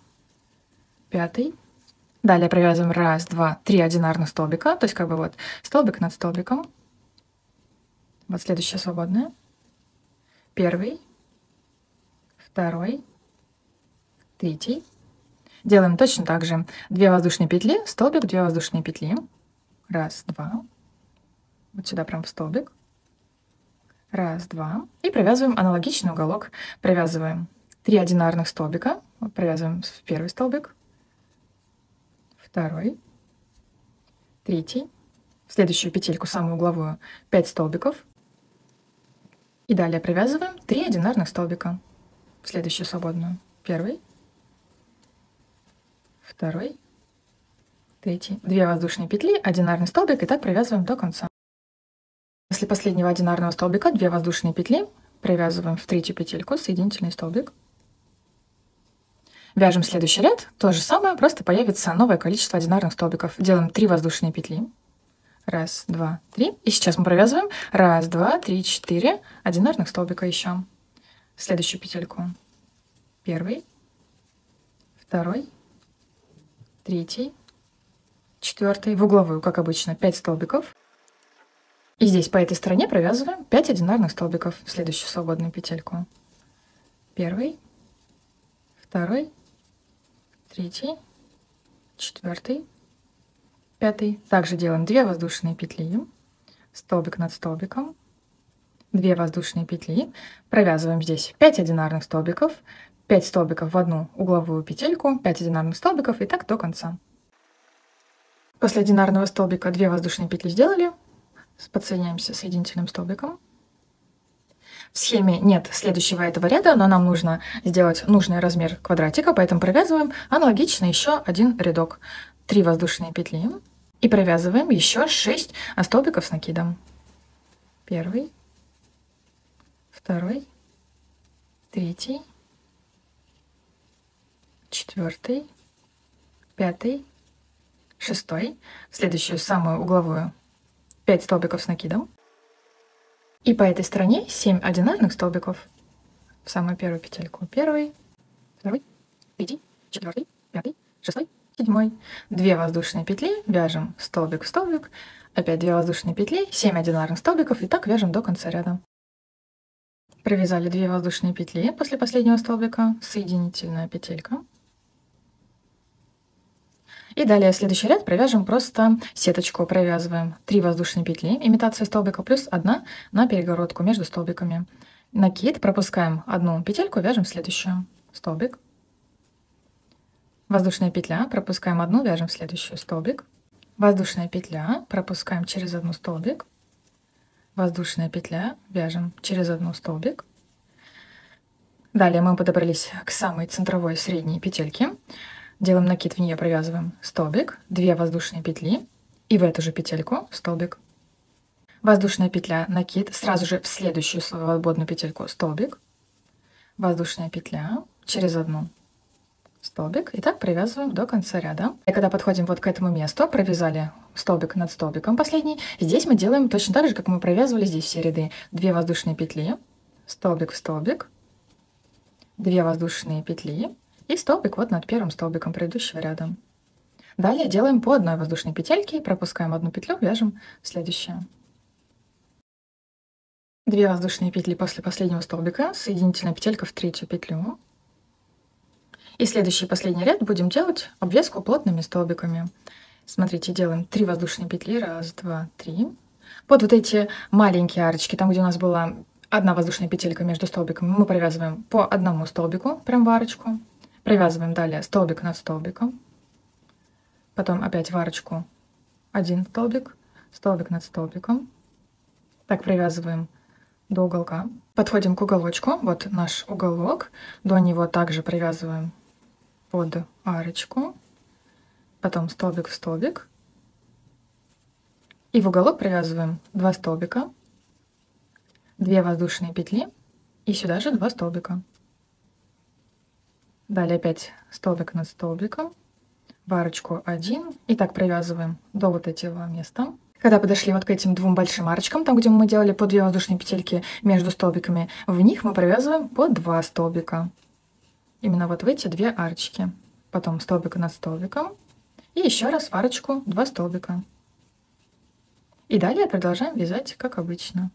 пятый. Далее провязываем 1, 2, 3 одинарных столбика, то есть как бы вот столбик над столбиком. Вот следующая свободная. Первый, второй, третий. Делаем точно так же. 2 воздушные петли, столбик, 2 воздушные петли. 1, 2. Вот сюда прям в столбик. 1, 2. И провязываем аналогичный уголок. Провязываем 3 одинарных столбика. Провязываем в первый столбик. Второй. Третий. В следующую петельку, самую угловую, 5 столбиков. И далее провязываем 3 одинарных столбика. В следующую свободную. Первый. Второй. Третий. 2 воздушные петли, одинарный столбик. И так провязываем до конца. После последнего одинарного столбика 2 воздушные петли, провязываем в третью петельку, соединительный столбик. Вяжем следующий ряд, то же самое, просто появится новое количество одинарных столбиков. Делаем 3 воздушные петли. Раз, два, три. И сейчас мы провязываем. Раз, два, три, четыре одинарных столбика еще. В следующую петельку. Первый, второй, третий, четвертый. В угловую, как обычно, 5 столбиков. И здесь по этой стороне провязываем 5 одинарных столбиков в следующую свободную петельку. Первый, второй, третий, четвертый, пятый. Также делаем 2 воздушные петли, столбик над столбиком, 2 воздушные петли, провязываем здесь 5 одинарных столбиков, 5 столбиков в одну угловую петельку, 5 одинарных столбиков и так до конца. После одинарного столбика 2 воздушные петли сделали, подсоединяемся соединительным столбиком. В схеме нет следующего этого ряда, но нам нужно сделать нужный размер квадратика, поэтому провязываем аналогично еще один рядок. 3 воздушные петли и провязываем еще 6 столбиков с накидом. Первый, второй, третий, четвертый, пятый, шестой. В следующую самую угловую 5 столбиков с накидом. И по этой стороне 7 одинарных столбиков в самую первую петельку. Первый, второй, третий, четвертый, пятый, шестой, седьмой. 2 воздушные петли, вяжем столбик в столбик. Опять 2 воздушные петли, 7 одинарных столбиков и так вяжем до конца ряда. Провязали 2 воздушные петли после последнего столбика, соединительная петелька. И далее следующий ряд провяжем просто сеточку, провязываем 3 воздушные петли, имитация столбика, плюс 1 на перегородку между столбиками. Накид, пропускаем одну петельку, вяжем следующую, столбик. Воздушная петля, пропускаем одну, вяжем следующую, столбик. Воздушная петля, пропускаем через одну столбик. Воздушная петля, вяжем через одну столбик. Далее мы подобрались к самой центровой средней петельке. Делаем накид, в нее провязываем столбик, 2 воздушные петли и в эту же петельку столбик. Воздушная петля, накид, сразу же в следующую свободную петельку столбик. Воздушная петля, через одну столбик. И так провязываем до конца ряда. И когда подходим вот к этому месту, провязали столбик над столбиком последний, здесь мы делаем точно так же, как мы провязывали здесь все ряды. 2 воздушные петли, столбик в столбик, 2 воздушные петли. И столбик вот над первым столбиком предыдущего ряда. Далее делаем по одной воздушной петельке, пропускаем одну петлю, вяжем следующую. 2 воздушные петли после последнего столбика, соединительная петелька в третью петлю. И следующий последний ряд будем делать обвязку плотными столбиками. Смотрите, делаем 3 воздушные петли, 1, 2, 3. Под вот эти маленькие арочки, там где у нас была одна воздушная петелька между столбиками, мы провязываем по одному столбику, прям в арочку. Провязываем далее столбик над столбиком, потом опять в арочку 1 столбик, столбик над столбиком. Так провязываем до уголка. Подходим к уголочку, вот наш уголок, до него также провязываем под арочку, потом столбик в столбик. И в уголок провязываем 2 столбика, 2 воздушные петли и сюда же 2 столбика. Далее опять столбик над столбиком, в арочку 1. И так провязываем до вот этого места. Когда подошли вот к этим 2 большим арочкам, там где мы делали по 2 воздушные петельки между столбиками, в них мы провязываем по 2 столбика. Именно вот в эти 2 арочки. Потом столбик над столбиком. И еще раз в арочку 2 столбика. И далее продолжаем вязать как обычно.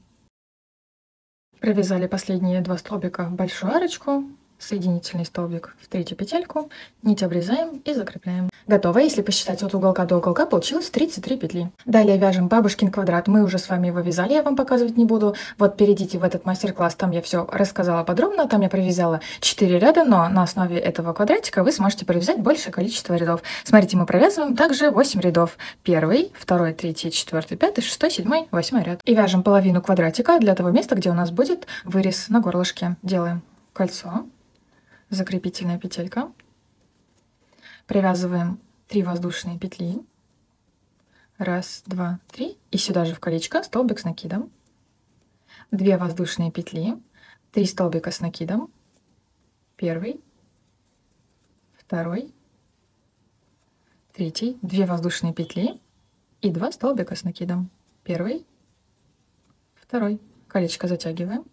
Провязали последние 2 столбика в большую арочку. Соединительный столбик в третью петельку, нить обрезаем и закрепляем. Готово. Если посчитать от уголка до уголка, получилось 33 петли. Далее вяжем бабушкин квадрат. Мы уже с вами его вязали, я вам показывать не буду. Вот перейдите в этот мастер-класс, там я все рассказала подробно. Там я провязала 4 ряда, но на основе этого квадратика вы сможете провязать большее количество рядов. Смотрите, мы провязываем также 8 рядов. 1, 2, 3, 4, 5, 6, 7, 8 ряд. И вяжем половину квадратика для того места, где у нас будет вырез на горлышке. Делаем кольцо. Закрепительная петелька. Привязываем 3 воздушные петли. 1, 2, 3. И сюда же в колечко столбик с накидом. 2 воздушные петли. 3 столбика с накидом. 1, 2, 3. 2 воздушные петли. и 2 столбика с накидом. Первый, второй. Колечко затягиваем.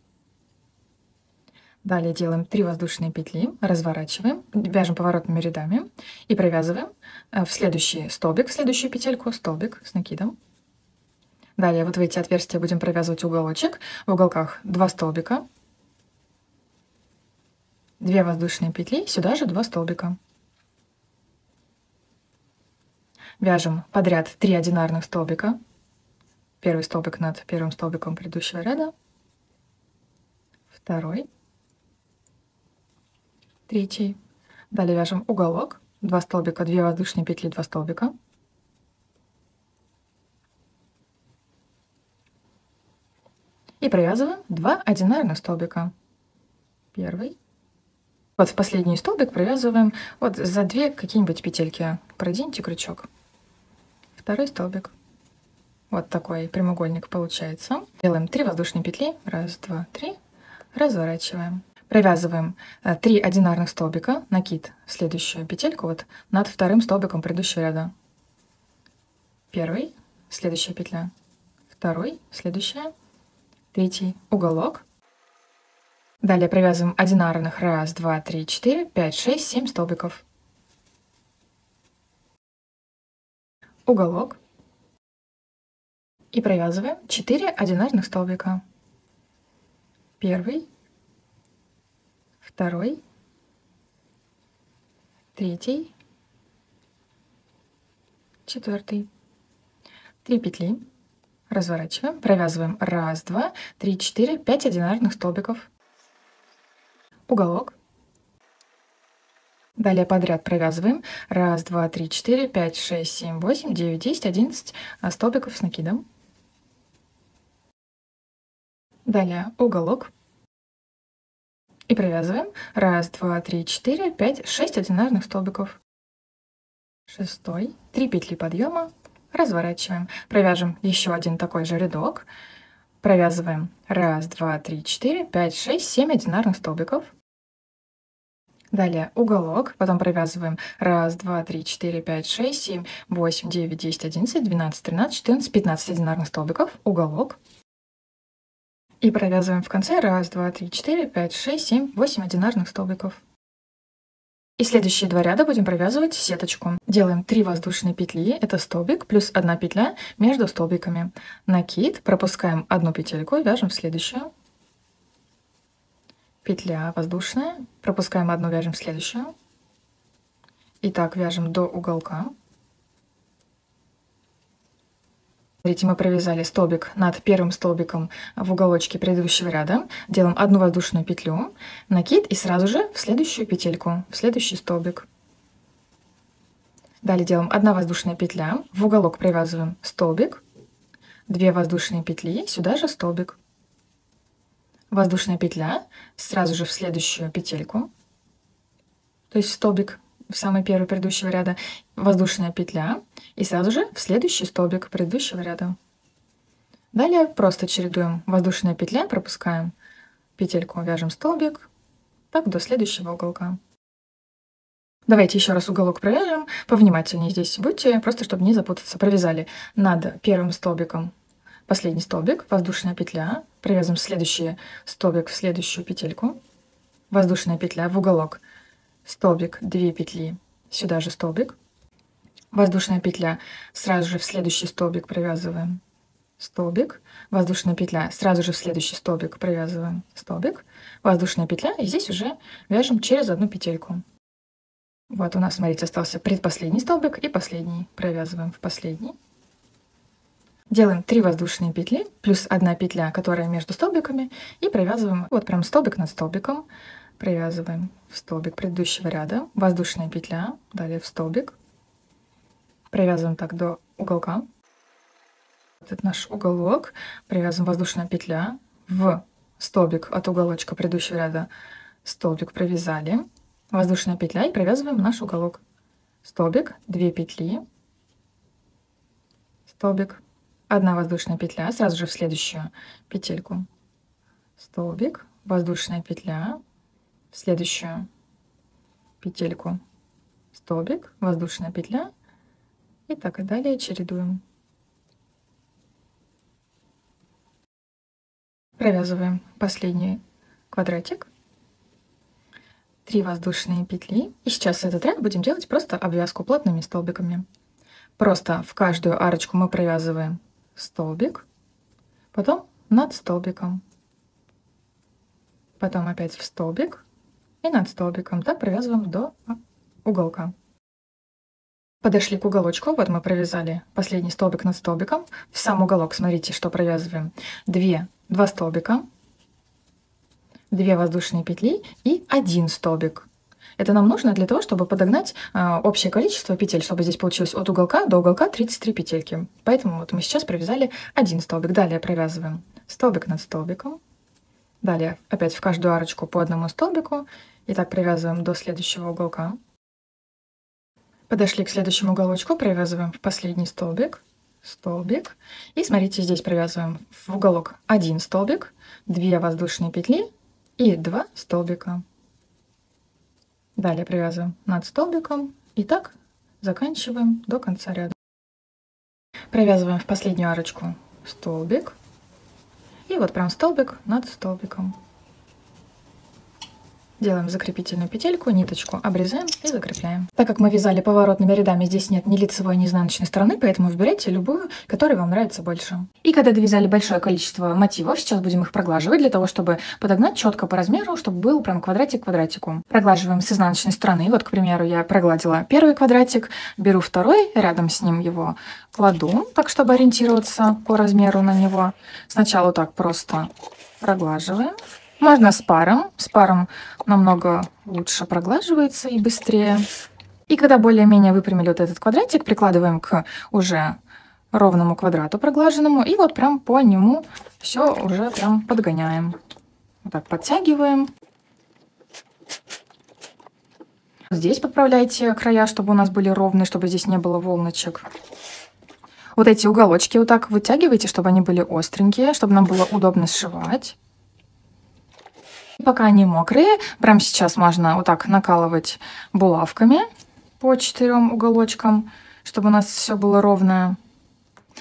Далее делаем 3 воздушные петли, разворачиваем, вяжем поворотными рядами и провязываем в следующий столбик, в следующую петельку, столбик с накидом. Далее вот в эти отверстия будем провязывать уголочек. В уголках 2 столбика, 2 воздушные петли, сюда же 2 столбика. Вяжем подряд 3 одинарных столбика. Первый столбик над первым столбиком предыдущего ряда, второй, третий. Далее вяжем уголок, 2 столбика, 2 воздушные петли, 2 столбика. И провязываем 2 одинарных столбика. Первый. Вот в последний столбик провязываем вот за 2 какие-нибудь петельки. Проденьте крючок. Второй столбик. Вот такой прямоугольник получается. Делаем 3 воздушные петли. 1, 2, 3. Разворачиваем. Провязываем 3 одинарных столбика, накид в следующую петельку вот над вторым столбиком предыдущего ряда. Первый, следующая петля. Второй, следующая. Третий, уголок. Далее провязываем одинарных 1, 2, 3, 4, 5, 6, 7 столбиков. Уголок. И провязываем 4 одинарных столбика. Первый, второй, третий, четвертый. 3 петли. Разворачиваем, провязываем 1, 2, 3, 4, 5 одинарных столбиков. Уголок. Далее подряд провязываем 1, 2, 3, 4, 5, 6, 7, 8, 9, 10, 11 столбиков с накидом. Далее уголок. И провязываем 1, 2, 3, 4, 5, 6 одинарных столбиков. Шестой. 3 петли подъема. Разворачиваем. Провяжем еще один такой же рядок. Провязываем 1, 2, 3, 4, 5, 6, 7 одинарных столбиков. Далее уголок. Потом провязываем 1, 2, 3, 4, 5, 6, 7, 8, 9, 10, 11, 12, 13, 14, 15 одинарных столбиков. Уголок. И провязываем в конце 1, 2, 3, 4, 5, 6, 7, 8 одинарных столбиков. И следующие 2 ряда будем провязывать сеточку. Делаем 3 воздушные петли, это столбик, плюс 1 петля между столбиками. Накид, пропускаем 1 петельку и вяжем в следующую. Петля воздушная, пропускаем 1, вяжем в следующую. И так вяжем до уголка. Смотрите, мы провязали столбик над первым столбиком в уголочке предыдущего ряда. Делаем 1 воздушную петлю, накид и сразу же в следующую петельку, в следующий столбик. Далее делаем 1 воздушная петля, в уголок провязываем столбик, 2 воздушные петли, сюда же столбик. Воздушная петля, сразу же в следующую петельку, то есть столбик в самый первый предыдущего ряда, воздушная петля и сразу же в следующий столбик предыдущего ряда. Далее просто чередуем воздушная петля, пропускаем петельку, вяжем столбик, так до следующего уголка. Давайте еще раз уголок провяжем, повнимательнее здесь будьте, просто чтобы не запутаться. Провязали над первым столбиком последний столбик, воздушная петля, провязываем следующий столбик в следующую петельку, воздушная петля в уголок, столбик, 2 петли, сюда же столбик, воздушная петля, сразу же в следующий столбик провязываем столбик, воздушная петля, сразу же в следующий столбик провязываем столбик, воздушная петля, и здесь уже вяжем через 1 петельку. Вот у нас, смотрите, остался предпоследний столбик и последний. Провязываем в последний. Делаем 3 воздушные петли, плюс 1 петля, которая между столбиками, и провязываем вот прям столбик над столбиком. Провязываем в столбик предыдущего ряда, воздушная петля, далее в столбик. Провязываем так до уголка. Это наш уголок. Провязываем воздушная петля в столбик от уголочка предыдущего ряда. Столбик провязали. Воздушная петля и провязываем наш уголок. Столбик, 2 петли, столбик, 1 воздушная петля, сразу же в следующую петельку. Столбик, воздушная петля, в следующую петельку. Столбик, воздушная петля и так и далее чередуем. Провязываем последний квадратик, 3 воздушные петли. И сейчас этот ряд будем делать просто обвязку плотными столбиками. Просто в каждую арочку мы провязываем столбик, потом над столбиком, потом опять в столбик и над столбиком. Так провязываем до уголка. Подошли к уголочку, вот мы провязали последний столбик над столбиком. В сам уголок, смотрите, что провязываем. 2 столбика, 2 воздушные петли и 1 столбик. Это нам нужно для того, чтобы подогнать общее количество петель, чтобы здесь получилось от уголка до уголка 33 петельки. Поэтому вот мы сейчас провязали 1 столбик. Далее провязываем столбик над столбиком. Далее опять в каждую арочку по одному столбику. И так провязываем до следующего уголка. Подошли к следующему уголочку, провязываем в последний столбик, столбик. И смотрите, здесь провязываем в уголок 1 столбик, 2 воздушные петли и 2 столбика. Далее провязываем над столбиком и так заканчиваем до конца ряда. Провязываем в последнюю арочку столбик и вот прям столбик над столбиком. Делаем закрепительную петельку, ниточку обрезаем и закрепляем. Так как мы вязали поворотными рядами, здесь нет ни лицевой, ни изнаночной стороны, поэтому выбирайте любую, которая вам нравится больше. И когда довязали большое количество мотивов, сейчас будем их проглаживать для того, чтобы подогнать четко по размеру, чтобы был прям квадратик к квадратику. Проглаживаем с изнаночной стороны. Вот, к примеру, я прогладила первый квадратик, беру второй, рядом с ним его кладу, так чтобы ориентироваться по размеру на него. Сначала вот так просто проглаживаем. Можно с паром намного лучше проглаживается и быстрее. И когда более-менее выпрямили вот этот квадратик, прикладываем к уже ровному квадрату проглаженному, и вот прям по нему все уже прям подгоняем. Вот так подтягиваем. Здесь подправляйте края, чтобы у нас были ровные, чтобы здесь не было волночек. Вот эти уголочки вот так вытягивайте, чтобы они были остренькие, чтобы нам было удобно сшивать. Пока они мокрые, прямо сейчас можно вот так накалывать булавками по 4 уголочкам, чтобы у нас все было ровное.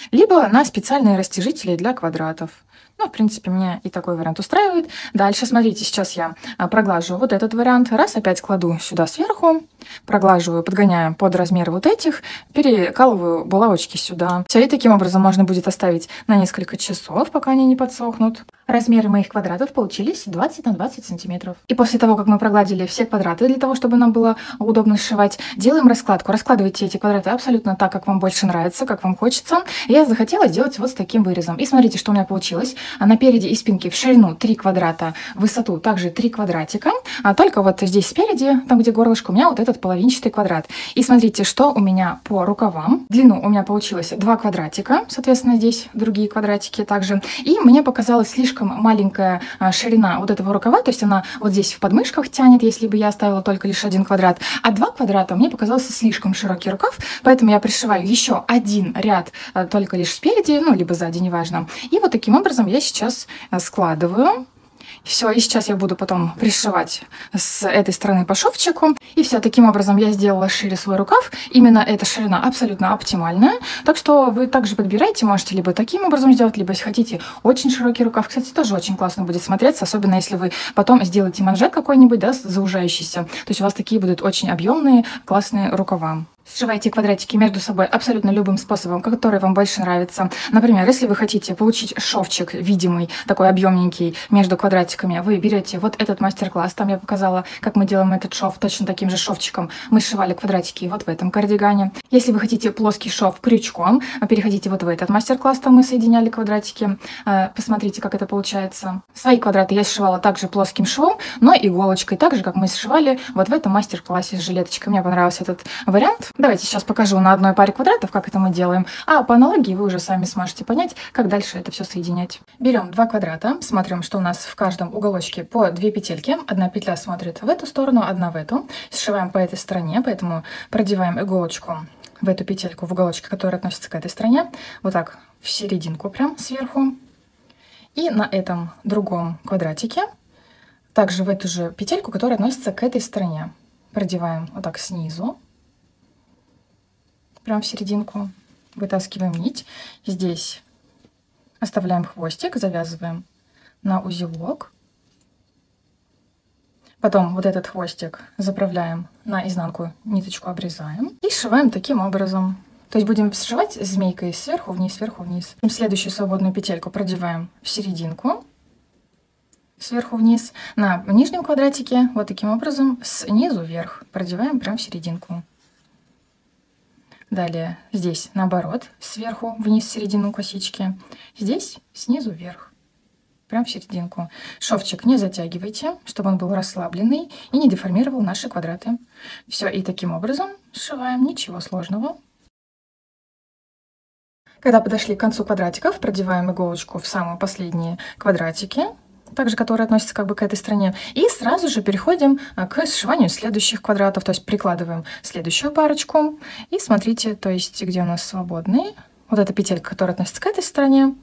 Либо на специальные растяжители для квадратов. Ну, в принципе, меня и такой вариант устраивает. Дальше, смотрите, сейчас я проглаживаю вот этот вариант. Раз, опять кладу сюда сверху, проглаживаю, подгоняю под размер вот этих, перекалываю булавочки сюда. Все, и таким образом можно будет оставить на несколько часов, пока они не подсохнут. Размеры моих квадратов получились 20 на 20 сантиметров. И после того, как мы прогладили все квадраты, для того, чтобы нам было удобно сшивать, делаем раскладку. Раскладывайте эти квадраты абсолютно так, как вам больше нравится, как вам хочется. Я захотела сделать вот с таким вырезом. И смотрите, что у меня получилось. Напереди и спинке в ширину 3 квадрата, в высоту также 3 квадратика. А только вот здесь спереди, там где горлышко, у меня вот этот половинчатый квадрат. И смотрите, что у меня по рукавам. Длину у меня получилось 2 квадратика, соответственно, здесь другие квадратики также. И мне показалось слишком маленькая ширина вот этого рукава, то есть она вот здесь в подмышках тянет, если бы я оставила только лишь 1 квадрат. А 2 квадрата мне показался слишком широкий рукав, поэтому я пришиваю еще 1 ряд только лишь спереди, ну, либо сзади, неважно. И вот таким образом я сейчас складываю. Все, и сейчас я буду потом пришивать с этой стороны по шовчику. И все, таким образом я сделала шире свой рукав. Именно эта ширина абсолютно оптимальная. Так что вы также подбирайте, можете либо таким образом сделать, либо если хотите очень широкий рукав. Кстати, тоже очень классно будет смотреться, особенно если вы потом сделаете манжет какой-нибудь, да, заужающийся. То есть у вас такие будут очень объемные, классные рукава. Сшивайте квадратики между собой абсолютно любым способом, который вам больше нравится. Например, если вы хотите получить шовчик видимый, такой объемненький между квадратиками, вы берете вот этот мастер-класс. Там я показала, как мы делаем этот шов точно таким же шовчиком. Мы сшивали квадратики вот в этом кардигане. Если вы хотите плоский шов крючком, переходите вот в этот мастер-класс. Там мы соединяли квадратики. Посмотрите, как это получается. Свои квадраты я сшивала также плоским швом, но иголочкой, так же, как мы сшивали вот в этом мастер-классе с жилеточкой. Мне понравился этот вариант. Давайте сейчас покажу на одной паре квадратов, как это мы делаем. А по аналогии вы уже сами сможете понять, как дальше это все соединять. Берем 2 квадрата, смотрим, что у нас в каждом уголочке по 2 петельки. Одна петля смотрит в эту сторону, одна в эту. Сшиваем по этой стороне, поэтому продеваем иголочку в эту петельку, в уголочке, который относится к этой стороне. Вот так в серединку прям сверху. И на этом другом квадратике также в эту же петельку, которая относится к этой стороне. Продеваем вот так снизу. Прям в серединку вытаскиваем нить. Здесь оставляем хвостик, завязываем на узелок. Потом вот этот хвостик заправляем на изнанку, ниточку обрезаем и сшиваем таким образом. То есть будем сшивать змейкой сверху вниз, сверху вниз. Следующую свободную петельку продеваем в серединку, сверху вниз. На нижнем квадратике вот таким образом снизу вверх продеваем прям в серединку. Далее здесь наоборот, сверху вниз в середину косички, здесь снизу вверх, прям в серединку. Шовчик не затягивайте, чтобы он был расслабленный и не деформировал наши квадраты. Все, и таким образом сшиваем, ничего сложного. Когда подошли к концу квадратиков, продеваем иголочку в самые последние квадратики, также которые относятся как бы к этой стороне, и сразу же переходим к сшиванию следующих квадратов, то есть прикладываем следующую парочку, и смотрите, то есть где у нас свободные, вот эта петелька, которая относится к этой стороне,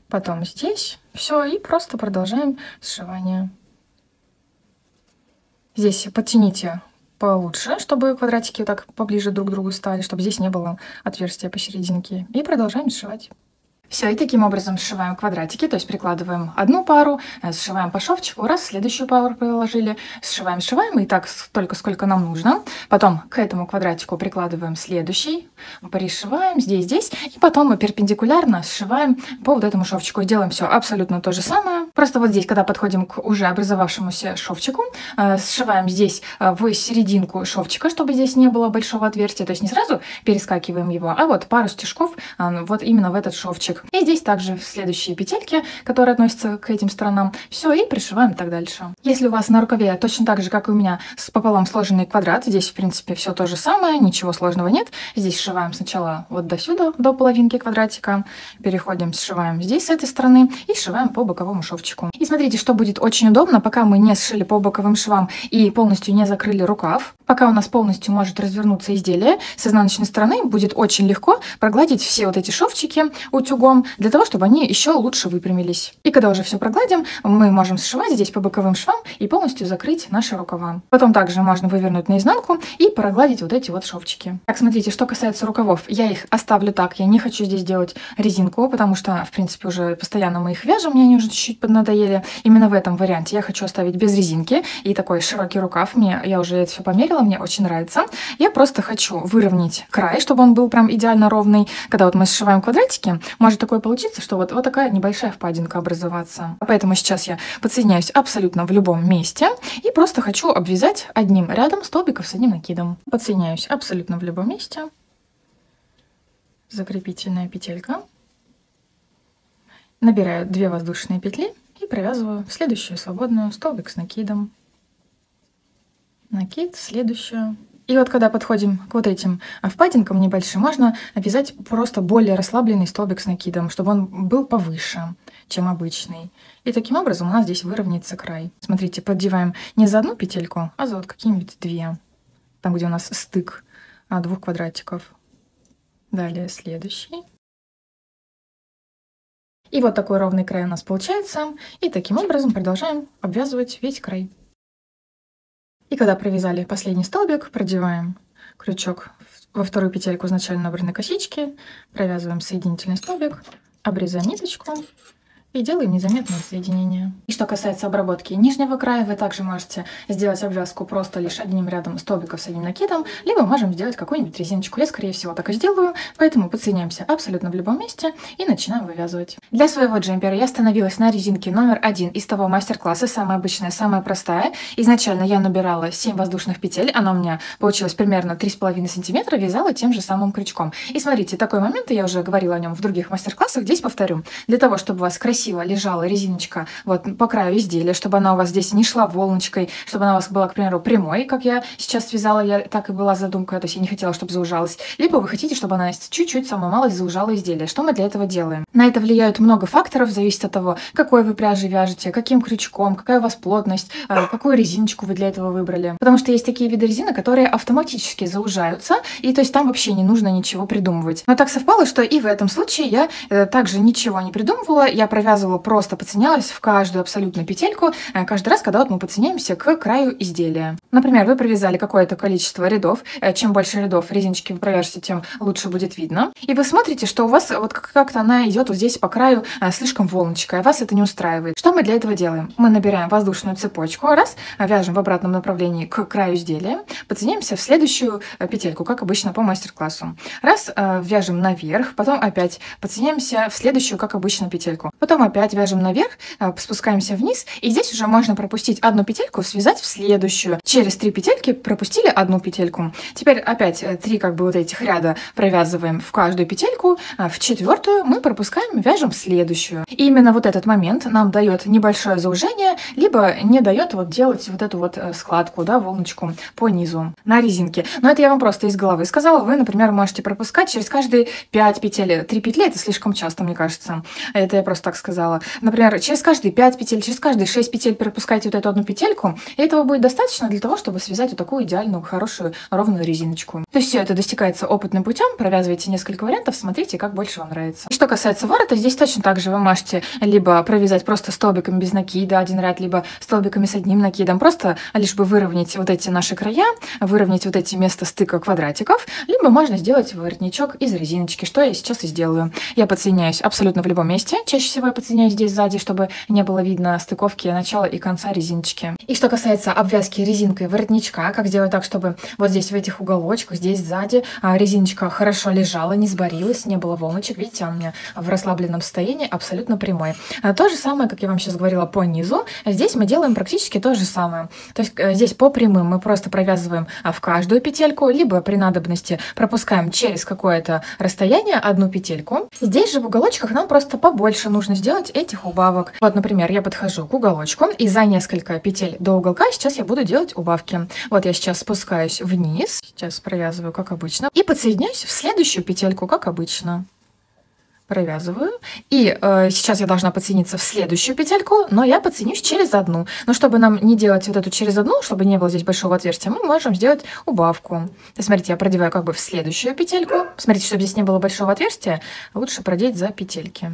потом здесь, все, и просто продолжаем сшивание. Здесь подтяните получше, чтобы квадратики так поближе друг к другу стали, чтобы здесь не было отверстия посерединке, и продолжаем сшивать. Все, и таким образом сшиваем квадратики, то есть прикладываем одну пару, сшиваем по шовчику, раз, следующую пару приложили, сшиваем, и так столько, сколько нам нужно. Потом к этому квадратику прикладываем следующий, пришиваем здесь, и потом мы перпендикулярно сшиваем по вот этому шовчику. Делаем все абсолютно то же самое. Просто вот здесь, когда подходим к уже образовавшемуся шовчику, сшиваем здесь в серединку шовчика, чтобы здесь не было большого отверстия, то есть не сразу перескакиваем его, а вот пару стежков вот именно в этот шовчик. И здесь также следующие петельки, которые относятся к этим сторонам. Все, и пришиваем и так дальше. Если у вас на рукаве точно так же, как и у меня, пополам сложенный квадрат, здесь, в принципе, все то же самое, ничего сложного нет. Здесь сшиваем сначала вот до сюда, до половинки квадратика. Переходим, сшиваем здесь с этой стороны и сшиваем по боковому шовчику. И смотрите, что будет очень удобно, пока мы не сшили по боковым швам и полностью не закрыли рукав. Пока у нас полностью может развернуться изделие, с изнаночной стороны будет очень легко прогладить все вот эти шовчики утюгом, для того, чтобы они еще лучше выпрямились. И когда уже все прогладим, мы можем сшивать здесь по боковым швам и полностью закрыть наши рукава. Потом также можно вывернуть наизнанку и прогладить вот эти вот шовчики. Так, смотрите, что касается рукавов, я их оставлю так, я не хочу здесь делать резинку, потому что, в принципе, уже постоянно мы их вяжем, мне они уже чуть-чуть поднадоели. Именно в этом варианте я хочу оставить без резинки и такой широкий рукав. Я уже это все померила, мне очень нравится. Я просто хочу выровнять край, чтобы он был прям идеально ровный. Когда вот мы сшиваем квадратики, может такое получиться, что вот такая небольшая впадинка образоваться. Поэтому сейчас я подсоединяюсь абсолютно в любом месте и просто хочу обвязать одним рядом столбиков с одним накидом. Подсоединяюсь абсолютно в любом месте. Закрепительная петелька. Набираю 2 воздушные петли и провязываю следующую свободную столбик с накидом. Накид, следующую. И вот когда подходим к вот этим впадинкам небольшим, можно вязать просто более расслабленный столбик с накидом, чтобы он был повыше, чем обычный. И таким образом у нас здесь выровняется край. Смотрите, поддеваем не за одну петельку, а за вот какие-нибудь 2. Там, где у нас стык 2 квадратиков. Далее следующий. И вот такой ровный край у нас получается. И таким образом продолжаем обвязывать весь край. И когда провязали последний столбик, продеваем крючок во вторую петельку изначально набранной косички, провязываем соединительный столбик, обрезаем ниточку и делаем незаметное соединение. И что касается обработки нижнего края, вы также можете сделать обвязку просто лишь одним рядом столбиков с одним накидом, либо можем сделать какую-нибудь резиночку. Я, скорее всего, так и сделаю, поэтому подсоединяемся абсолютно в любом месте и начинаем вывязывать. Для своего джемпера я остановилась на резинке номер 1 из того мастер-класса, самая обычная, самая простая. Изначально я набирала 7 воздушных петель, она у меня получилась примерно 3,5 см, вязала тем же самым крючком. И смотрите, такой момент, я уже говорила о нем в других мастер-классах, здесь повторю. Для того, чтобы у вас красиво лежала резиночка вот по краю изделия, чтобы она у вас здесь не шла волночкой, чтобы она у вас была, к примеру, прямой, как я сейчас связала, я так и была задумка, то есть я не хотела, чтобы заужалась. Либо вы хотите, чтобы она чуть-чуть, самую малость, заужала изделие. Что мы для этого делаем? На это влияют много факторов, зависит от того, какой вы пряжей вяжете, каким крючком, какая у вас плотность, какую резиночку вы для этого выбрали. Потому что есть такие виды резины, которые автоматически заужаются, и то есть там вообще не нужно ничего придумывать. Но так совпало, что и в этом случае я также ничего не придумывала, я провязывала провязывала, просто подсоединялась в каждую абсолютно петельку, каждый раз, когда вот мы подсоединяемся к краю изделия. Например, вы провязали какое-то количество рядов, чем больше рядов резиночки вы провяжете, тем лучше будет видно. И вы смотрите, что у вас вот как-то она идет вот здесь по краю слишком волночкой, а вас это не устраивает. Что мы для этого делаем? Мы набираем воздушную цепочку, раз, вяжем в обратном направлении к краю изделия, подсоединяемся в следующую петельку, как обычно по мастер-классу. Раз, вяжем наверх, потом опять подсоединяемся в следующую, как обычно, петельку. Потом опять вяжем наверх, спускаемся вниз, и здесь уже можно пропустить одну петельку, связать в следующую. Через 3 петельки пропустили одну петельку. Теперь опять 3 как бы вот этих ряда провязываем в каждую петельку, в 4-ю мы пропускаем, вяжем в следующую. И именно вот этот момент нам дает небольшое заужение, либо не дает вот делать вот эту вот складку, да, волночку по низу на резинке. Но это я вам просто из головы сказала. Вы, например, можете пропускать через каждые 5 петель. 3 петли это слишком часто, мне кажется. Это я просто так сказала. Например, через каждые 5 петель, через каждые 6 петель пропускайте вот эту одну петельку. И этого будет достаточно для того, чтобы связать вот такую идеальную, хорошую, ровную резиночку. То есть все это достигается опытным путем. Провязывайте несколько вариантов, смотрите, как больше вам нравится. Что касается ворота, здесь точно так же вы можете либо провязать просто столбиками без накида один ряд, либо столбиками с одним накидом. Просто лишь бы выровнять вот эти наши края, выровнять вот эти места стыка квадратиков, либо можно сделать воротничок из резиночки, что я сейчас и сделаю. Я подсоединяюсь абсолютно в любом месте. Чаще всего я подсоединяюсь здесь сзади, чтобы не было видно стыковки начала и конца резиночки. И что касается обвязки резинкой воротничка, как сделать так, чтобы вот здесь в этих уголочках, здесь сзади резиночка хорошо лежала, не сборилась, не было волночек. Видите, он у меня в расслабленном состоянии, абсолютно прямой. То же самое, как я вам сейчас говорила, по низу. Здесь мы делаем практически то же самое. То есть здесь по прямым мы просто провязываем в каждую петельку, либо при надобности пропускаем через какое-то расстояние одну петельку. Здесь же в уголочках нам просто побольше нужно сделать этих убавок. Вот, например, я подхожу к уголочку, и за несколько петель до уголка сейчас я буду делать убавки. Вот я сейчас спускаюсь вниз, сейчас провязываю как обычно, и подсоединяюсь в следующую петельку, как обычно. Провязываю. И сейчас я должна подсоединиться в следующую петельку, но я подсоединюсь через одну. Но чтобы нам не делать вот эту через одну, чтобы не было здесь большого отверстия, мы можем сделать убавку. То есть, смотрите, я продеваю как бы в следующую петельку. Смотрите, чтобы здесь не было большого отверстия, лучше продеть за петельки.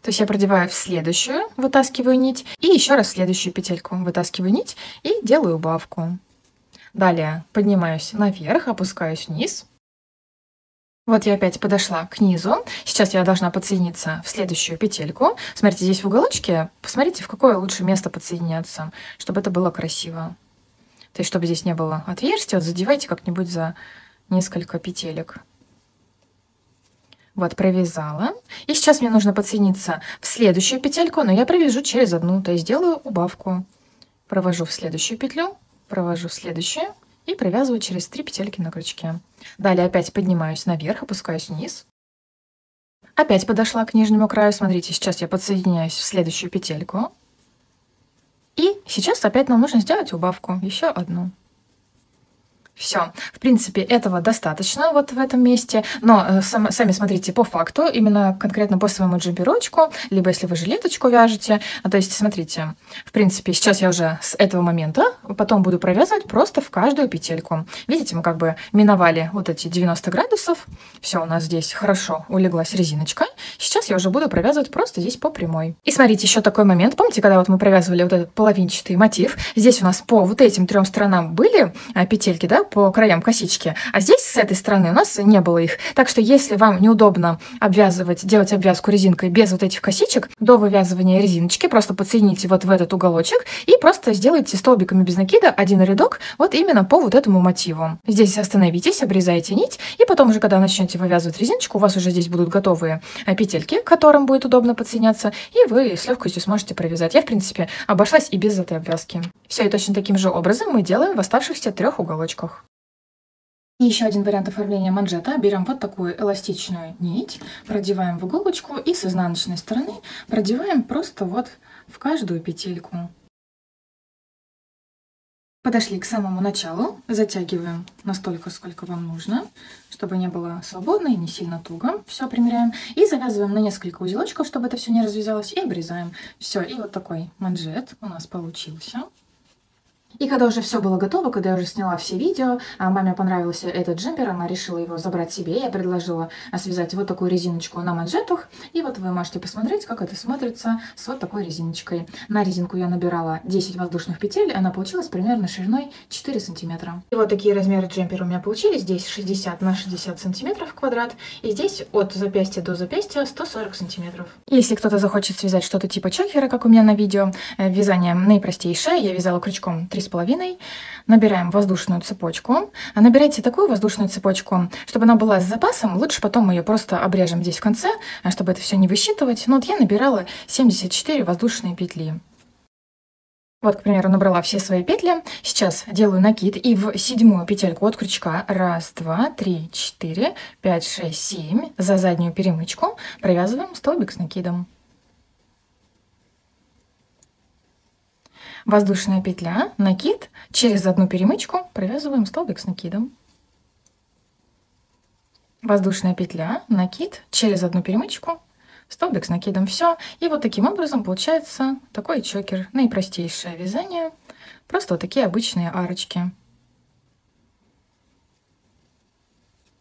То есть я продеваю в следующую, вытаскиваю нить, и еще раз в следующую петельку вытаскиваю нить и делаю убавку. Далее поднимаюсь наверх, опускаюсь вниз. Вот я опять подошла к низу. Сейчас я должна подсоединиться в следующую петельку. Смотрите, здесь в уголочке, посмотрите, в какое лучше место подсоединяться, чтобы это было красиво. То есть, чтобы здесь не было отверстия, вот задевайте как-нибудь за несколько петелек. Вот, провязала. И сейчас мне нужно подсоединиться в следующую петельку, но я провяжу через одну, то есть делаю убавку. Провожу в следующую петлю, провожу в следующую. И провязываю через 3 петельки на крючке. Далее опять поднимаюсь наверх, опускаюсь вниз. Опять подошла к нижнему краю. Смотрите, сейчас я подсоединяюсь в следующую петельку. И сейчас опять нам нужно сделать убавку. Еще одну. Все. В принципе, этого достаточно вот в этом месте. Но сами смотрите по факту, именно конкретно по своему джемперочку, либо если вы жилеточку вяжете. То есть, смотрите, в принципе, сейчас я уже с этого момента потом буду провязывать просто в каждую петельку. Видите, мы как бы миновали вот эти 90 градусов. Все, у нас здесь хорошо улеглась резиночка. Сейчас я уже буду провязывать просто здесь по прямой. И смотрите, еще такой момент. Помните, когда вот мы провязывали вот этот половинчатый мотив? Здесь у нас по вот этим 3 сторонам были петельки, да, по краям косички, а здесь с этой стороны у нас не было их. Так что если вам неудобно обвязывать, делать обвязку резинкой без вот этих косичек, до вывязывания резиночки просто подсоедините вот в этот уголочек и просто сделайте столбиками без накида один рядок вот именно по вот этому мотиву. Здесь остановитесь, обрезайте нить, и потом уже, когда начнете вывязывать резиночку, у вас уже здесь будут готовые петельки, к которым будет удобно подсоединяться, и вы с легкостью сможете провязать. Я, в принципе, обошлась и без этой обвязки. Все, и точно таким же образом мы делаем в оставшихся 3 уголочках. И еще один вариант оформления манжета. Берем вот такую эластичную нить, продеваем в иголочку и с изнаночной стороны продеваем просто вот в каждую петельку. Подошли к самому началу, затягиваем настолько, сколько вам нужно, чтобы не было свободно и не сильно туго. Все примеряем и завязываем на несколько узелочков, чтобы это все не развязалось, и обрезаем. Все, и вот такой манжет у нас получился. И когда уже все было готово, когда я уже сняла все видео, маме понравился этот джемпер, она решила его забрать себе. Я предложила связать вот такую резиночку на манжетах. И вот вы можете посмотреть, как это смотрится с вот такой резиночкой. На резинку я набирала 10 воздушных петель, она получилась примерно шириной 4 сантиметра. И вот такие размеры джемпера у меня получились. Здесь 60 на 60 сантиметров квадрат. И здесь от запястья до запястья 140 сантиметров. Если кто-то захочет связать что-то типа чокера, как у меня на видео, вязание наипростейшее. Я вязала крючком 3,5. Набираем воздушную цепочку. Набирайте такую воздушную цепочку, чтобы она была с запасом. Лучше потом мы ее просто обрежем здесь в конце, чтобы это все не высчитывать. Ну вот я набирала 74 воздушные петли. Вот, к примеру, набрала все свои петли. Сейчас делаю накид и в 7-ю петельку от крючка 1, 2, 3, 4, 5, 6, 7 за заднюю перемычку провязываем столбик с накидом. Воздушная петля, накид, через одну перемычку провязываем столбик с накидом. Воздушная петля, накид, через одну перемычку, столбик с накидом. Все. И вот таким образом получается такой чокер. Наипростейшее вязание. Просто вот такие обычные арочки.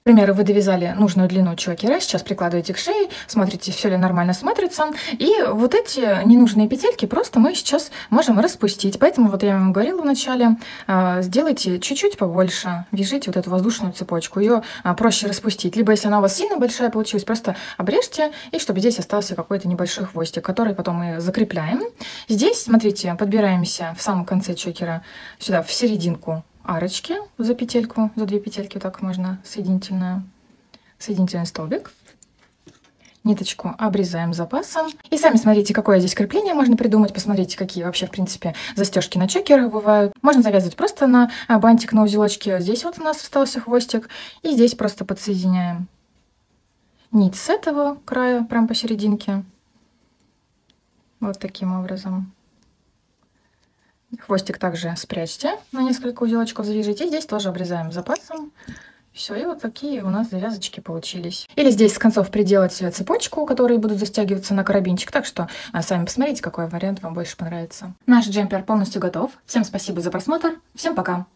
К примеру, вы довязали нужную длину чокера, сейчас прикладываете к шее, смотрите, все ли нормально смотрится. И вот эти ненужные петельки просто мы сейчас можем распустить. Поэтому вот я вам говорила в начале, сделайте чуть-чуть побольше, вяжите вот эту воздушную цепочку. Ее проще распустить. Либо если она у вас сильно большая получилась, просто обрежьте, и чтобы здесь остался какой-то небольшой хвостик, который потом мы закрепляем. Здесь, смотрите, подбираемся в самом конце чокера сюда, в серединку арочки за петельку, за 2 петельки, вот так можно, соединительный столбик. Ниточку обрезаем запасом. И сами смотрите, какое здесь крепление можно придумать. Посмотрите, какие вообще, в принципе, застежки на чокерах бывают. Можно завязывать просто на бантик, на узелочке. Здесь вот у нас остался хвостик. И здесь просто подсоединяем нить с этого края, прям посерединке. Вот таким образом. Хвостик также спрячьте, на несколько узелочков завяжите. И здесь тоже обрезаем запасом. Все, и вот такие у нас завязочки получились. Или здесь с концов приделать цепочку, которые будут застегиваться на карабинчик. Так что сами посмотрите, какой вариант вам больше понравится. Наш джемпер полностью готов. Всем спасибо за просмотр. Всем пока!